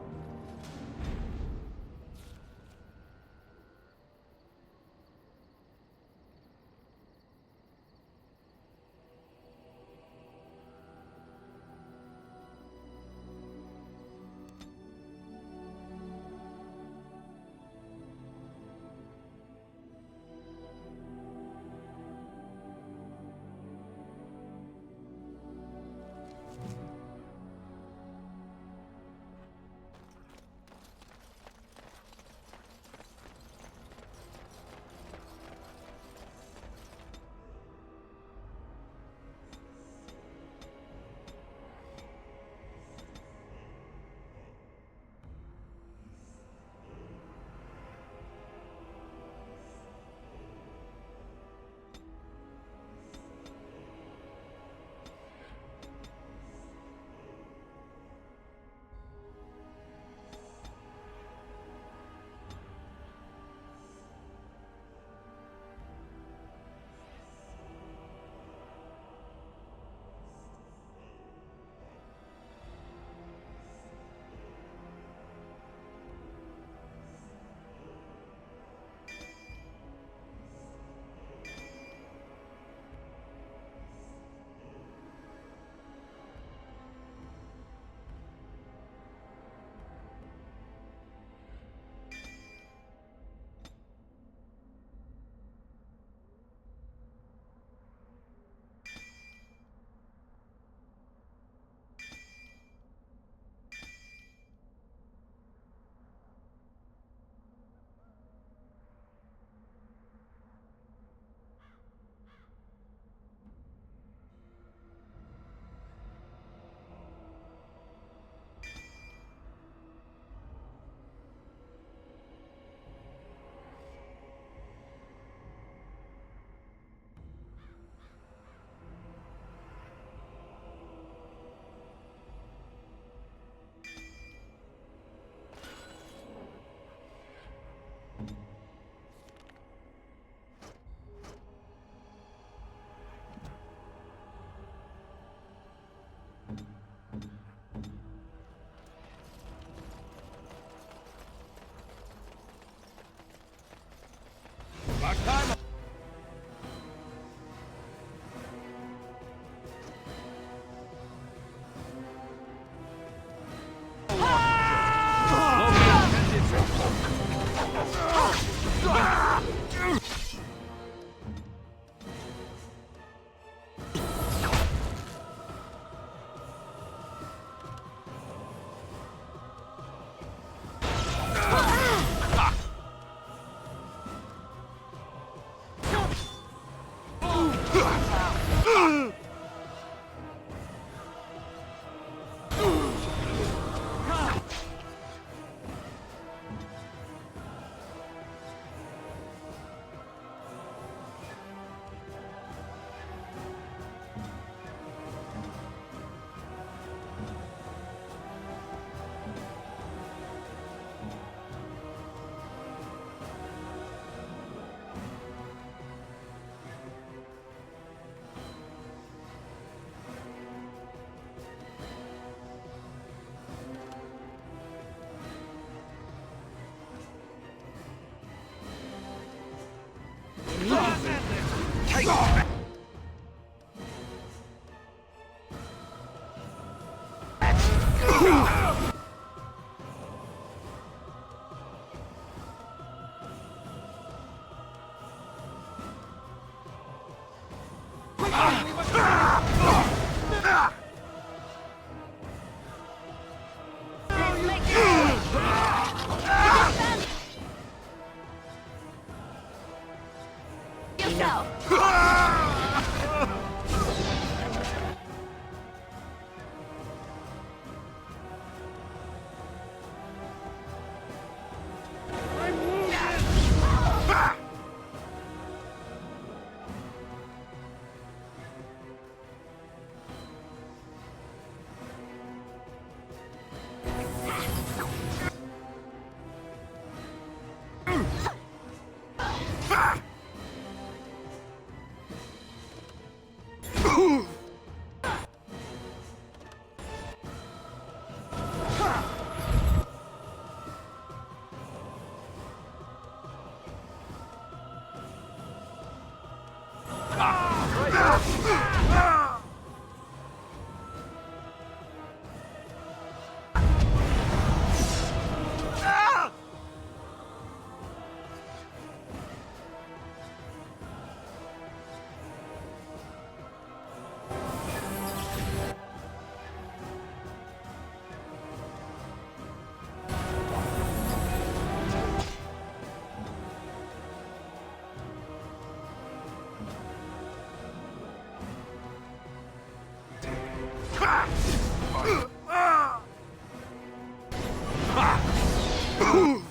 Going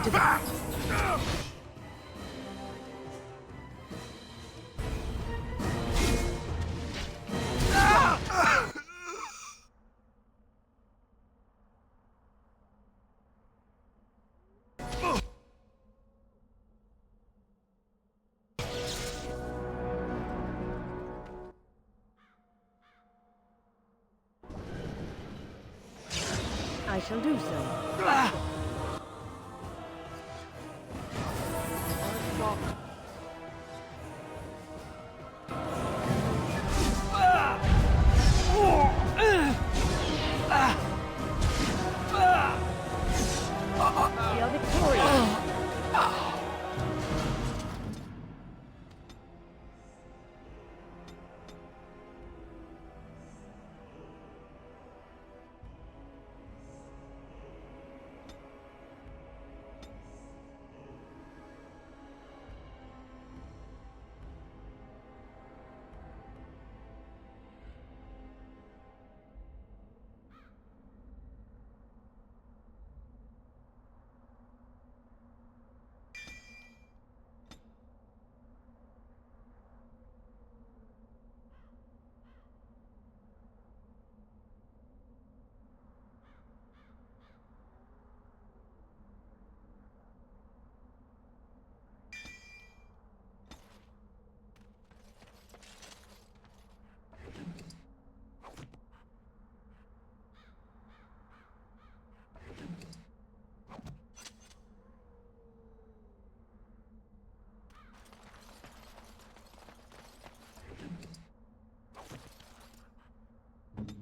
to die. I shall do so. You're victorious.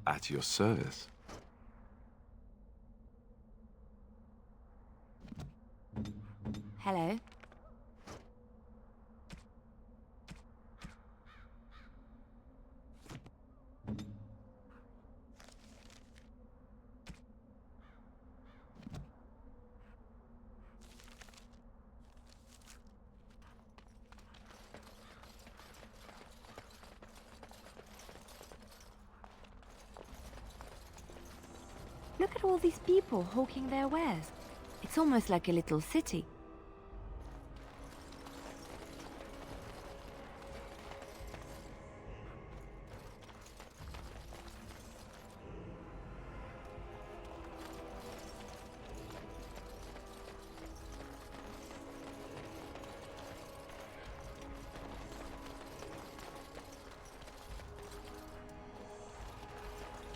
At your service. Hello. Look at all these people hawking their wares. It's almost like a little city.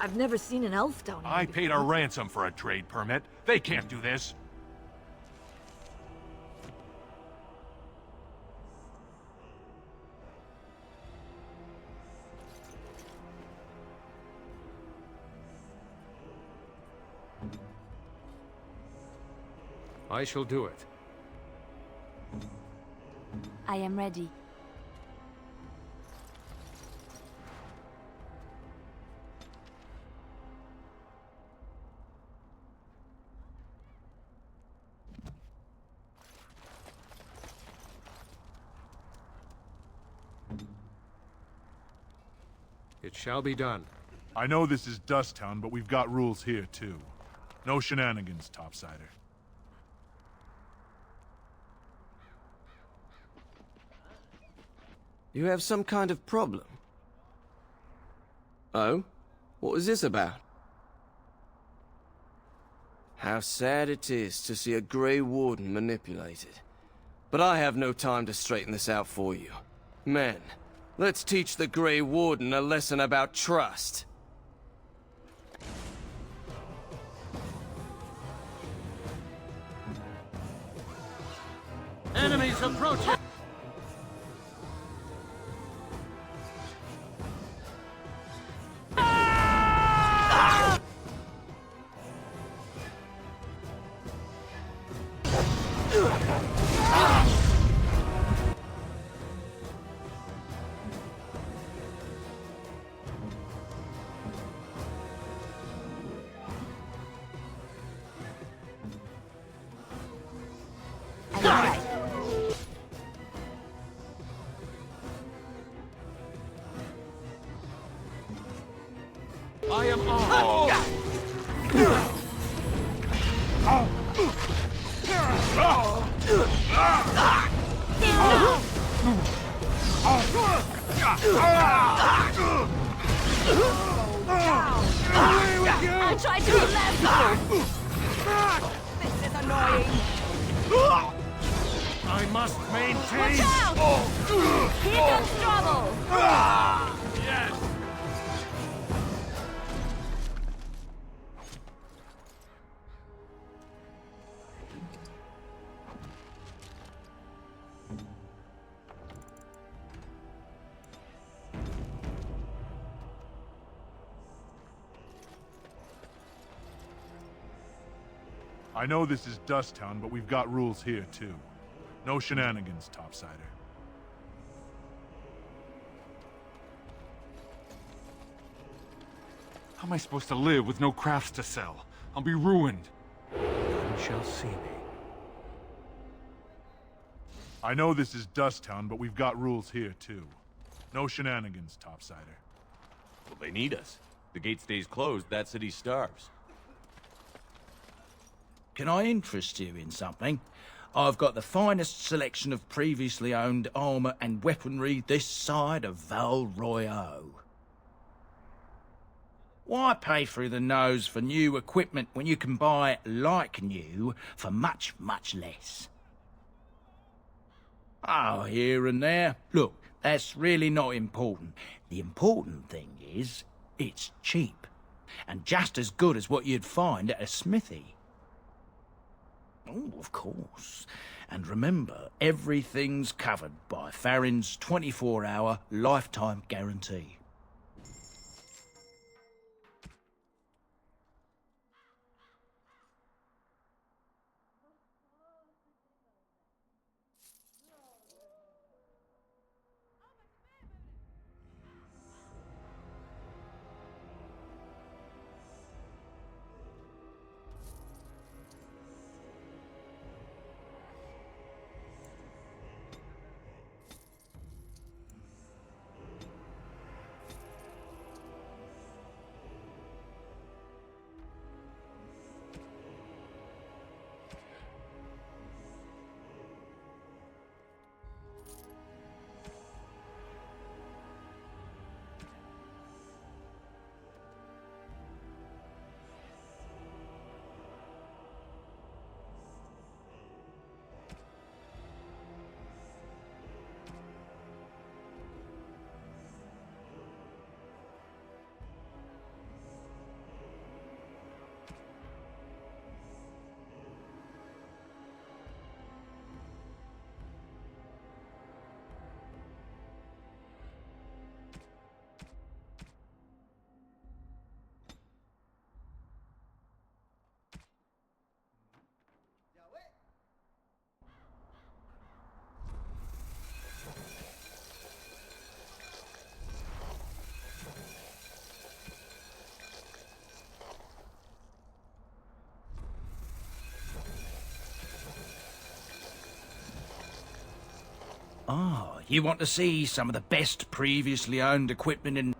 I've never seen an elf down here. I paid a ransom for a trade permit. They can't do this. I shall do it. I am ready. It shall be done. I know this is Dust Town, but we've got rules here, too. No shenanigans, topsider. You have some kind of problem? Oh? What was this about? How sad it is to see a Grey Warden manipulated. But I have no time to straighten this out for you. Men, let's teach the Grey Warden a lesson about trust. Enemies approaching! I am on! try to be left. This is annoying. I must maintain... Watch out! Here comes trouble. Yes! I know this is Dusttown, but we've got rules here, too. No shenanigans, Topsider. How am I supposed to live with no crafts to sell? I'll be ruined. None shall see me. I know this is Dusttown, but we've got rules here, too. No shenanigans, Topsider. Well, they need us. The gate stays closed, that city starves. Can I interest you in something? I've got the finest selection of previously owned armor and weaponry this side of Val Royeaux. Why pay through the nose for new equipment when you can buy like new for much, much less? Oh, here and there. Look, that's really not important. The important thing is, it's cheap. And just as good as what you'd find at a smithy. Oh, of course. And remember, everything's covered by Farron's 24-hour lifetime guarantee. Ah, you want to see some of the best previously owned equipment in...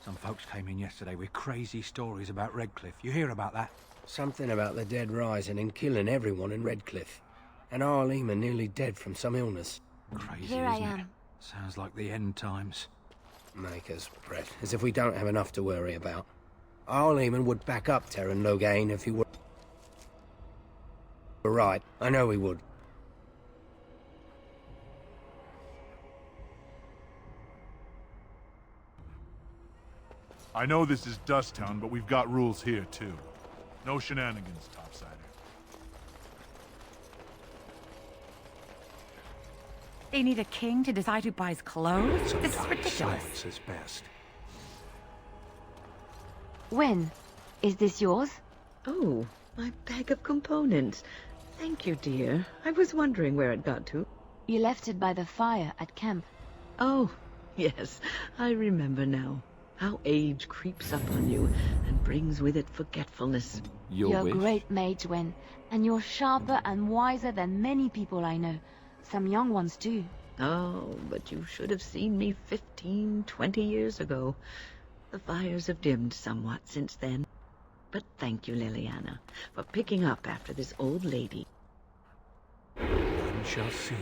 Some folks came in yesterday with crazy stories about Redcliffe. You hear about that? Something about the dead rising and killing everyone in Redcliffe. And our Lehman nearly dead from some illness. Crazy, Here I isn't am. it? Sounds like the end times. Maker's breath, as if we don't have enough to worry about. Our Lehman would back up Terran Logain if he were right. I know he would. I know this is Dusttown, but we've got rules here, too. No shenanigans, Topsider. They need a king to decide who buys clothes? This is ridiculous. Silence is best. When? Is this yours? Oh, my bag of components. Thank you, dear. I was wondering where it got to. You left it by the fire at camp. Oh, yes, I remember now. How age creeps up on you and brings with it forgetfulness. You're a great mage, Wen, and you're sharper and wiser than many people I know. Some young ones, too. Oh, but you should have seen me 15, 20 years ago. The fires have dimmed somewhat since then. But thank you, Liliana, for picking up after this old lady. None shall see me.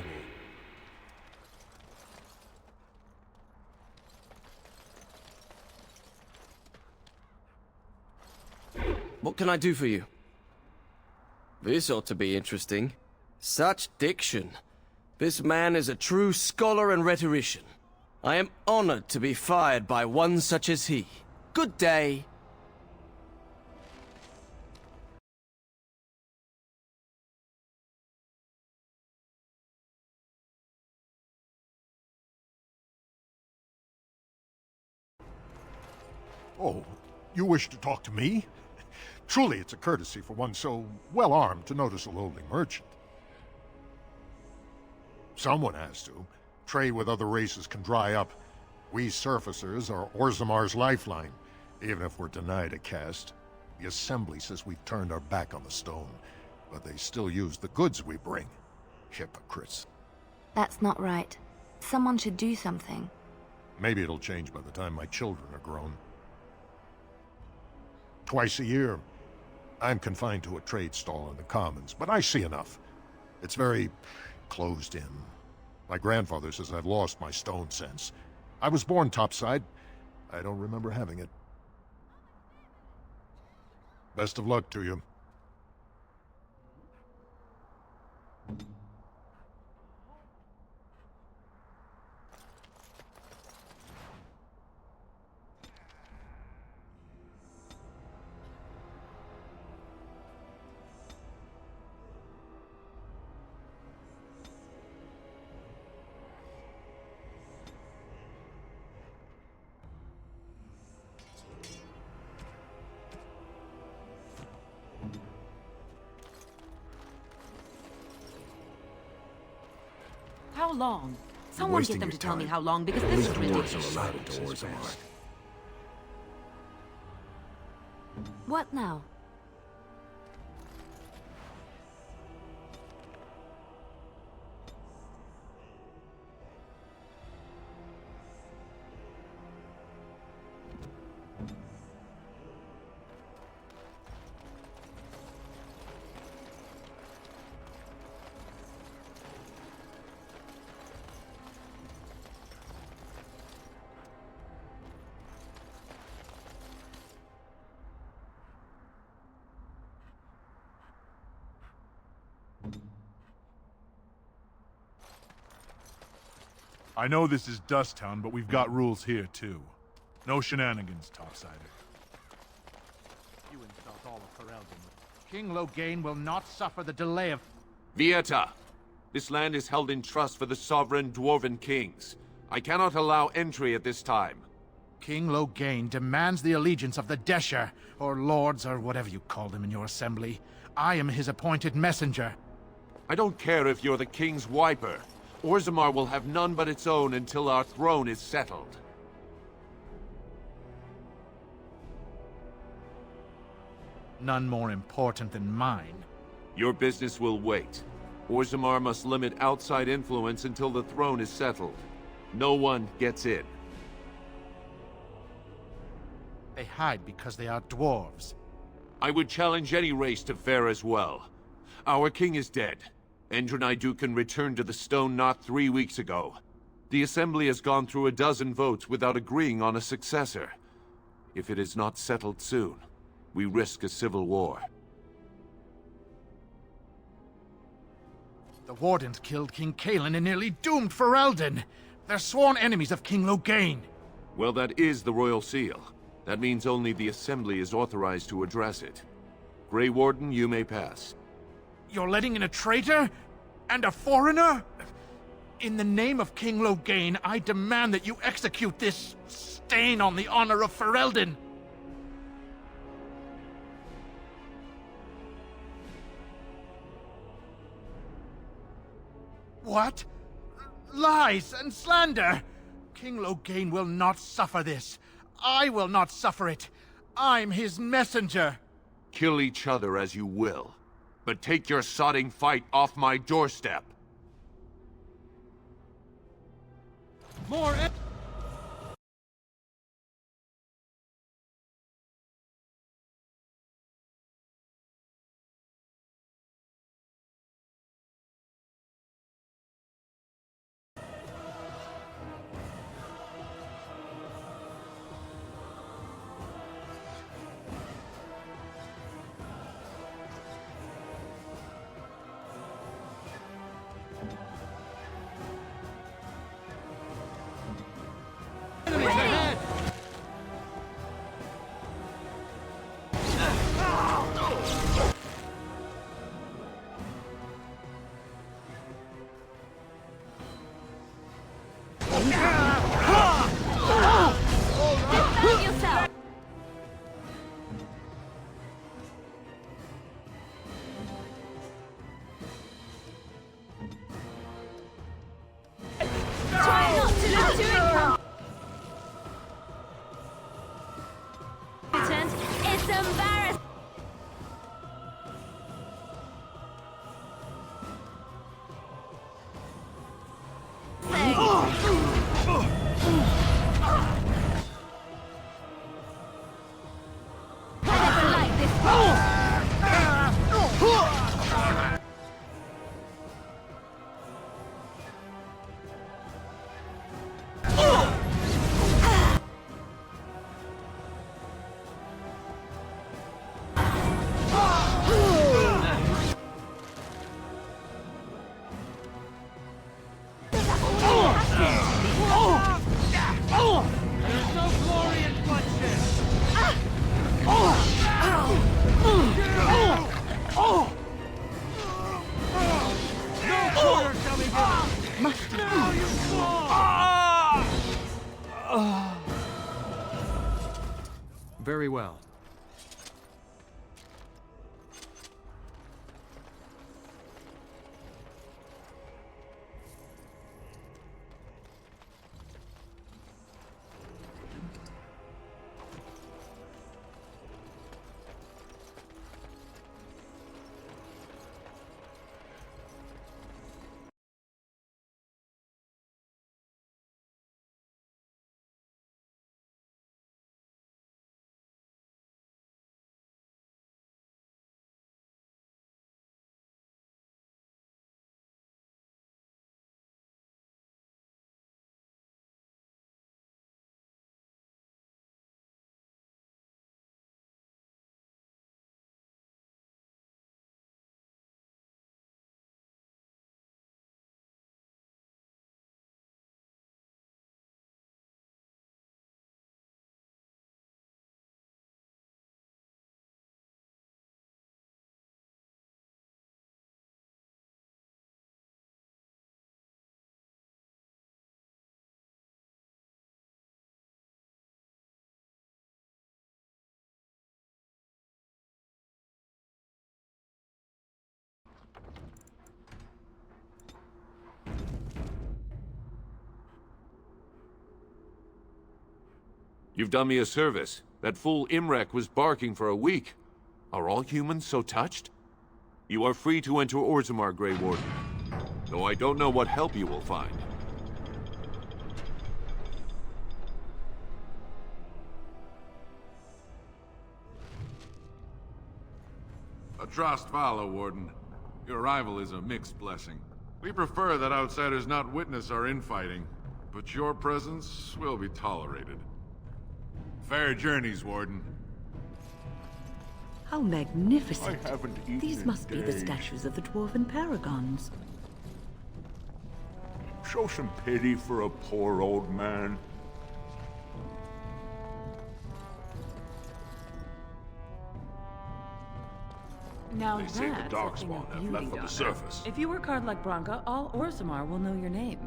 What can I do for you? This ought to be interesting. Such diction. This man is a true scholar and rhetorician. I am honored to be fired by one such as he. Good day. Oh, you wish to talk to me? Truly, it's a courtesy for one so well-armed to notice a lowly merchant. Someone has to. Trade with other races can dry up. We surfacers are Orzamar's lifeline, even if we're denied a caste. The Assembly says we've turned our back on the stone, but they still use the goods we bring. Hypocrites. That's not right. Someone should do something. Maybe it'll change by the time my children are grown. Twice a year, I'm confined to a trade stall in the Commons, but I see enough. It's very closed in. My grandfather says I've lost my stone sense. I was born topside. I don't remember having it. Best of luck to you. How long? Someone get them to tell me how long, because this is ridiculous. What now? I know this is Dusttown, but we've got rules here, too. No shenanigans, Topsider. You insult all of Ferelden. King Loghain will not suffer the delay of... Vieta! This land is held in trust for the sovereign Dwarven kings. I cannot allow entry at this time. King Loghain demands the allegiance of the Desher, or lords, or whatever you call them in your assembly. I am his appointed messenger. I don't care if you're the king's wiper. Orzammar will have none but its own until our throne is settled. None more important than mine. Your business will wait. Orzammar must limit outside influence until the throne is settled. No one gets in. They hide because they are dwarves. I would challenge any race to fare as well. Our king is dead. Endroni Dukan returned to the Stone Knot 3 weeks ago. The Assembly has gone through a dozen votes without agreeing on a successor. If it is not settled soon, we risk a civil war. The Wardens killed King Cailan and nearly doomed Ferelden. They're sworn enemies of King Loghain. Well, that is the Royal Seal. That means only the Assembly is authorized to address it. Grey Warden, you may pass. You're letting in a traitor? And a foreigner? In the name of King Loghain, I demand that you execute this stain on the honor of Ferelden. What? Lies and slander! King Loghain will not suffer this. I will not suffer it. I'm his messenger. Kill each other as you will, but take your sodding fight off my doorstep. More. Very well. You've done me a service. That fool Imrek was barking for a week. Are all humans so touched? You are free to enter Orzammar, Grey Warden. Though I don't know what help you will find. Atrost Vala, Warden. Your arrival is a mixed blessing. We prefer that outsiders not witness our infighting, but your presence will be tolerated. Fair journeys, Warden. How magnificent. I haven't eaten These must be the statues of the Dwarven Paragons. Show some pity for a poor old man. Now They say the that's a thing Darkspawn of have beauty, left for the daughter. surface. If you work hard like Branka, all Orzammar will know your name.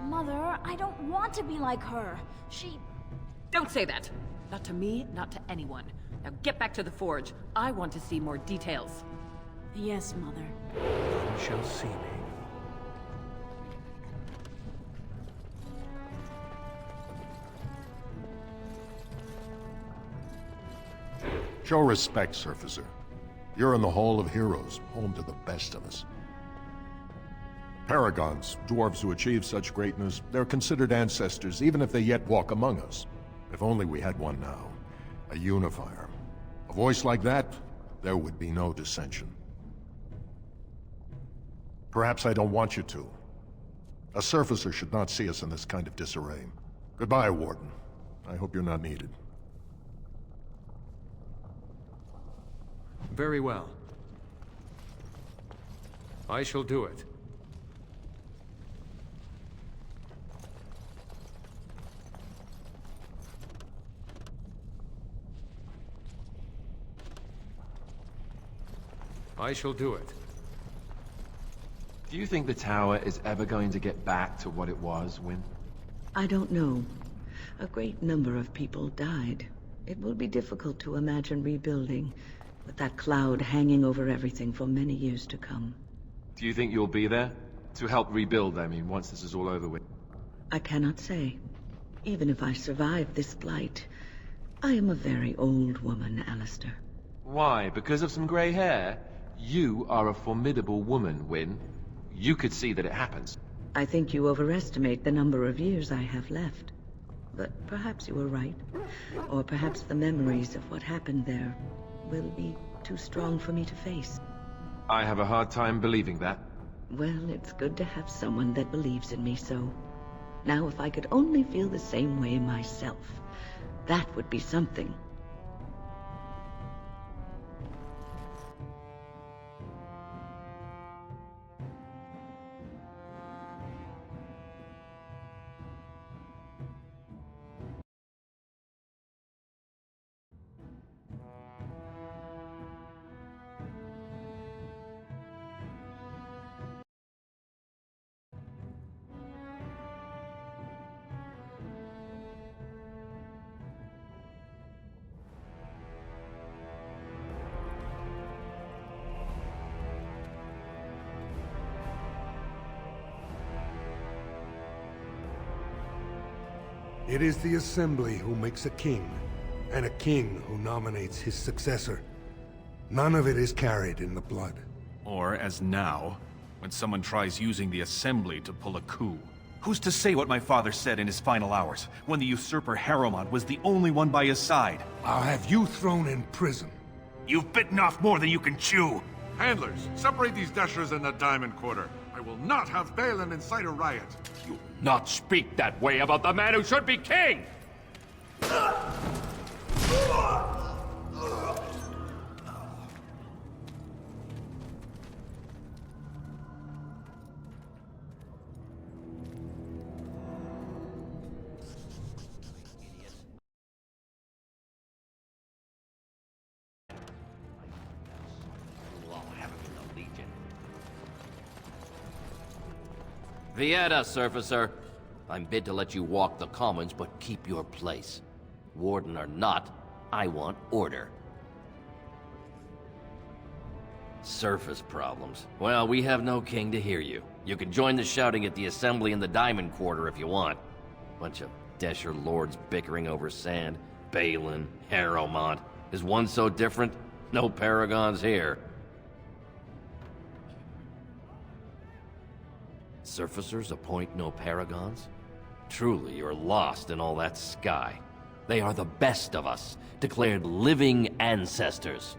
Mother, I don't want to be like her. Don't say that! Not to me, not to anyone. Now get back to the forge. I want to see more details. Yes, Mother. None shall see me. Show respect, Surfacer. You're in the Hall of Heroes, home to the best of us. Paragons, dwarves who achieve such greatness, they're considered ancestors even if they yet walk among us. If only we had one now. A unifier. A voice like that, there would be no dissension. Perhaps I don't want you to. A Surfacer should not see us in this kind of disarray. Goodbye, Warden. I hope you're not needed. Very well. I shall do it. I shall do it. Do you think the tower is ever going to get back to what it was, Wynne? I don't know. A great number of people died. It will be difficult to imagine rebuilding, with that cloud hanging over everything for many years to come. Do you think you'll be there? To help rebuild, I mean, once this is all over with? I cannot say. Even if I survive this blight, I am a very old woman, Alistair. Why? Because of some grey hair? You are a formidable woman, Wynne. You could see that it happens. I think you overestimate the number of years I have left. But perhaps you were right. Or perhaps the memories of what happened there will be too strong for me to face. I have a hard time believing that. Well, it's good to have someone that believes in me so. Now, if I could only feel the same way myself, that would be something. It is the Assembly who makes a king, and a king who nominates his successor. None of it is carried in the blood. Or, as now, when someone tries using the Assembly to pull a coup. Who's to say what my father said in his final hours, when the usurper Harrowmont was the only one by his side? I'll have you thrown in prison. You've bitten off more than you can chew! Handlers, separate these dashers in the Diamond Quarter. I will not have Balin incite a riot. You not speak that way about the man who should be king! Vieta, Surfacer. I'm bid to let you walk the commons, but keep your place. Warden or not, I want order. Surface problems. Well, we have no king to hear you. You can join the shouting at the Assembly in the Diamond Quarter if you want. Bunch of Desher lords bickering over sand. Balin, Harrowmont. Is one so different? No paragons here. Surfacers appoint no paragons? Truly, you're lost in all that sky. They are the best of us, declared living ancestors.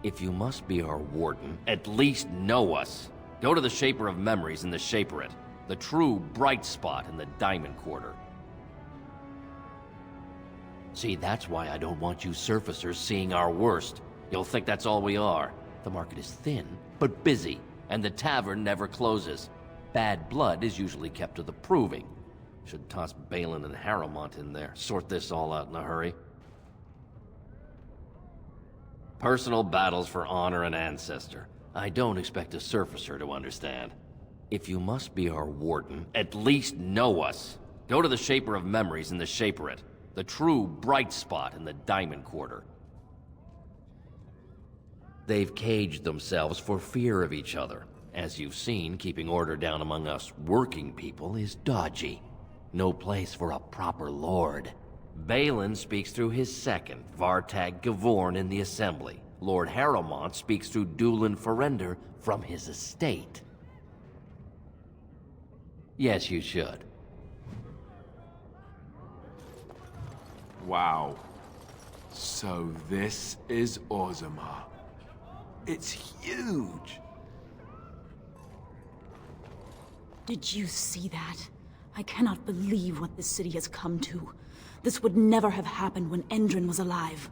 If you must be our warden, at least know us. Go to the Shaper of Memories in the Shaperate, the true bright spot in the Diamond Quarter. See, that's why I don't want you surfacers seeing our worst. You'll think that's all we are. The market is thin, but busy, and the tavern never closes. Bad blood is usually kept to the proving. Should toss Balin and Harrowmont in there, sort this all out in a hurry. Personal battles for honor and ancestor. I don't expect a surfacer to understand. If you must be our warden, at least know us. Go to the Shaper of Memories in the Shaperate, the true bright spot in the Diamond Quarter. They've caged themselves for fear of each other. As you've seen, keeping order down among us working people is dodgy. No place for a proper lord. Balin speaks through his second, Vartag Gavorn, in the Assembly. Lord Harrowmont speaks through Dulin Ferender from his estate. Yes, you should. Wow. So this is Orzammar. It's huge! Did you see that? I cannot believe what this city has come to. This would never have happened when Oghren was alive.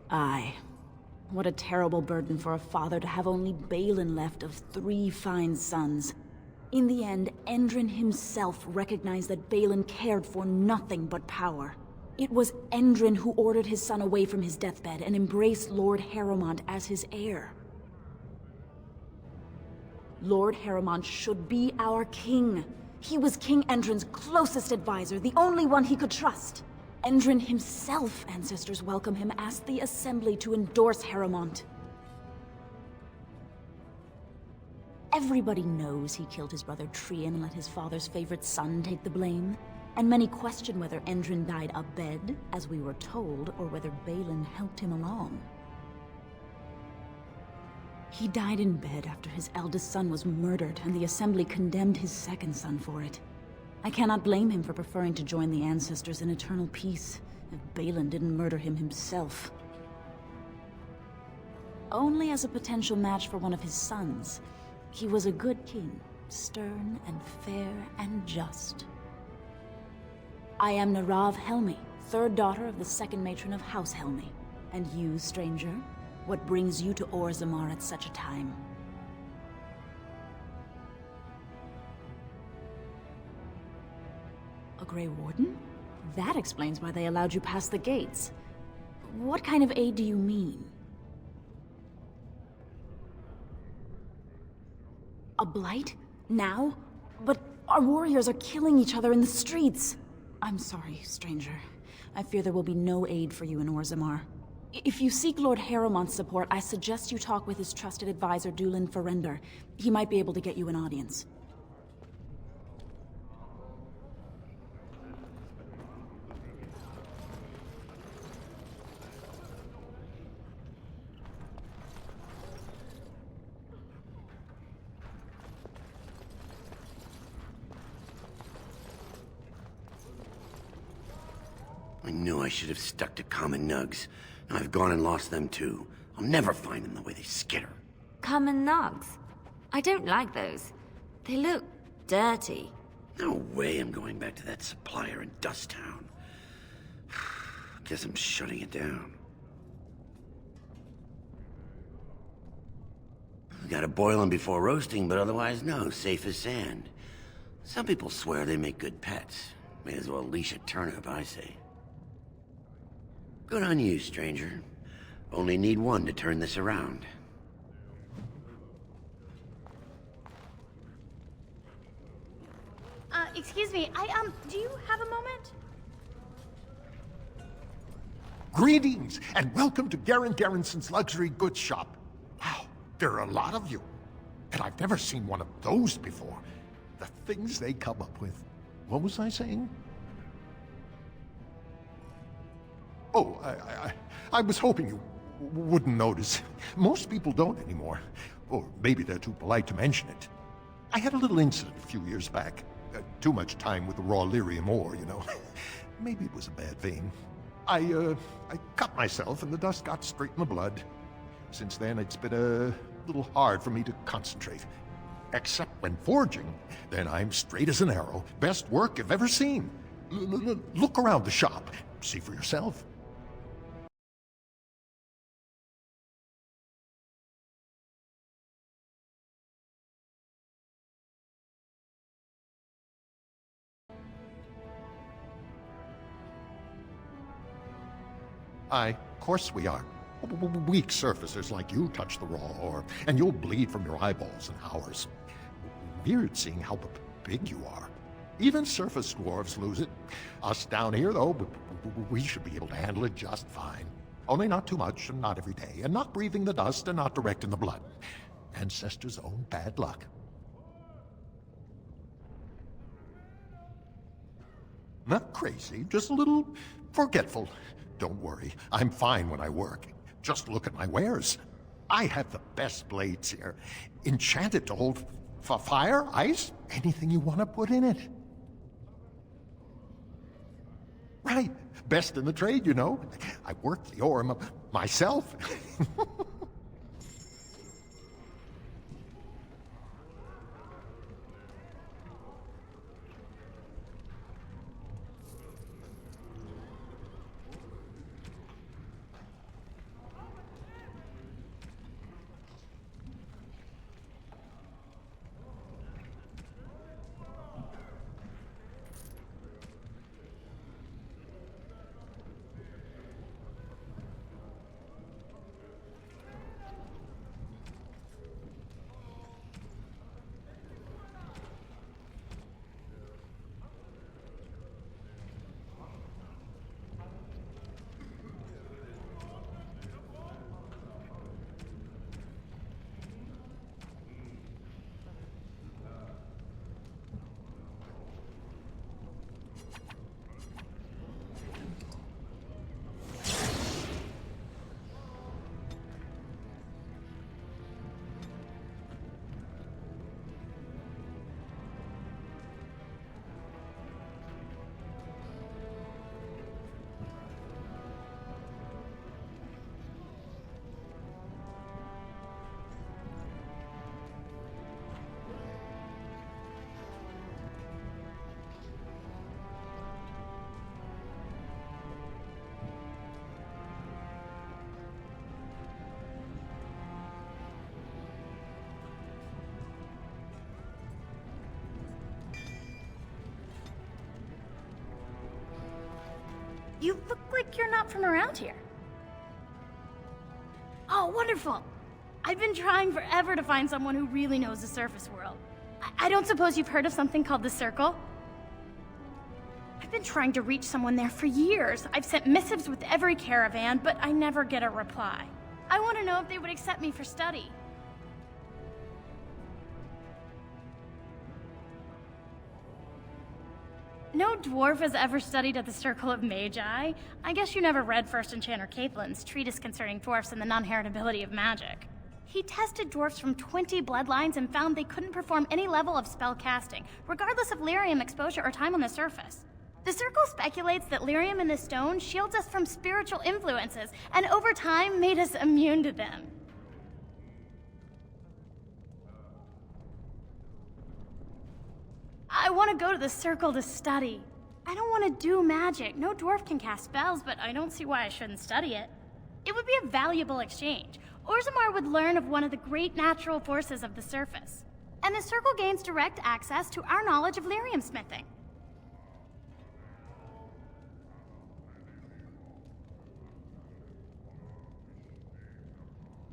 Aye. What a terrible burden for a father to have only Balin left of 3 fine sons. In the end, Oghren himself recognized that Balin cared for nothing but power. It was Oghren who ordered his son away from his deathbed and embraced Lord Harrowmont as his heir. Lord Harrowmont should be our king. He was King Endrin's closest advisor, the only one he could trust. Oghren himself, ancestors welcome him, asked the Assembly to endorse Harrowmont. Everybody knows he killed his brother Trian and let his father's favorite son take the blame. And many question whether Oghren died abed, as we were told, or whether Balin helped him along. He died in bed after his eldest son was murdered, and the Assembly condemned his second son for it. I cannot blame him for preferring to join the ancestors in eternal peace, if Balin didn't murder him himself. Only as a potential match for one of his sons. He was a good king, stern and fair and just. I am Narav Helmi, 3rd daughter of the 2nd matron of House Helmi. And you, stranger, what brings you to Orzammar at such a time? A Grey Warden? That explains why they allowed you past the gates. What kind of aid do you mean? A blight? Now? But our warriors are killing each other in the streets. I'm sorry, stranger. I fear there will be no aid for you in Orzammar. If you seek Lord Harrowmont's support, I suggest you talk with his trusted advisor, Dulin Ferender. He might be able to get you an audience. I knew I should have stuck to common nugs. I've gone and lost them too. I'll never find them the way they skitter. Common nugs? I don't like those. They look dirty. No way I'm going back to that supplier in Dust Town. Guess I'm shutting it down. Gotta boil them before roasting, but otherwise no, safe as sand. Some people swear they make good pets. May as well leash a turnip, I say. Good on you, stranger. Only need one to turn this around. Excuse me, do you have a moment? Greetings, and welcome to Garen Garrison's luxury goods shop. Wow, there are a lot of you. And I've never seen one of those before. The things they come up with. What was I saying? Oh, I was hoping you wouldn't notice. Most people don't anymore. Or maybe they're too polite to mention it. I had a little incident a few years back. Too much time with the raw lyrium ore, you know. Maybe it was a bad vein. I cut myself and the dust got straight in the blood. Since then, it's been a little hard for me to concentrate. Except when forging, then I'm straight as an arrow. Best work you've ever seen. Look around the shop. See for yourself. Aye, of course we are. Weak surfacers like you touch the raw ore, and you'll bleed from your eyeballs in hours. Weird seeing how big you are. Even surface dwarves lose it. Us down here, though, we should be able to handle it just fine. Only not too much, and not every day, and not breathing the dust, and not direct in the blood. Ancestors' own bad luck. Not crazy, just a little forgetful. Don't worry, I'm fine when I work. Just look at my wares. I have the best blades here. Enchanted to hold fire, ice, anything you want to put in it. Right, best in the trade, you know. I work the ore myself. You look like you're not from around here. Oh, wonderful! I've been trying forever to find someone who really knows the surface world. I don't suppose you've heard of something called the Circle? I've been trying to reach someone there for years. I've sent missives with every caravan, but I never get a reply. I want to know if they would accept me for study. No dwarf has ever studied at the Circle of Magi. I guess you never read First Enchanter Caitlin's treatise concerning dwarfs and the non-heritability of magic. He tested dwarfs from 20 bloodlines and found they couldn't perform any level of spell casting, regardless of lyrium exposure or time on the surface. The Circle speculates that lyrium in the stone shields us from spiritual influences, and over time made us immune to them. I want to go to the Circle to study. I don't want to do magic. No dwarf can cast spells, but I don't see why I shouldn't study it. It would be a valuable exchange. Orzammar would learn of one of the great natural forces of the surface. And the Circle gains direct access to our knowledge of lyrium smithing.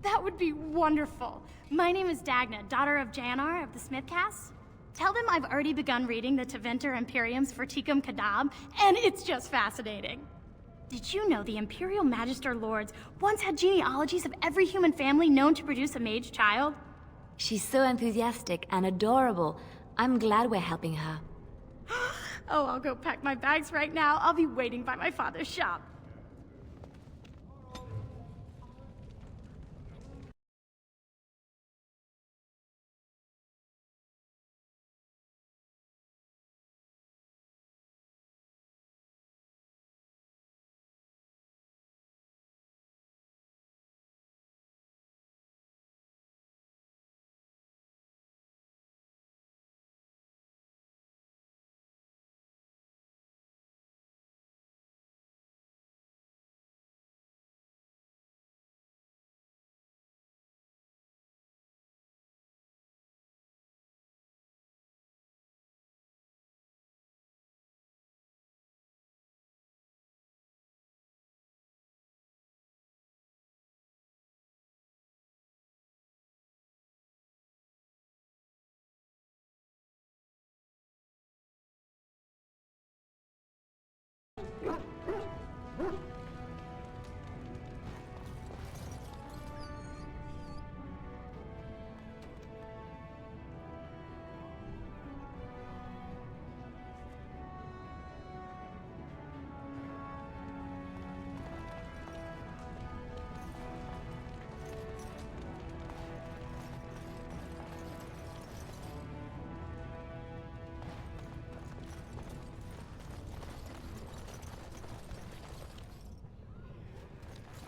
That would be wonderful. My name is Dagna, daughter of Janar of the Smithcast. Tell them I've already begun reading the Tevinter Imperium's Ferticum Kadab, and it's just fascinating. Did you know the Imperial Magister Lords once had genealogies of every human family known to produce a mage child? She's so enthusiastic and adorable. I'm glad we're helping her. Oh, I'll go pack my bags right now. I'll be waiting by my father's shop.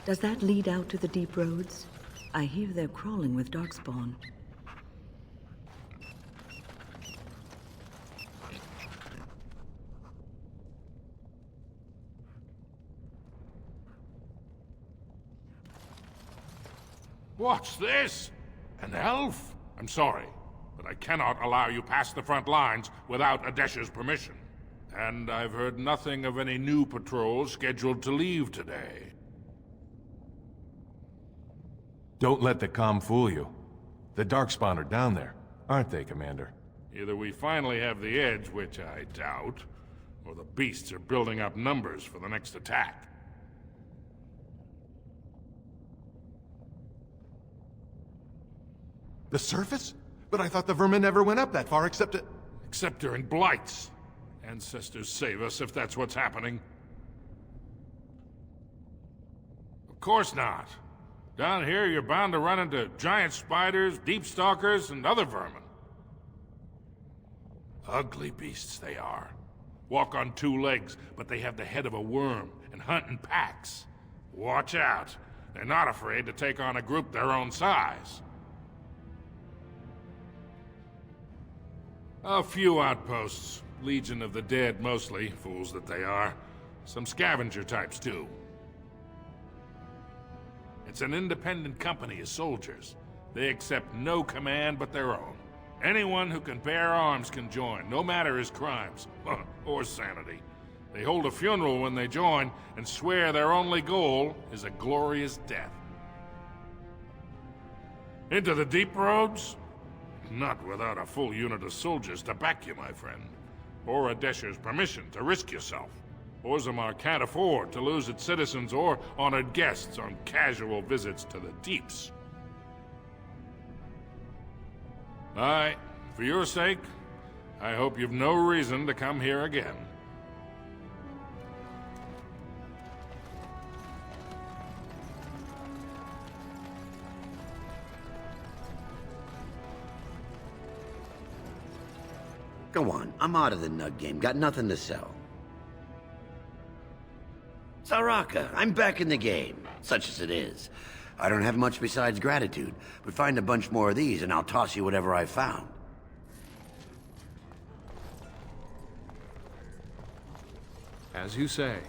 Does that lead out to the deep roads? I hear they're crawling with darkspawn. What's this? An elf? I'm sorry, but I cannot allow you past the front lines without Adesha's permission. And I've heard nothing of any new patrols scheduled to leave today. Don't let the comm fool you. The Darkspawn are down there, aren't they, Commander? Either we finally have the edge, which I doubt, or the beasts are building up numbers for the next attack. The surface? But I thought the vermin never went up that far except to... Except during blights. Ancestors save us if that's what's happening. Of course not. Down here, you're bound to run into giant spiders, deep stalkers, and other vermin. Ugly beasts they are. Walk on two legs, but they have the head of a worm and hunt in packs. Watch out. They're not afraid to take on a group their own size. A few outposts. Legion of the Dead, mostly. Fools that they are. Some scavenger types, too. It's an independent company of soldiers. They accept no command but their own. Anyone who can bear arms can join, no matter his crimes. Or sanity. They hold a funeral when they join, and swear their only goal is a glorious death. Into the deep roads? Not without a full unit of soldiers to back you, my friend. Or Adesha's permission to risk yourself. Orzammar can't afford to lose its citizens or honored guests on casual visits to the deeps. Aye, for your sake, I hope you've no reason to come here again. Go on, I'm out of the nug game. Got nothing to sell. Saraka, I'm back in the game, such as it is. I don't have much besides gratitude, but find a bunch more of these and I'll toss you whatever I found. As you say.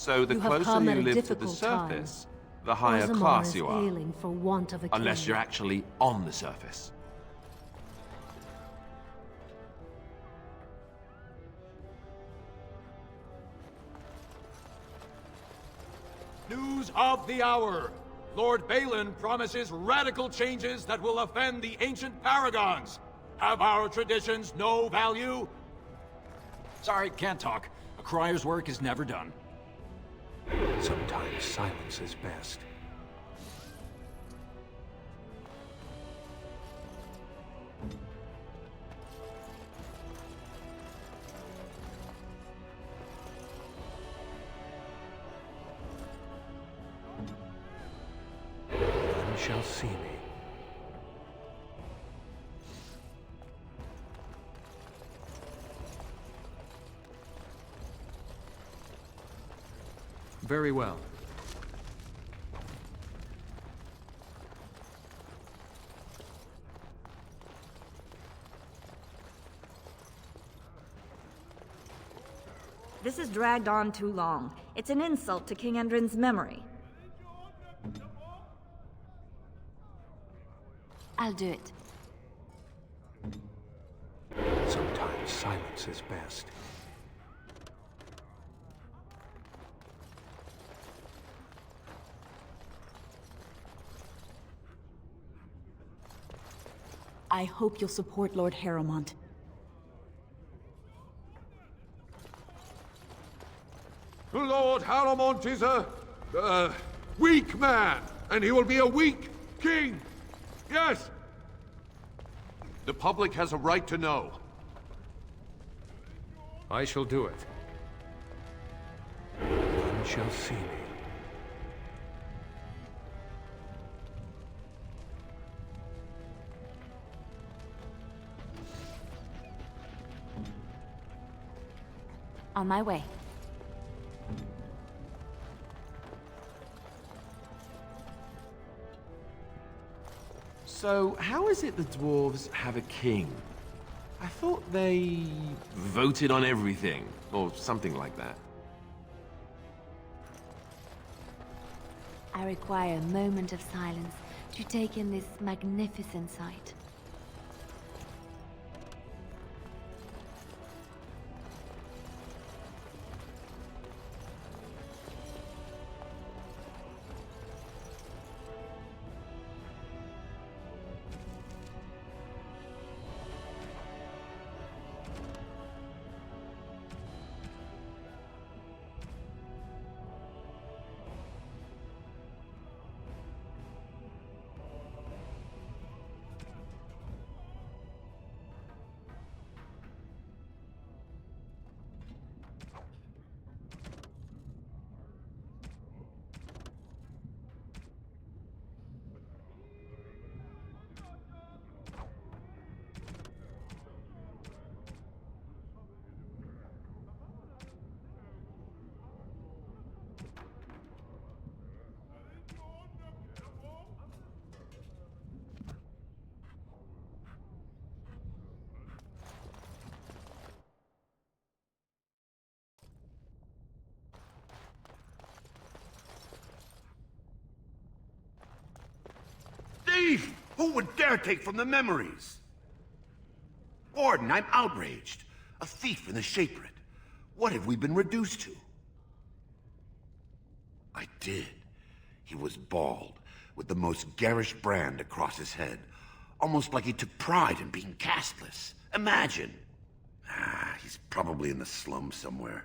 So the You have closer come at you a live to the difficult time. surface, the higher Orzammar class is you are. ailing for want of a Unless king. you're actually on the surface. News of the hour. Lord Balin promises radical changes that will offend the ancient paragons. Have our traditions no value? Sorry, can't talk. A crier's work is never done. Sometimes silence is best. None shall see me. Very well. This has dragged on too long. It's an insult to King Endrin's memory. I'll do it. Sometimes silence is best. I hope you'll support Lord Harrowmont. Lord Harrowmont is a weak man, and he will be a weak king. Yes. The public has a right to know. I shall do it. None shall see me. On my way. So, how is it the dwarves have a king? I thought they voted on everything, or something like that. I require a moment of silence to take in this magnificent sight. Thief! Who would dare take from the memories? Gordon, I'm outraged. A thief in the Shapered. What have we been reduced to? I did. He was bald, with the most garish brand across his head. Almost like he took pride in being castless. Imagine. He's probably in the slums somewhere.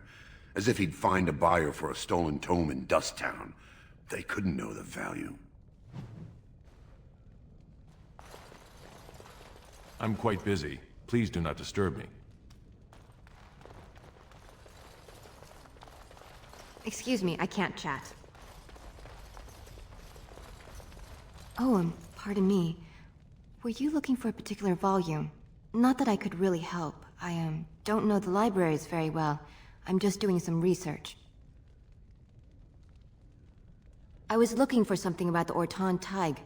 As if he'd find a buyer for a stolen tome in Dust Town. They couldn't know the value. I'm quite busy. Please do not disturb me. Excuse me, I can't chat. Oh, pardon me. Were you looking for a particular volume? Not that I could really help. I, don't know the libraries very well. I'm just doing some research. I was looking for something about the Orton Tig.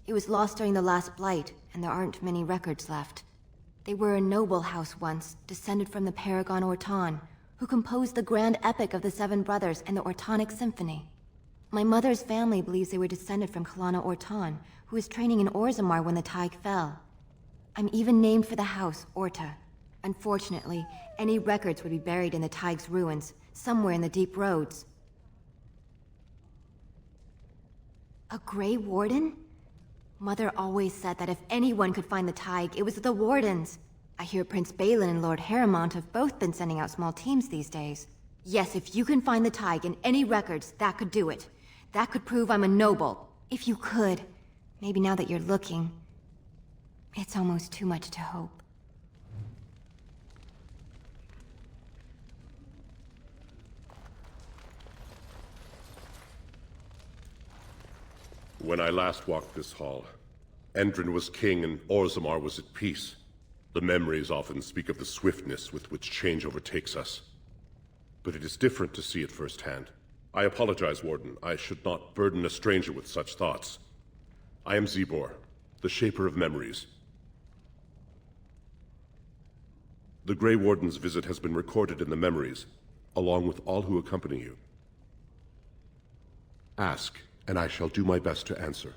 It was lost during the last Blight, and there aren't many records left. They were a noble house once, descended from the Paragon Orton, who composed the grand epic of the Seven Brothers and the Ortonic Symphony. My mother's family believes they were descended from Kalana Orton, who was training in Orzammar when the Tig fell. I'm even named for the house, Orta. Unfortunately, any records would be buried in the Tig's ruins, somewhere in the deep roads. A Grey Warden? Mother always said that if anyone could find the Tig, it was the Wardens. I hear Prince Balin and Lord Harrowmont have both been sending out small teams these days. Yes, if you can find the Tig in any records, that could do it. That could prove I'm a noble. If you could. Maybe now that you're looking. It's almost too much to hope. When I last walked this hall, Endrin was king and Orzammar was at peace. The memories often speak of the swiftness with which change overtakes us. But it is different to see it firsthand. I apologize, Warden. I should not burden a stranger with such thoughts. I am Zebor, the Shaper of Memories. The Grey Warden's visit has been recorded in the memories, along with all who accompany you. Ask, and I shall do my best to answer.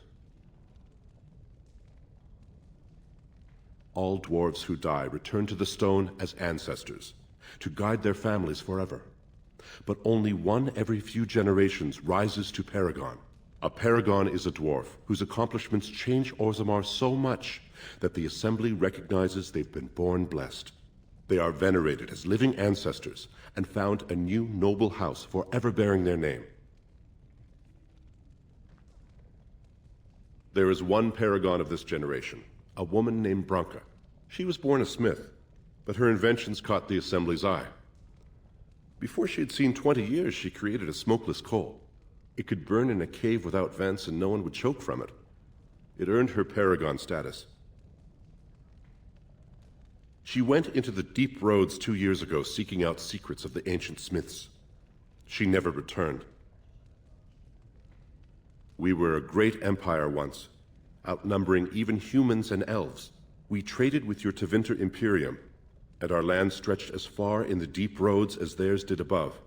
All dwarves who die return to the stone as ancestors, to guide their families forever. But only one every few generations rises to Paragon. A Paragon is a dwarf whose accomplishments change Orzammar so much that the Assembly recognizes they've been born blessed. They are venerated as living ancestors and found a new noble house forever bearing their name. There is one paragon of this generation, a woman named Branka. She was born a smith, but her inventions caught the Assembly's eye. Before she had seen 20 years, she created a smokeless coal. It could burn in a cave without vents and no one would choke from it. It earned her paragon status. She went into the deep roads 2 years ago seeking out secrets of the ancient smiths. She never returned. We were a great empire once, outnumbering even humans and elves. We traded with your Tevinter Imperium, and our land stretched as far in the deep roads as theirs did above.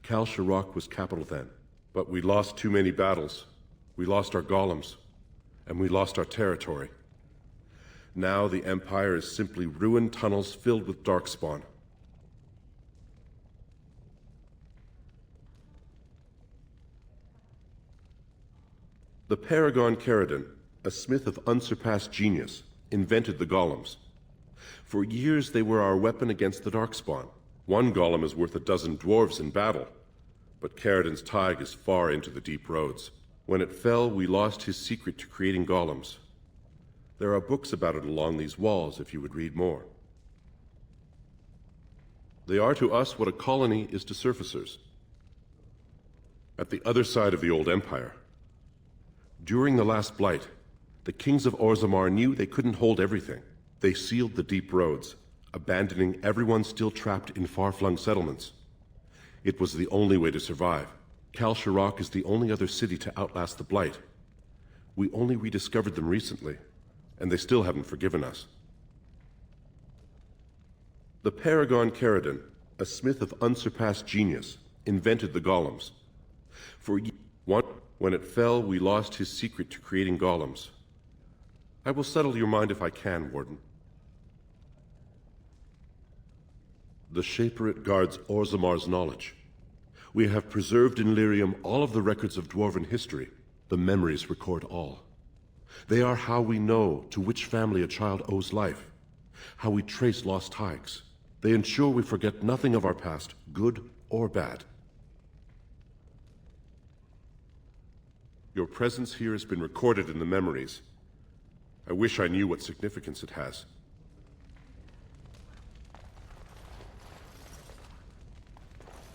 Kal Sharok was capital then, but we lost too many battles. We lost our golems, and we lost our territory. Now the Empire is simply ruined tunnels filled with darkspawn. The Paragon Caridin, a smith of unsurpassed genius, invented the golems. For years they were our weapon against the darkspawn. One golem is worth 12 dwarves in battle, but Caridin's thaig is far into the deep roads. When it fell, we lost his secret to creating golems. There are books about it along these walls if you would read more. They are to us what a colony is to surfacers. At the other side of the old empire, during the last blight, the kings of Orzammar knew they couldn't hold everything. They sealed the deep roads, abandoning everyone still trapped in far-flung settlements. It was the only way to survive. Kal Sharok is the only other city to outlast the blight. We only rediscovered them recently, and they still haven't forgiven us. The Paragon Caridin, a smith of unsurpassed genius, invented the golems. When it fell, we lost his secret to creating golems. I will settle your mind if I can, Warden. The Shaperate guards Orzammar's knowledge. We have preserved in Lyrium all of the records of Dwarven history. The memories record all. They are how we know to which family a child owes life, how we trace lost thaigs. They ensure we forget nothing of our past, good or bad. Your presence here has been recorded in the memories. I wish I knew what significance it has.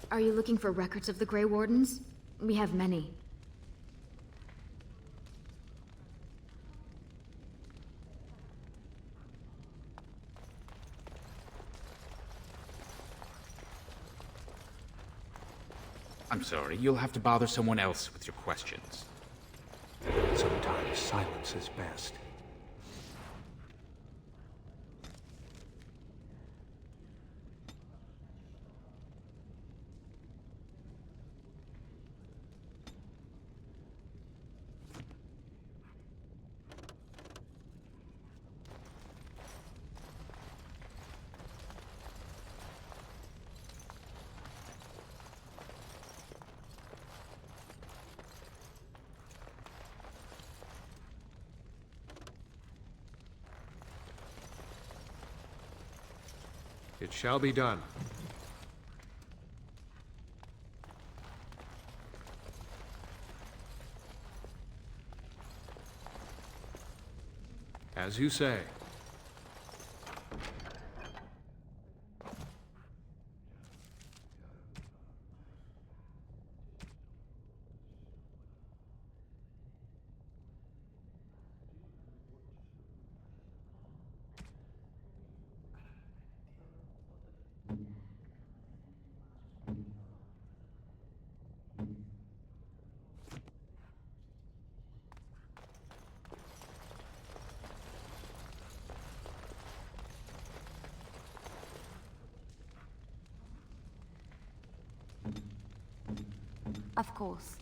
Are you looking for records of the Grey Wardens? We have many. I'm sorry, you'll have to bother someone else with your questions. Sometimes silence is best. It shall be done. As you say. Of course.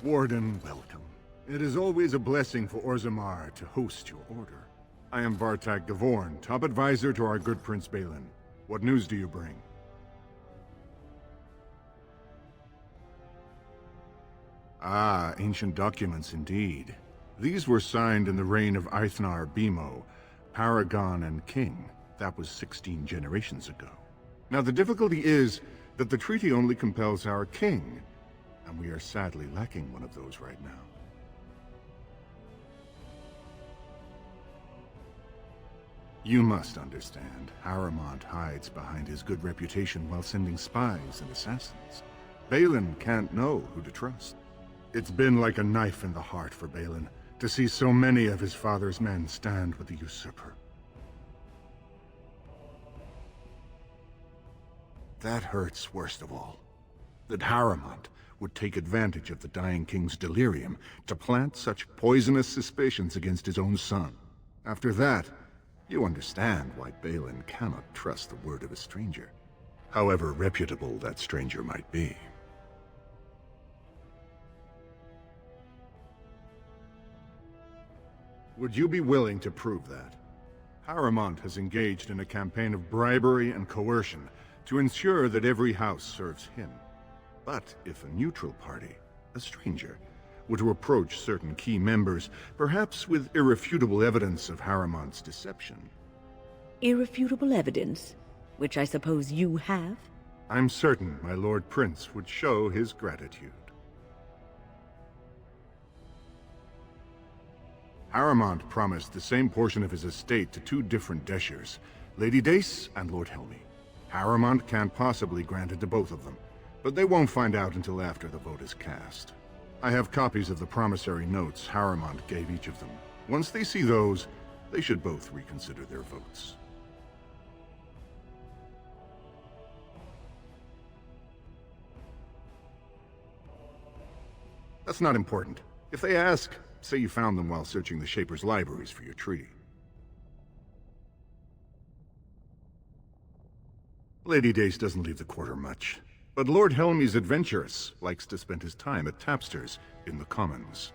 Warden, welcome. It is always a blessing for Orzammar to host your order. I am Vartak Gavorn, top advisor to our good Prince Balin. What news do you bring? Ah, ancient documents indeed. These were signed in the reign of Eithnar Bimo, Paragon and King. That was 16 generations ago. Now the difficulty is that the treaty only compels our king, and we are sadly lacking one of those right now. You must understand, Haramont hides behind his good reputation while sending spies and assassins. Balin can't know who to trust. It's been like a knife in the heart for Balin to see so many of his father's men stand with the usurper. That hurts worst of all. That Haramont would take advantage of the dying king's delirium to plant such poisonous suspicions against his own son. After that, you understand why Balin cannot trust the word of a stranger, however reputable that stranger might be. Would you be willing to prove that? Haramont has engaged in a campaign of bribery and coercion to ensure that every house serves him. But if a neutral party, a stranger, were to approach certain key members, perhaps with irrefutable evidence of Haramont's deception. Irrefutable evidence? Which I suppose you have? I'm certain my Lord Prince would show his gratitude. Haramont promised the same portion of his estate to two different Deshers, Lady Dace and Lord Helmy. Haramont can't possibly grant it to both of them, but they won't find out until after the vote is cast. I have copies of the promissory notes Haramont gave each of them. Once they see those, they should both reconsider their votes. That's not important. If they ask, say you found them while searching the Shaper's libraries for your treaty. Lady Dace doesn't leave the quarter much. But Lord Helmy's adventurous, likes to spend his time at tapsters in the Commons.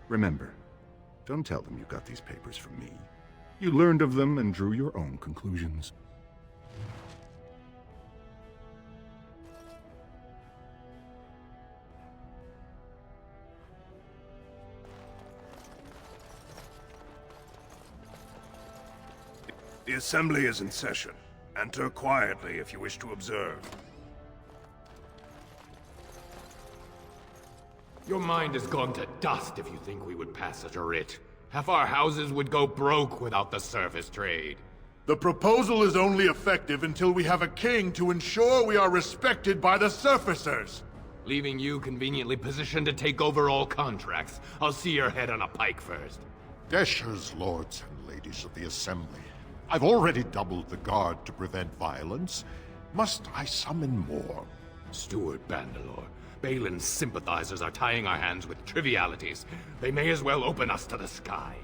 Remember, don't tell them you got these papers from me. You learned of them and drew your own conclusions. The Assembly is in session. Enter quietly if you wish to observe. Your mind has gone to dust if you think we would pass such a writ. Half our houses would go broke without the service trade. The proposal is only effective until we have a king to ensure we are respected by the surfacers. Leaving you conveniently positioned to take over all contracts. I'll see your head on a pike first. Deshers, lords and ladies of the Assembly. I've already doubled the guard to prevent violence. Must I summon more? Steward Bandalore, Balin's sympathizers are tying our hands with trivialities. They may as well open us to the sky.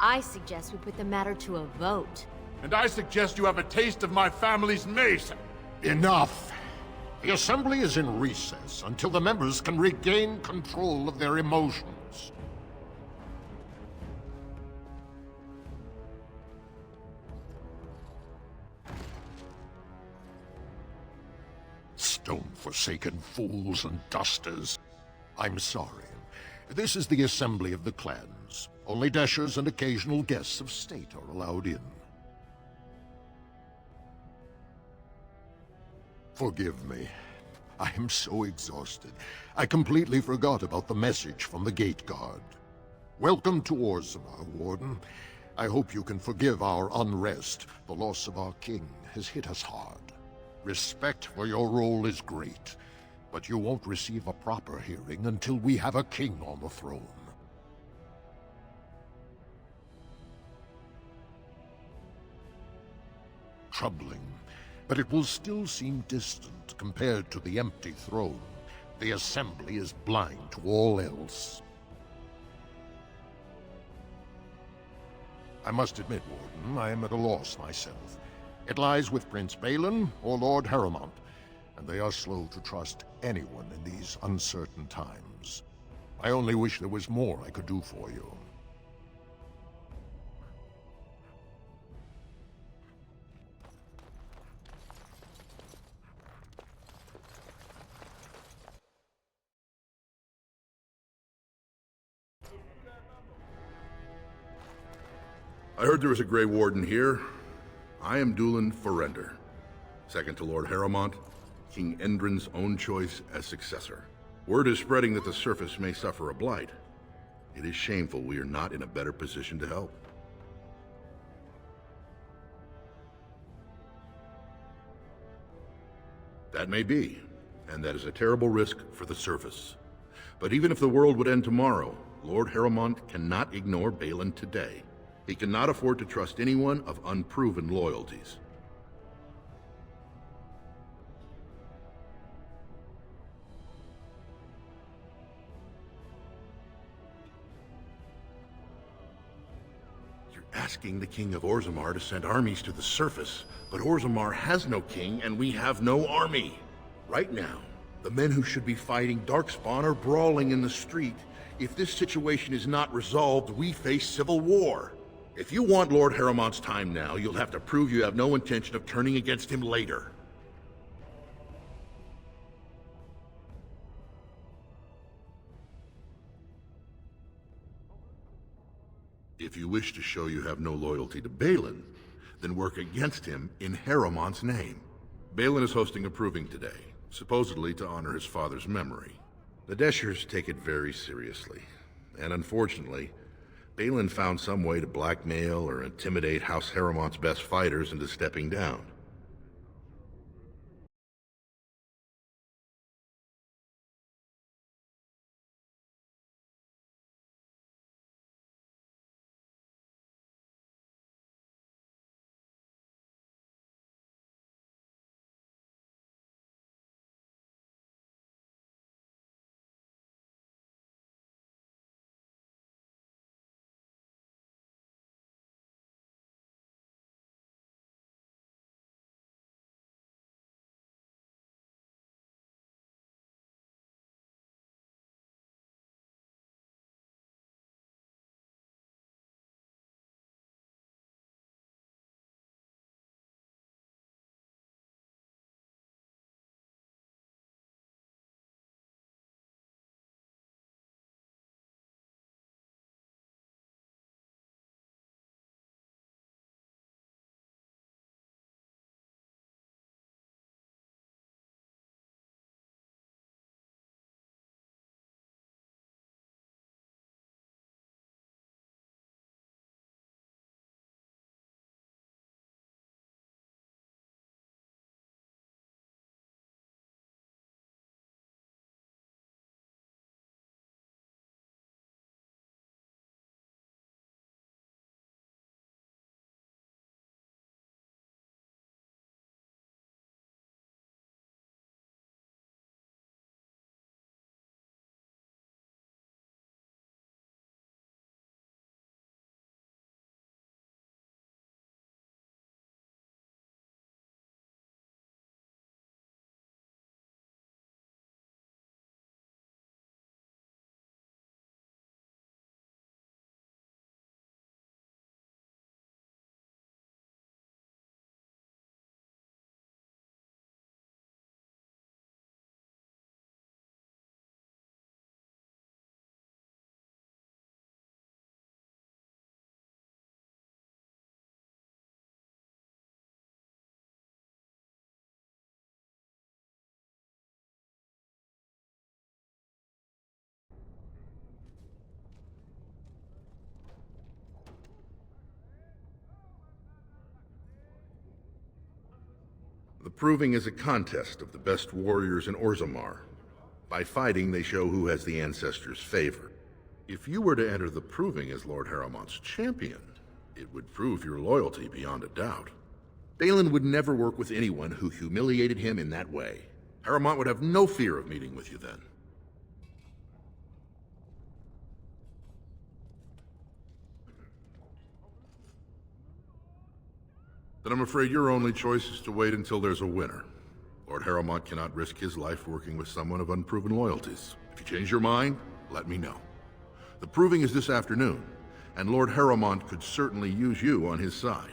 I suggest we put the matter to a vote. And I suggest you have a taste of my family's mace. Enough! The Assembly is in recess until the members can regain control of their emotions. Stone-forsaken fools and dusters. I'm sorry. This is the Assembly of the Clans. Only Deshers and occasional guests of state are allowed in. Forgive me. I am so exhausted. I completely forgot about the message from the Gate Guard. Welcome to Orzammar, Warden. I hope you can forgive our unrest. The loss of our king has hit us hard. Respect for your role is great, but you won't receive a proper hearing until we have a king on the throne. Troubling, but it will still seem distant compared to the empty throne. The Assembly is blind to all else. I must admit, Warden, I am at a loss myself. It lies with Prince Balin or Lord Haramont, and they are slow to trust anyone in these uncertain times. I only wish there was more I could do for you. I heard there was a Grey Warden here. I am Dulin Forrender, second to Lord Harrowmont, King Endrin's own choice as successor. Word is spreading that the surface may suffer a blight. It is shameful we are not in a better position to help. That may be, and that is a terrible risk for the surface. But even if the world would end tomorrow, Lord Harrowmont cannot ignore Balin today. He cannot afford to trust anyone of unproven loyalties. You're asking the King of Orzammar to send armies to the surface, but Orzammar has no king and we have no army. Right now, the men who should be fighting Darkspawn are brawling in the street. If this situation is not resolved, we face civil war. If you want Lord Harrowmont's time now, you'll have to prove you have no intention of turning against him later. If you wish to show you have no loyalty to Balin, then work against him in Harrowmont's name. Balin is hosting a proving today, supposedly to honor his father's memory. The Deshers take it very seriously, and unfortunately, Balin found some way to blackmail or intimidate House Harrowmont's best fighters into stepping down. The proving is a contest of the best warriors in Orzammar. By fighting, they show who has the ancestors' favor. If you were to enter the proving as Lord Harrowmont's champion, it would prove your loyalty beyond a doubt. Balin would never work with anyone who humiliated him in that way. Harrowmont would have no fear of meeting with you then. Then I'm afraid your only choice is to wait until there's a winner. Lord Harrowmont cannot risk his life working with someone of unproven loyalties. If you change your mind, let me know. The proving is this afternoon, and Lord Harrowmont could certainly use you on his side.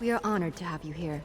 We are honored to have you here.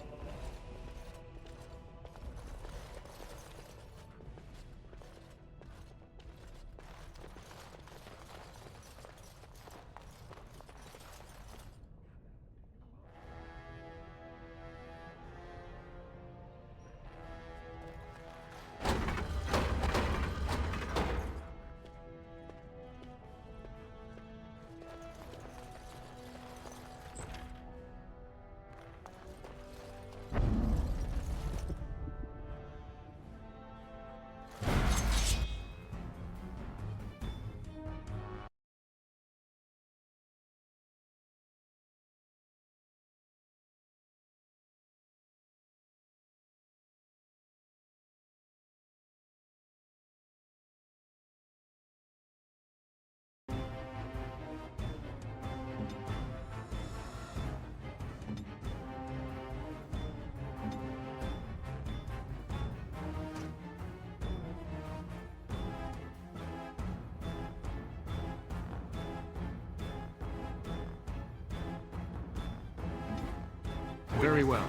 Very well.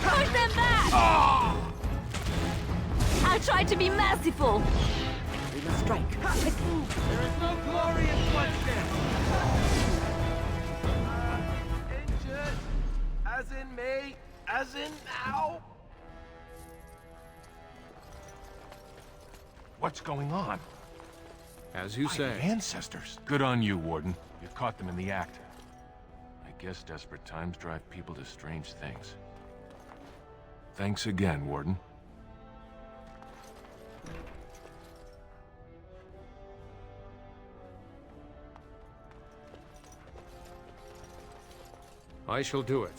Push them back! I tried to be merciful. We must strike. There is no glory in bloodshed. Injured, as in me, as in now. What's going on? As you say. Ancestors. Good on you, Warden. You caught them in the act. I guess desperate times drive people to strange things. Thanks again, Warden. I shall do it.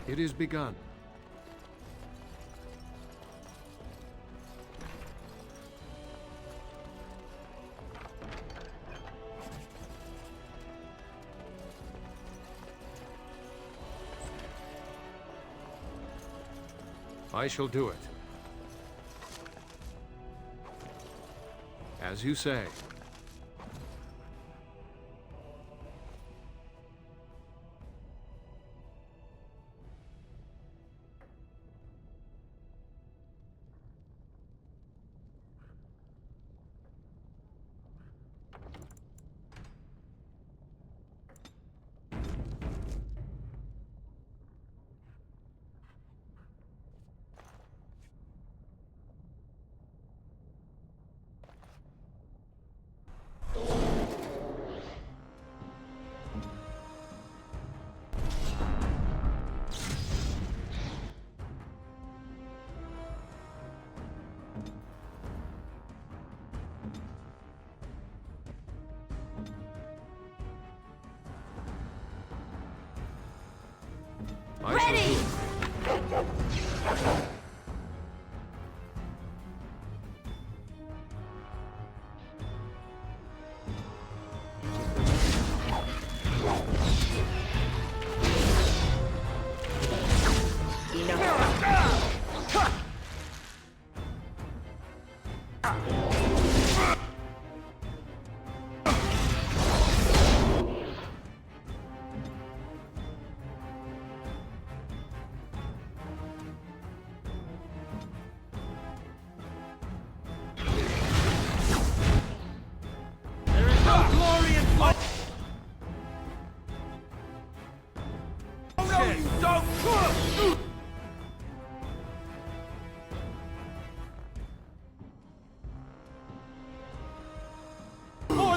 It is begun. I shall do it. As you say.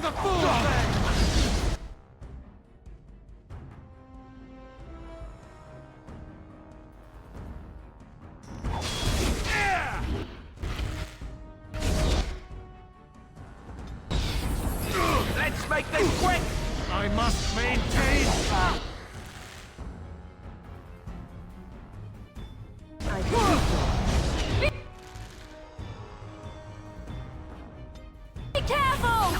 the fool thing! Let's make this quick! I must maintain... Be careful!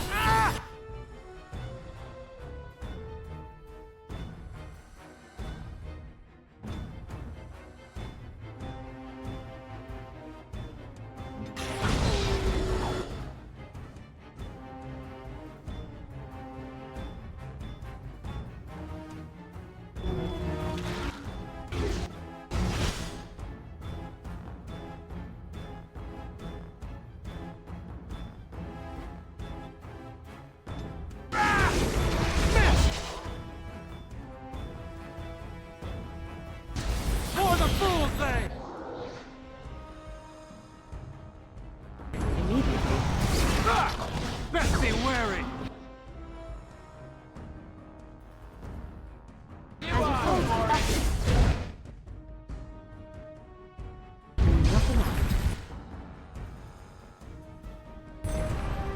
For the fool thing! Best be wary!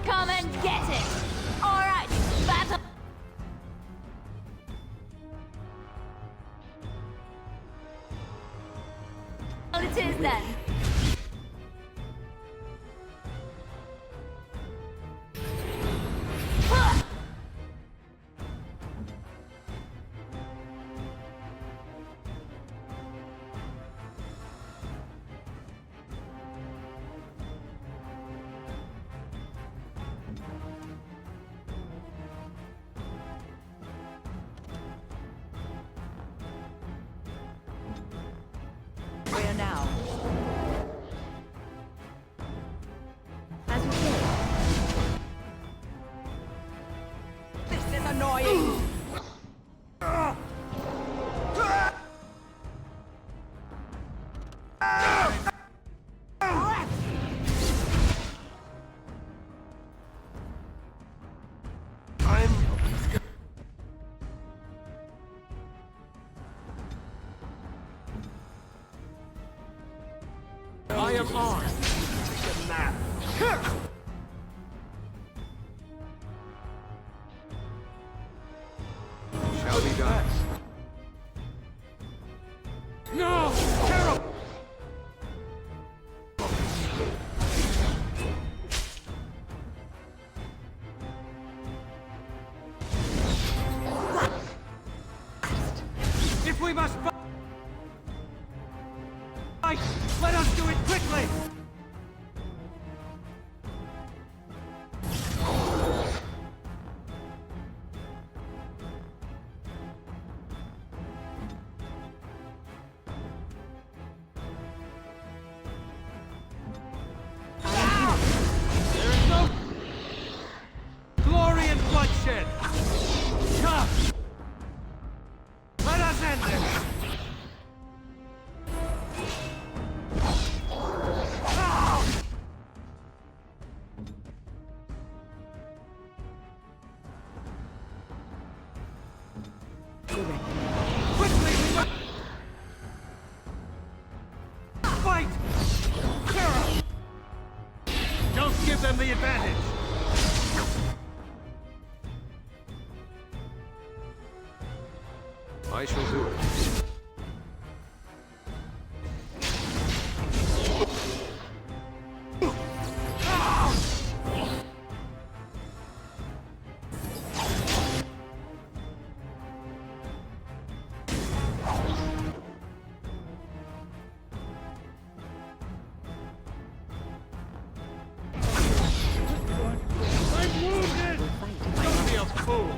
Come and get it! Alright, battle! Well, it is then. Where now? As you say. This is annoying! I am armed. Shall be done. No! Terrible! If we must fight, let us do it quickly! There is no glory in bloodshed! Come! Let us end this! Quickly, we must fight! Terror! Don't give them the advantage! I shall do it. I'm wounded! Don't be a fool!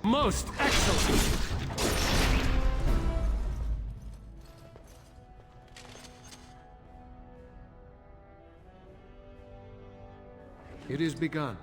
Most excellent! It is begun.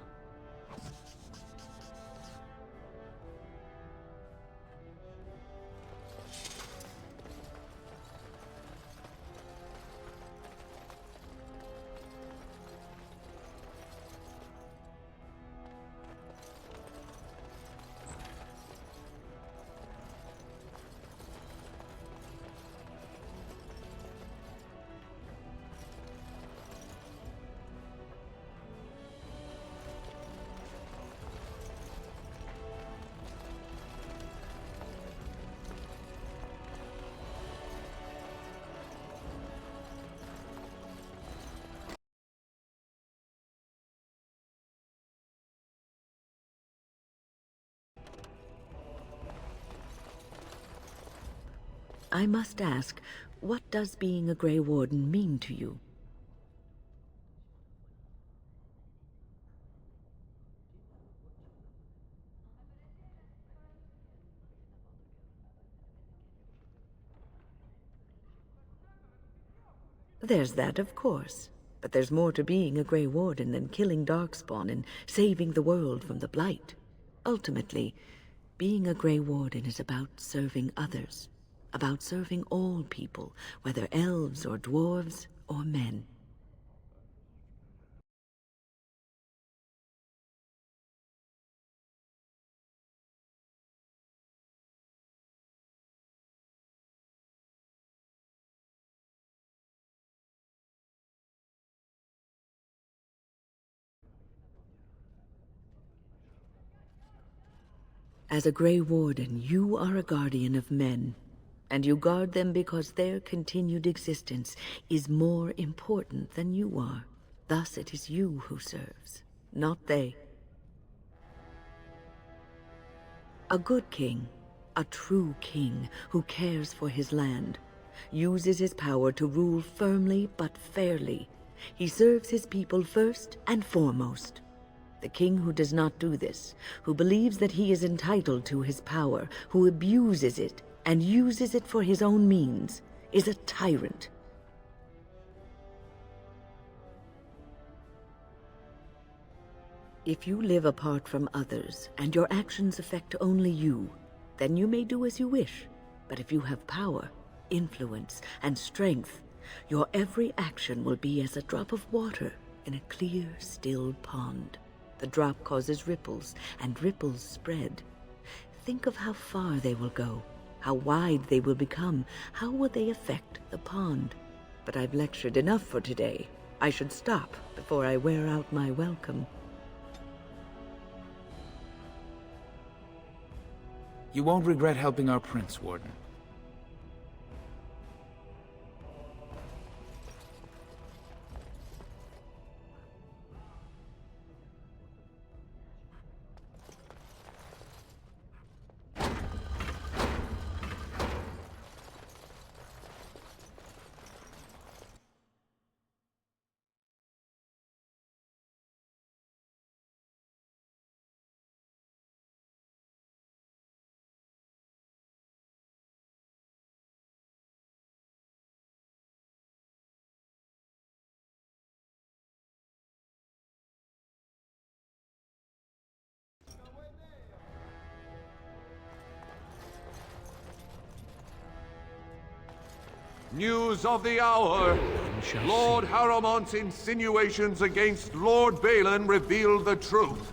I must ask, what does being a Grey Warden mean to you? There's that, of course. But there's more to being a Grey Warden than killing Darkspawn and saving the world from the Blight. Ultimately, being a Grey Warden is about serving others. About serving all people, whether elves or dwarves or men. As a Grey Warden, you are a guardian of men, and you guard them because their continued existence is more important than you are. Thus it is you who serves, not they. A good king, a true king who cares for his land, uses his power to rule firmly but fairly. He serves his people first and foremost. The king who does not do this, who believes that he is entitled to his power, who abuses it and uses it for his own means, is a tyrant. If you live apart from others, and your actions affect only you, then you may do as you wish. But if you have power, influence, and strength, your every action will be as a drop of water in a clear, still pond. The drop causes ripples, and ripples spread. Think of how far they will go, how wide they will become, how will they affect the pond. But I've lectured enough for today. I should stop before I wear out my welcome. You won't regret helping our prince, Warden. News of the hour! Lord Harrowmont's insinuations against Lord Balin reveal the truth.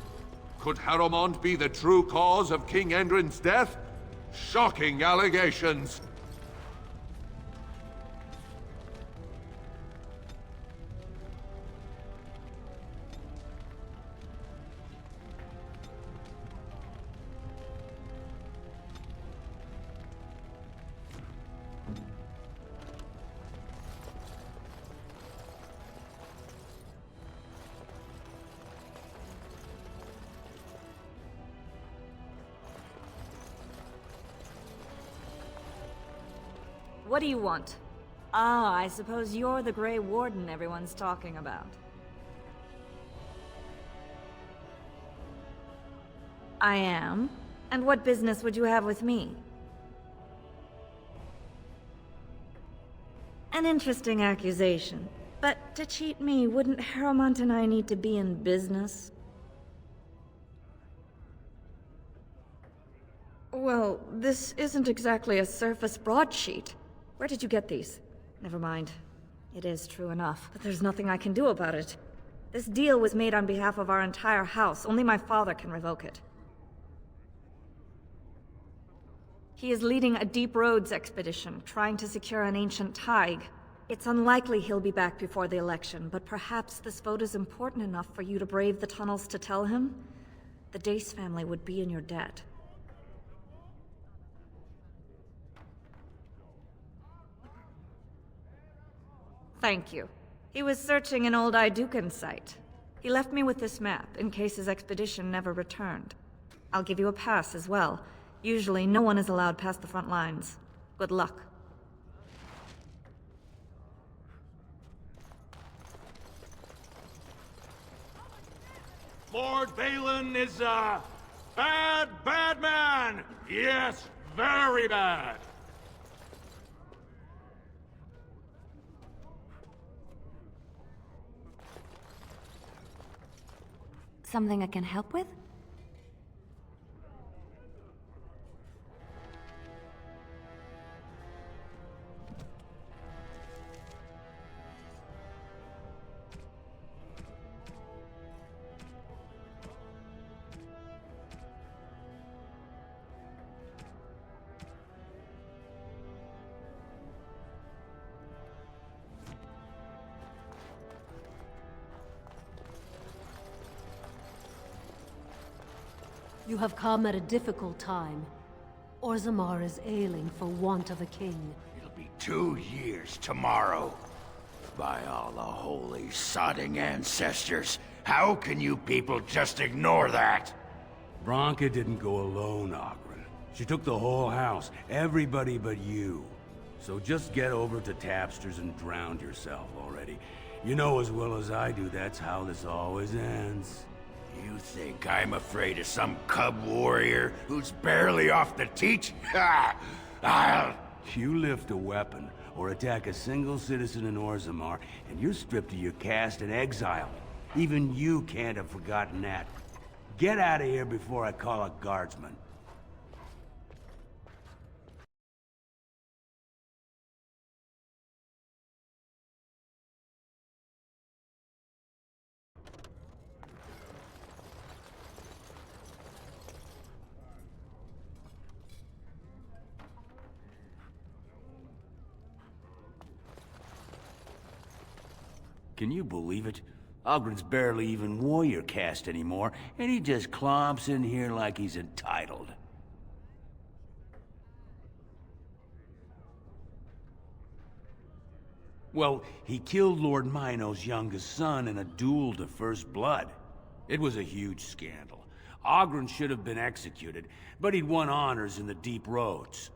Could Harrowmont be the true cause of King Endrin's death? Shocking allegations! What do you want? Ah, I suppose you're the Grey Warden everyone's talking about. I am? And what business would you have with me? An interesting accusation. But to cheat me, wouldn't Harrowmont and I need to be in business? Well, this isn't exactly a surface broadsheet. Where did you get these? Never mind. It is true enough, but there's nothing I can do about it. This deal was made on behalf of our entire house. Only my father can revoke it. He is leading a Deep Roads expedition, trying to secure an ancient thaig. It's unlikely he'll be back before the election, but perhaps this vote is important enough for you to brave the tunnels to tell him? The Dace family would be in your debt. Thank you. He was searching an old Idukan site. He left me with this map, in case his expedition never returned. I'll give you a pass as well. Usually, no one is allowed past the front lines. Good luck. Lord Balin is a bad, bad man! Yes, very bad! Something I can help with? You have come at a difficult time. Orzammar is ailing for want of a king. It'll be 2 years tomorrow. By all the holy sodding ancestors, how can you people just ignore that? Branka didn't go alone, Oghren. She took the whole house, everybody but you. So just get over to Tapster's and drown yourself already. You know as well as I do that's how this always ends. You think I'm afraid of some cub warrior who's barely off the teat? Ha! I'll... You lift a weapon, or attack a single citizen in Orzammar, and you're stripped of your caste and exiled. Even you can't have forgotten that. Get out of here before I call a guardsman. Can you believe it? Ogren's barely even warrior caste anymore, and he just clomps in here like he's entitled. Well, he killed Lord Mino's youngest son in a duel to first blood. It was a huge scandal. Oghren should have been executed, but he'd won honors in the Deep Roads.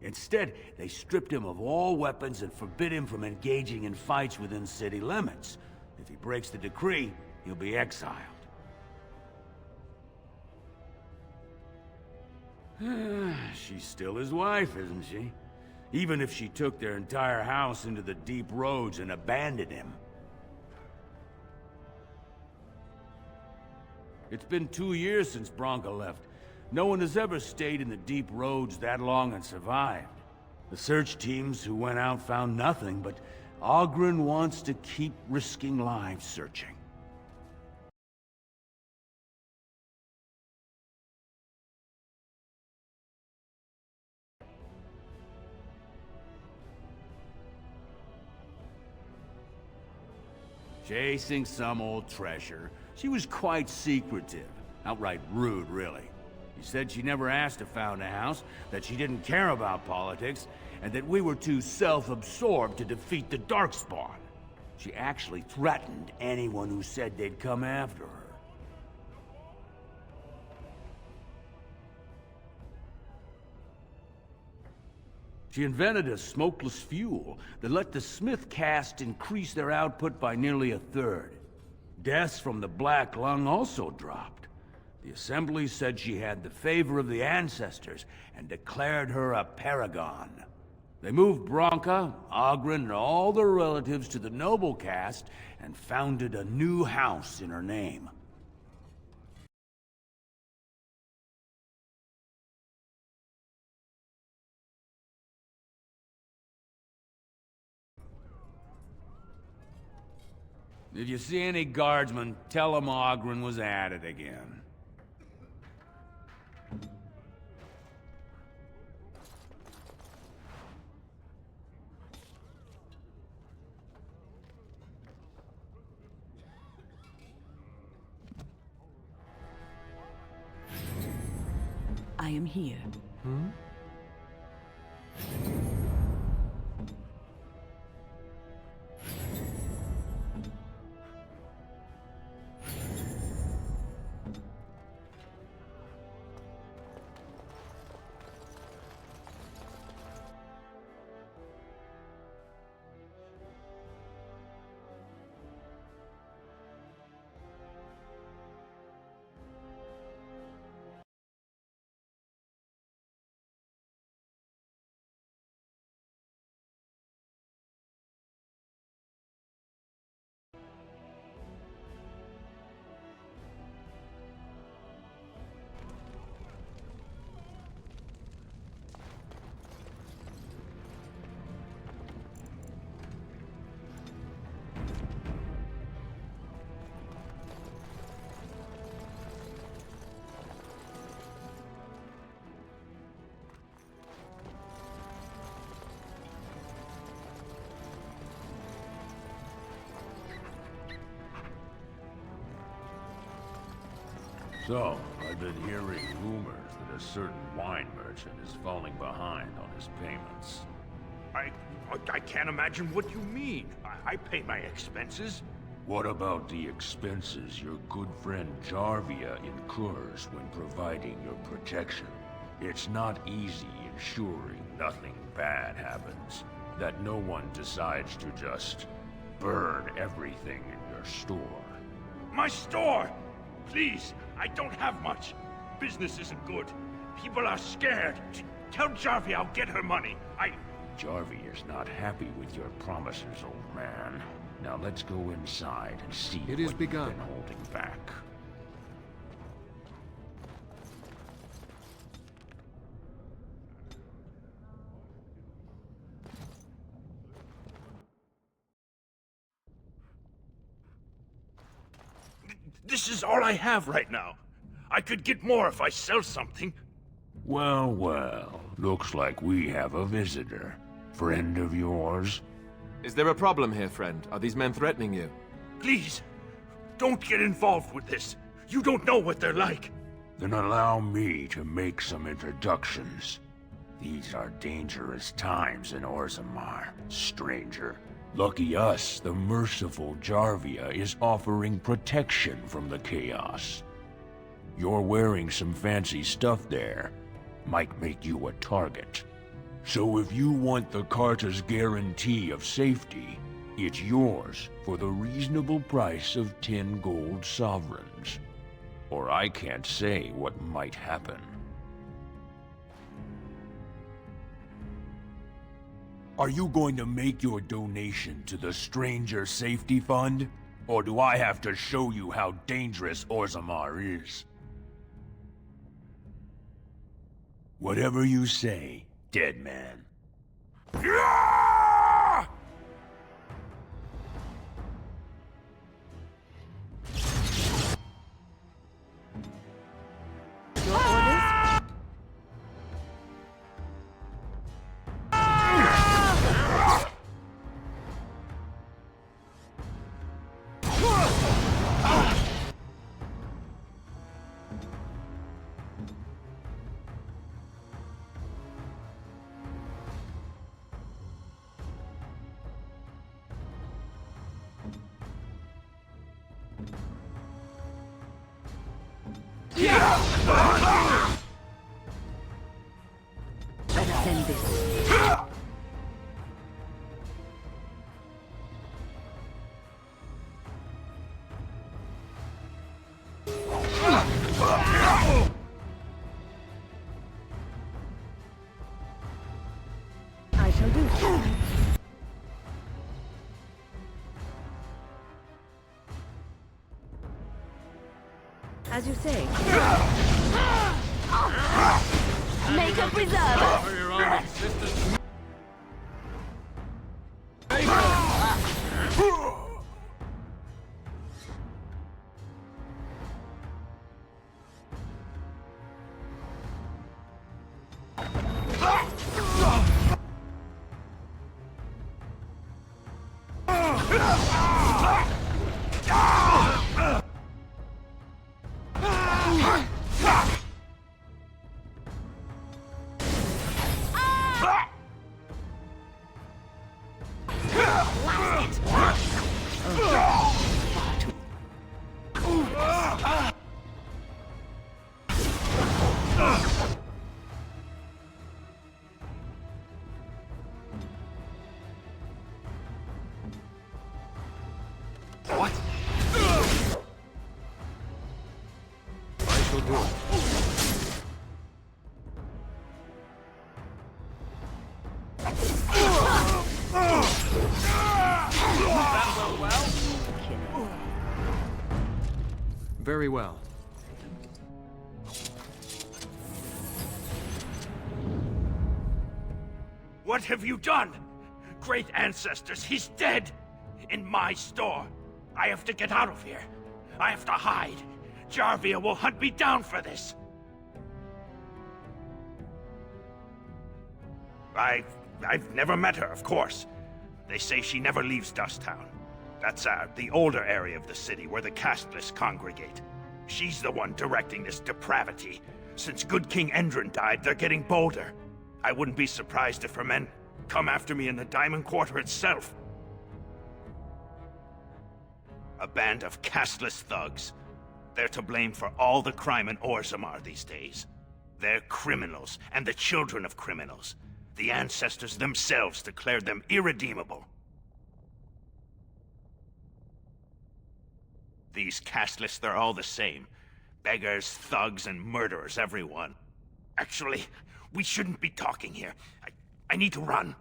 Instead, they stripped him of all weapons and forbid him from engaging in fights within city limits. If he breaks the decree, he'll be exiled. She's still his wife, isn't she? Even if she took their entire house into the Deep Roads and abandoned him. It's been 2 years since Branka left. No one has ever stayed in the Deep Roads that long and survived. The search teams who went out found nothing, but Oghren wants to keep risking lives searching. Chasing some old treasure. She was quite secretive. Outright rude, really. She said she never asked to found a house, that she didn't care about politics, and that we were too self-absorbed to defeat the Darkspawn. She actually threatened anyone who said they'd come after her. She invented a smokeless fuel that let the Smith caste increase their output by nearly 1/3. Deaths from the Black Lung also dropped. The Assembly said she had the favor of the ancestors and declared her a paragon. They moved Branka, Oghren, and all their relatives to the noble caste and founded a new house in her name. If you see any guardsmen, tell them Oghren was at it again. I am here. Hmm? So, I've been hearing rumors that a certain wine merchant is falling behind on his payments. I can't imagine what you mean. I pay my expenses. What about the expenses your good friend Jarvia incurs when providing your protection? It's not easy ensuring nothing bad happens, that no one decides to just burn everything in your store. My store! Please, I don't have much. Business isn't good. People are scared. Tell Jarvia I'll get her money. Jarvia's not happy with your promises, old man. Now let's go inside and see It is what begun. you've been holding back. This is all I have right now. I could get more if I sell something. Well, well, looks like we have a visitor. Friend of yours? Is there a problem here, friend? Are these men threatening you? Please, don't get involved with this. You don't know what they're like. Then allow me to make some introductions. These are dangerous times in Orzammar, stranger. Lucky us, the merciful Jarvia is offering protection from the chaos. You're wearing some fancy stuff there. Might make you a target. So if you want the Carta's guarantee of safety, it's yours for the reasonable price of 10 gold sovereigns. Or I can't say what might happen. Are you going to make your donation to the Stranger Safety Fund? Or do I have to show you how dangerous Orzammar is? Whatever you say, dead man. Your orders? Let us end this. I shall do so. As you say. Make a preserve! For your own existence. What? I shall do it. Very well. What have you done? Great ancestors, he's dead! In my store. I have to get out of here. I have to hide. Jarvia will hunt me down for this. I've never met her, of course. They say she never leaves Dusttown. That's the older area of the city where the casteless congregate. She's the one directing this depravity. Since good King Endrin died, they're getting bolder. I wouldn't be surprised if her men come after me in the Diamond Quarter itself. A band of casteless thugs. They're to blame for all the crime in Orzammar these days. They're criminals, and the children of criminals. The ancestors themselves declared them irredeemable. These casteless, they're all the same. Beggars, thugs, and murderers, everyone. Actually, we shouldn't be talking here. I need to run.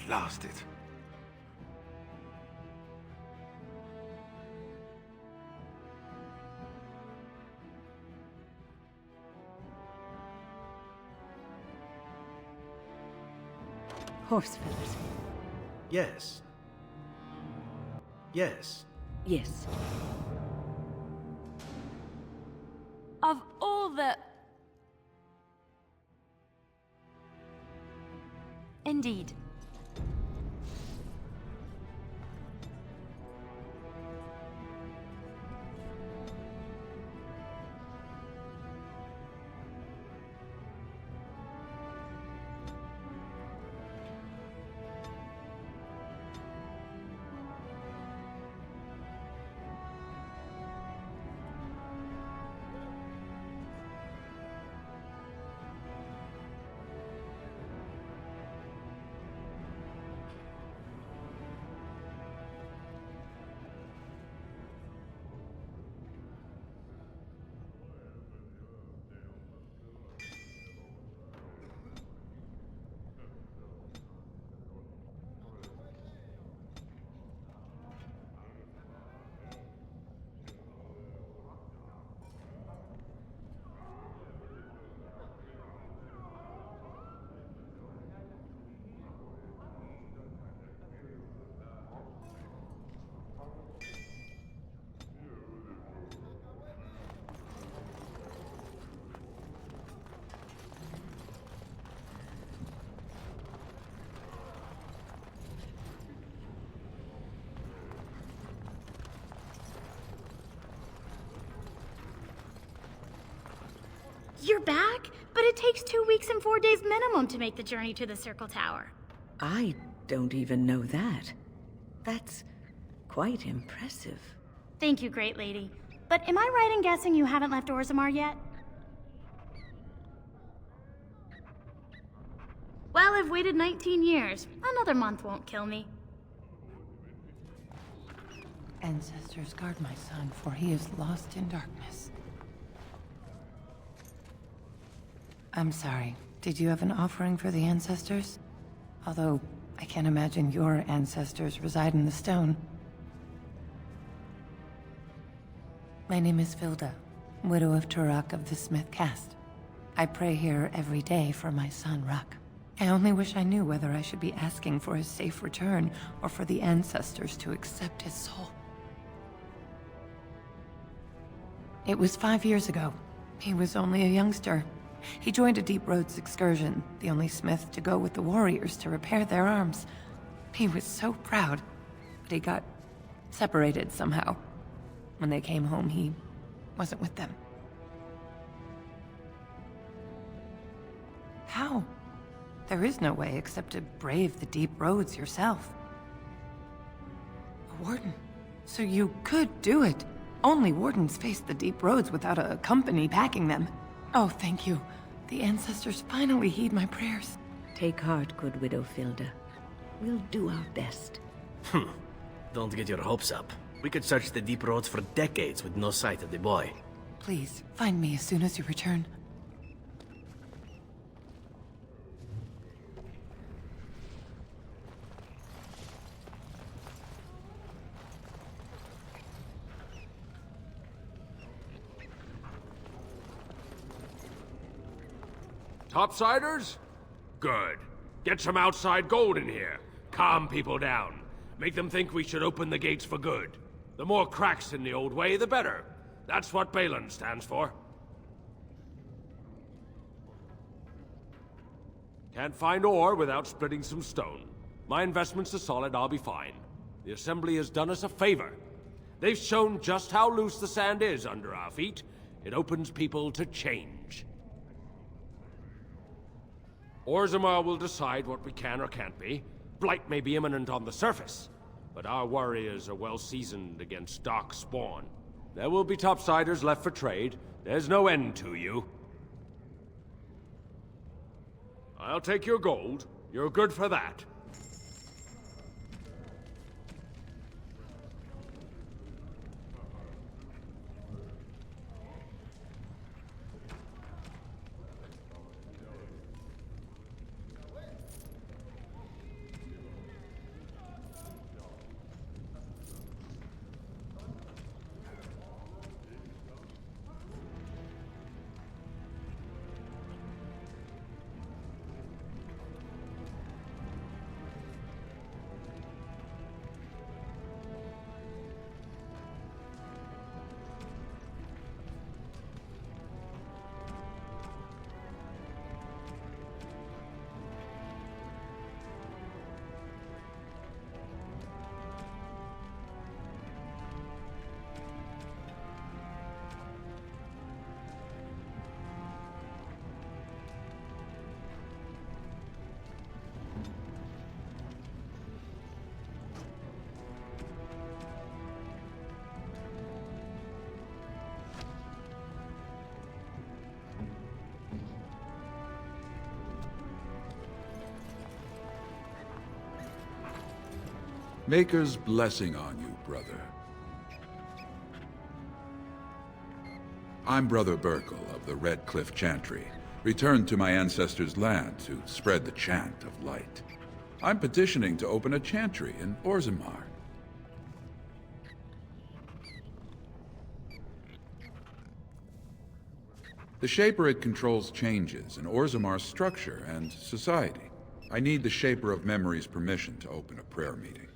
Blast it. Horse feathers. Yes. Yes. Yes. Of all the... Indeed. You're back? But it takes 2 weeks and 4 days minimum to make the journey to the Circle Tower. I don't even know that. That's quite impressive. Thank you, great lady. But am I right in guessing you haven't left Orzammar yet? Well, I've waited 19 years. Another month won't kill me. Ancestors, guard my son, for he is lost in darkness. I'm sorry. Did you have an offering for the ancestors? Although, I can't imagine your ancestors reside in the stone. My name is Vilda, widow of Turok of the Smith caste. I pray here every day for my son, Ruck. I only wish I knew whether I should be asking for his safe return or for the ancestors to accept his soul. It was 5 years ago. He was only a youngster. He joined a Deep Roads excursion, the only smith to go with the warriors to repair their arms. He was so proud, but he got separated somehow. When they came home, he wasn't with them. How? There is no way except to brave the Deep Roads yourself. A warden. So you could do it. Only wardens face the Deep Roads without a company backing them. Oh, thank you. The ancestors finally heed my prayers. Take heart, good widow Vilda. We'll do our best. Don't get your hopes up. We could search the Deep Roads for decades with no sight of the boy. Please, find me as soon as you return. Topsiders? Good. Get some outside gold in here. Calm people down. Make them think we should open the gates for good. The more cracks in the old way, the better. That's what Balin stands for. Can't find ore without splitting some stone. My investments are solid, I'll be fine. The Assembly has done us a favor. They've shown just how loose the sand is under our feet. It opens people to change. Orzammar will decide what we can or can't be. Blight may be imminent on the surface, but our warriors are well seasoned against dark spawn. There will be topsiders left for trade. There's no end to you. I'll take your gold. You're good for that. Maker's blessing on you, brother. I'm Brother Burkle of the Red Cliff Chantry, returned to my ancestors' land to spread the chant of light. I'm petitioning to open a chantry in Orzammar. The Shaperate controls changes in Orzammar's structure and society. I need the Shaper of Memory's permission to open a prayer meeting.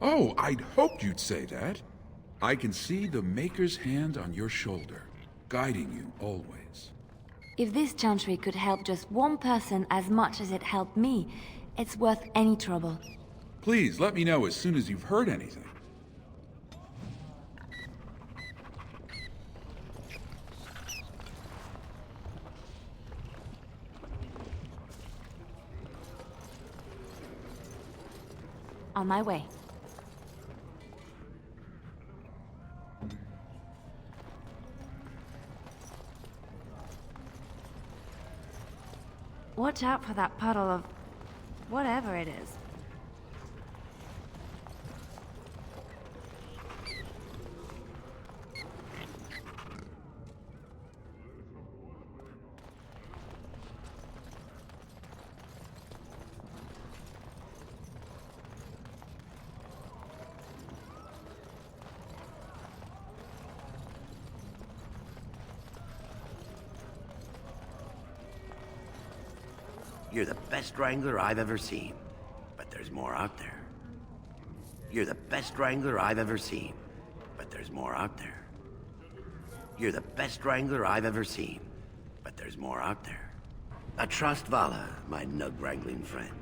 Oh, I'd hoped you'd say that. I can see the Maker's hand on your shoulder, guiding you always. If this chantry could help just one person as much as it helped me, it's worth any trouble. Please, let me know as soon as you've heard anything. On my way. Watch out for that puddle of whatever it is. You're the best wrangler I've ever seen, but there's more out there. You're the best wrangler I've ever seen, but there's more out there. You're the best wrangler I've ever seen, but there's more out there. I trust Vala, my nug-wrangling friend.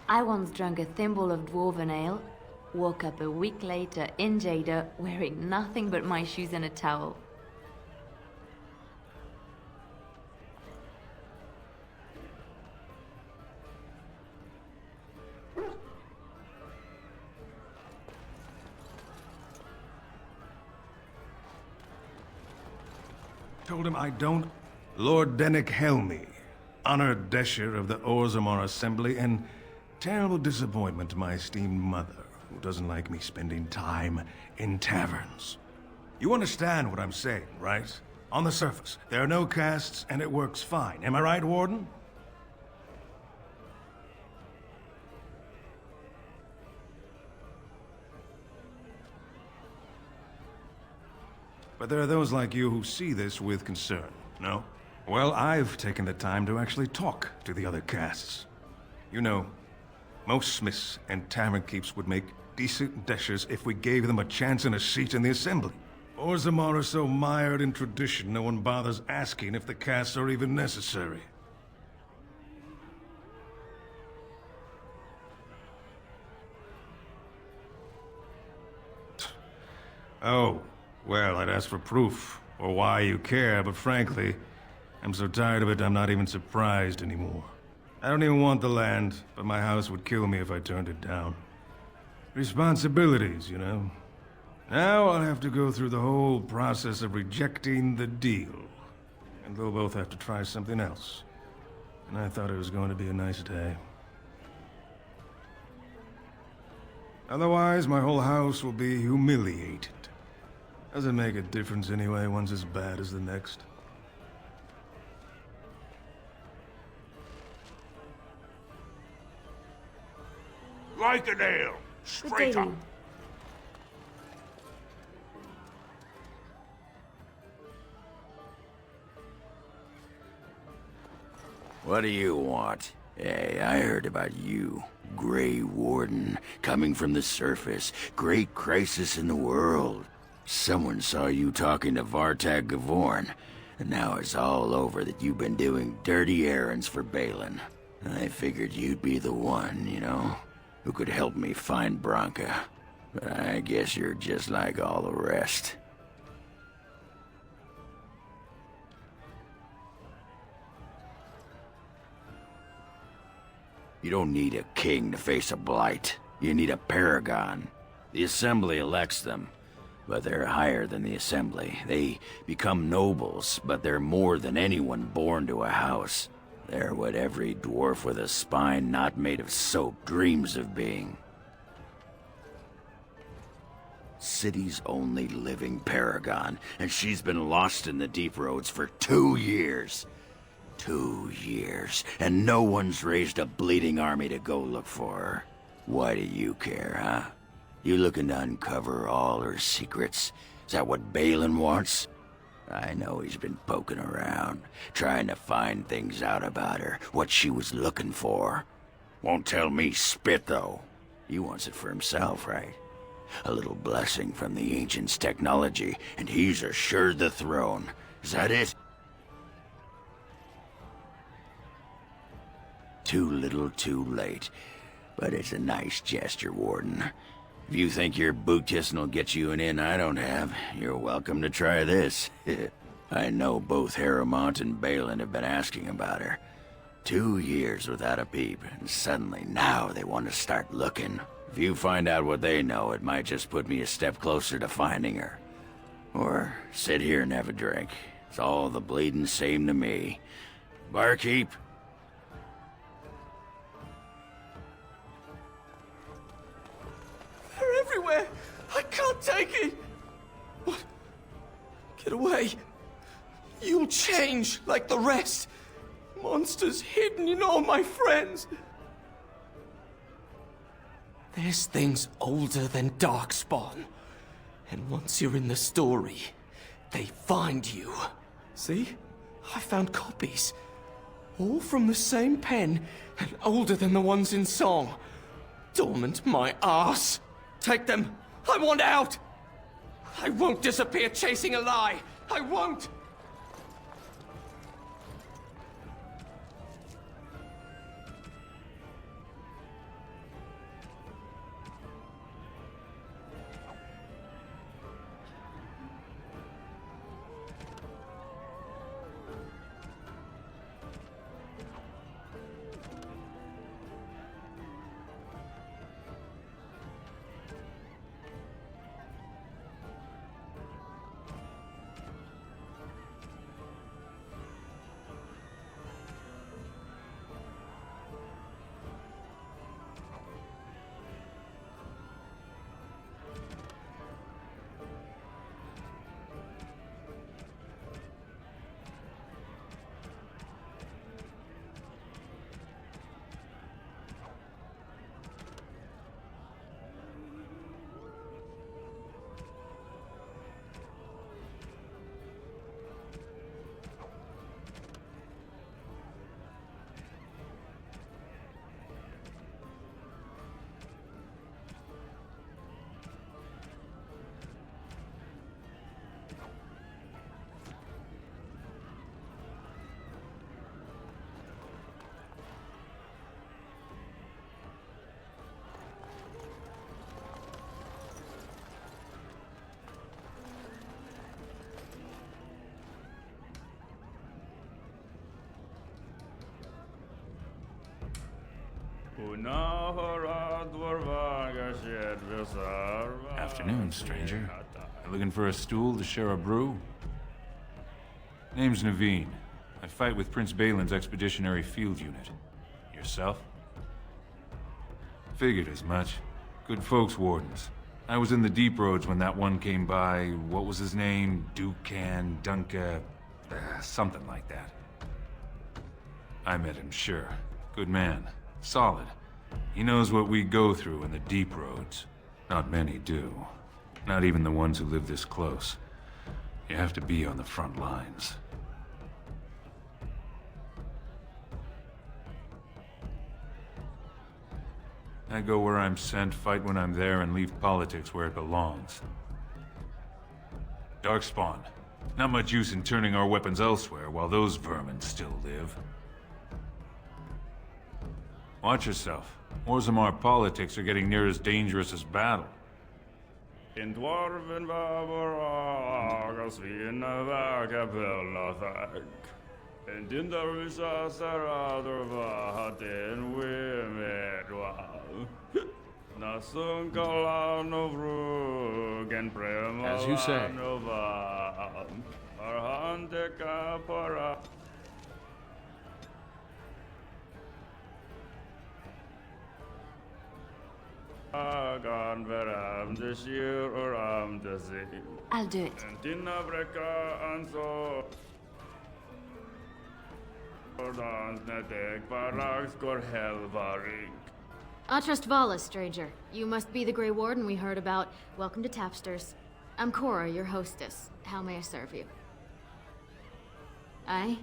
I once drank a thimble of dwarven ale, woke up a week later in Jada wearing nothing but my shoes and a towel. Told him I don't. Lord Dennick Helmy, honored Desher of the Orzammar Assembly, and terrible disappointment to my esteemed mother, who doesn't like me spending time in taverns. You understand what I'm saying, right? On the surface, there are no castes, and it works fine. Am I right, Warden? But there are those like you who see this with concern, no? Well, I've taken the time to actually talk to the other castes. You know, most smiths and tavern keeps would make decent deshers if we gave them a chance and a seat in the assembly. Orzammar are so mired in tradition, no one bothers asking if the castes are even necessary. Oh, well, I'd ask for proof, or why you care, but frankly, I'm so tired of it I'm not even surprised anymore. I don't even want the land, but my house would kill me if I turned it down. Responsibilities, you know. Now I'll have to go through the whole process of rejecting the deal. And they'll both have to try something else. And I thought it was going to be a nice day. Otherwise, my whole house will be humiliated. Doesn't make a difference anyway, one's as bad as the next. Like an ale, straight up. What do you want? Hey, I heard about you. Grey Warden, coming from the surface. Great crisis in the world. Someone saw you talking to Vartag Gavorn, and now it's all over that you've been doing dirty errands for Balin. I figured you'd be the one, you know, who could help me find Branka. But I guess you're just like all the rest. You don't need a king to face a blight. You need a paragon. The Assembly elects them, but they're higher than the Assembly. They become nobles, but they're more than anyone born to a house. They're what every dwarf with a spine not made of soap dreams of being. City's only living paragon, and she's been lost in the deep roads for 2 years. 2 years, and no one's raised a bleeding army to go look for her. Why do you care, huh? You looking to uncover all her secrets? Is that what Balin wants? I know he's been poking around, trying to find things out about her, what she was looking for. Won't tell me spit, though. He wants it for himself, right? A little blessing from the Ancients' technology, and he's assured the throne. Is that it? Too little, too late. But it's a nice gesture, Warden. If you think your boot kissing will get you an in I don't have, you're welcome to try this. I know both Harrowmont and Balin have been asking about her. 2 years without a peep, and suddenly now they want to start looking. If you find out what they know, it might just put me a step closer to finding her. Or sit here and have a drink. It's all the bleeding same to me. Barkeep? They're everywhere! I can't take it! What? Get away! You'll change like the rest! Monsters hidden in all my friends! There's things older than Darkspawn. And once you're in the story, they find you. See? I found copies. All from the same pen, and older than the ones in song. Dormant my ass! Take them! I want out! I won't disappear chasing a lie! I won't! Afternoon, stranger. You looking for a stool to share a brew? Name's Naveen. I fight with Prince Balin's Expeditionary Field Unit. Yourself? Figured as much. Good folks, Wardens. I was in the Deep Roads when that one came by. What was his name? Dukan, Dunka... something like that. I met him, sure. Good man. Solid. He knows what we go through in the Deep Roads. Not many do. Not even the ones who live this close. You have to be on the front lines. I go where I'm sent, fight when I'm there, and leave politics where it belongs. Darkspawn. Not much use in turning our weapons elsewhere while those vermin still live. Watch yourself. Orzammar politics are getting near as dangerous as battle. In Dwarf and Babarag, we in the Vagabell, and in the Risha Saradova, then we met well. Nasun Kalano Vrug and Prema. As you say. Arhandeka Para. I'll do it. I trust Vala, stranger. You must be the Grey Warden we heard about. Welcome to Tapsters. I'm Cora, your hostess. How may I serve you? Aye?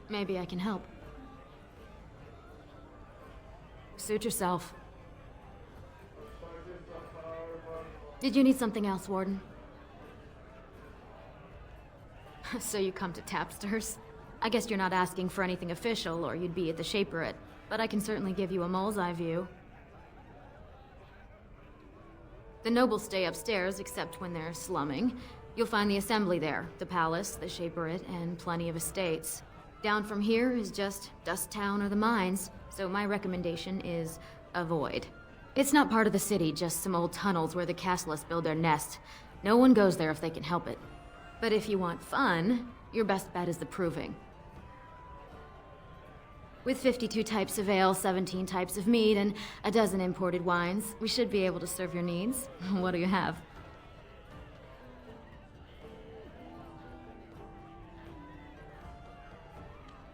Maybe I can help. Suit yourself. Did you need something else, Warden? So you come to Tapsters? I guess you're not asking for anything official, or you'd be at the Shaperate. But I can certainly give you a mole's eye view. The nobles stay upstairs, except when they're slumming. You'll find the assembly there, the palace, the Shaperate, and plenty of estates. Down from here is just Dust Town or the mines, so my recommendation is avoid. It's not part of the city, just some old tunnels where the castlists build their nest. No one goes there if they can help it. But if you want fun, your best bet is the Proving. With 52 types of ale, 17 types of mead, and a dozen imported wines, we should be able to serve your needs. What do you have?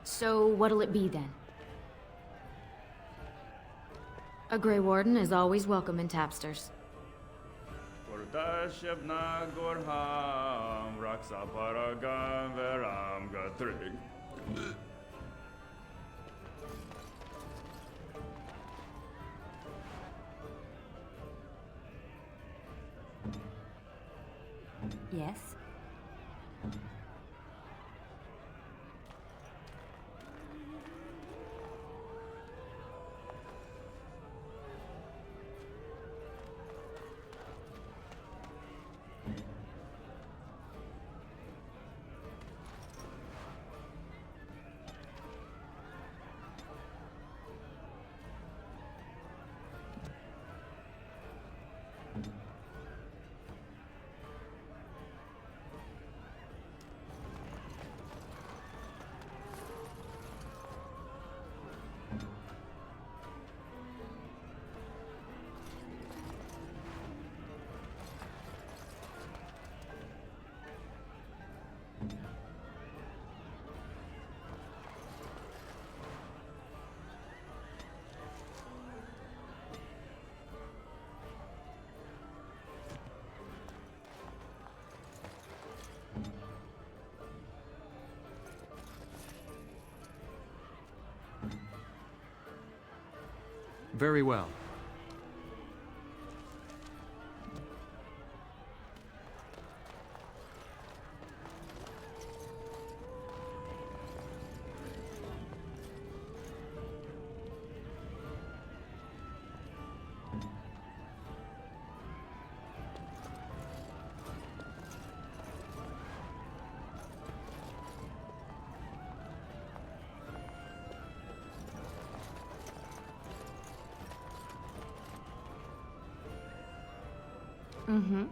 So what'll it be then? A Grey Warden is always welcome in Tapsters. Yes? Very well. Mm-hmm.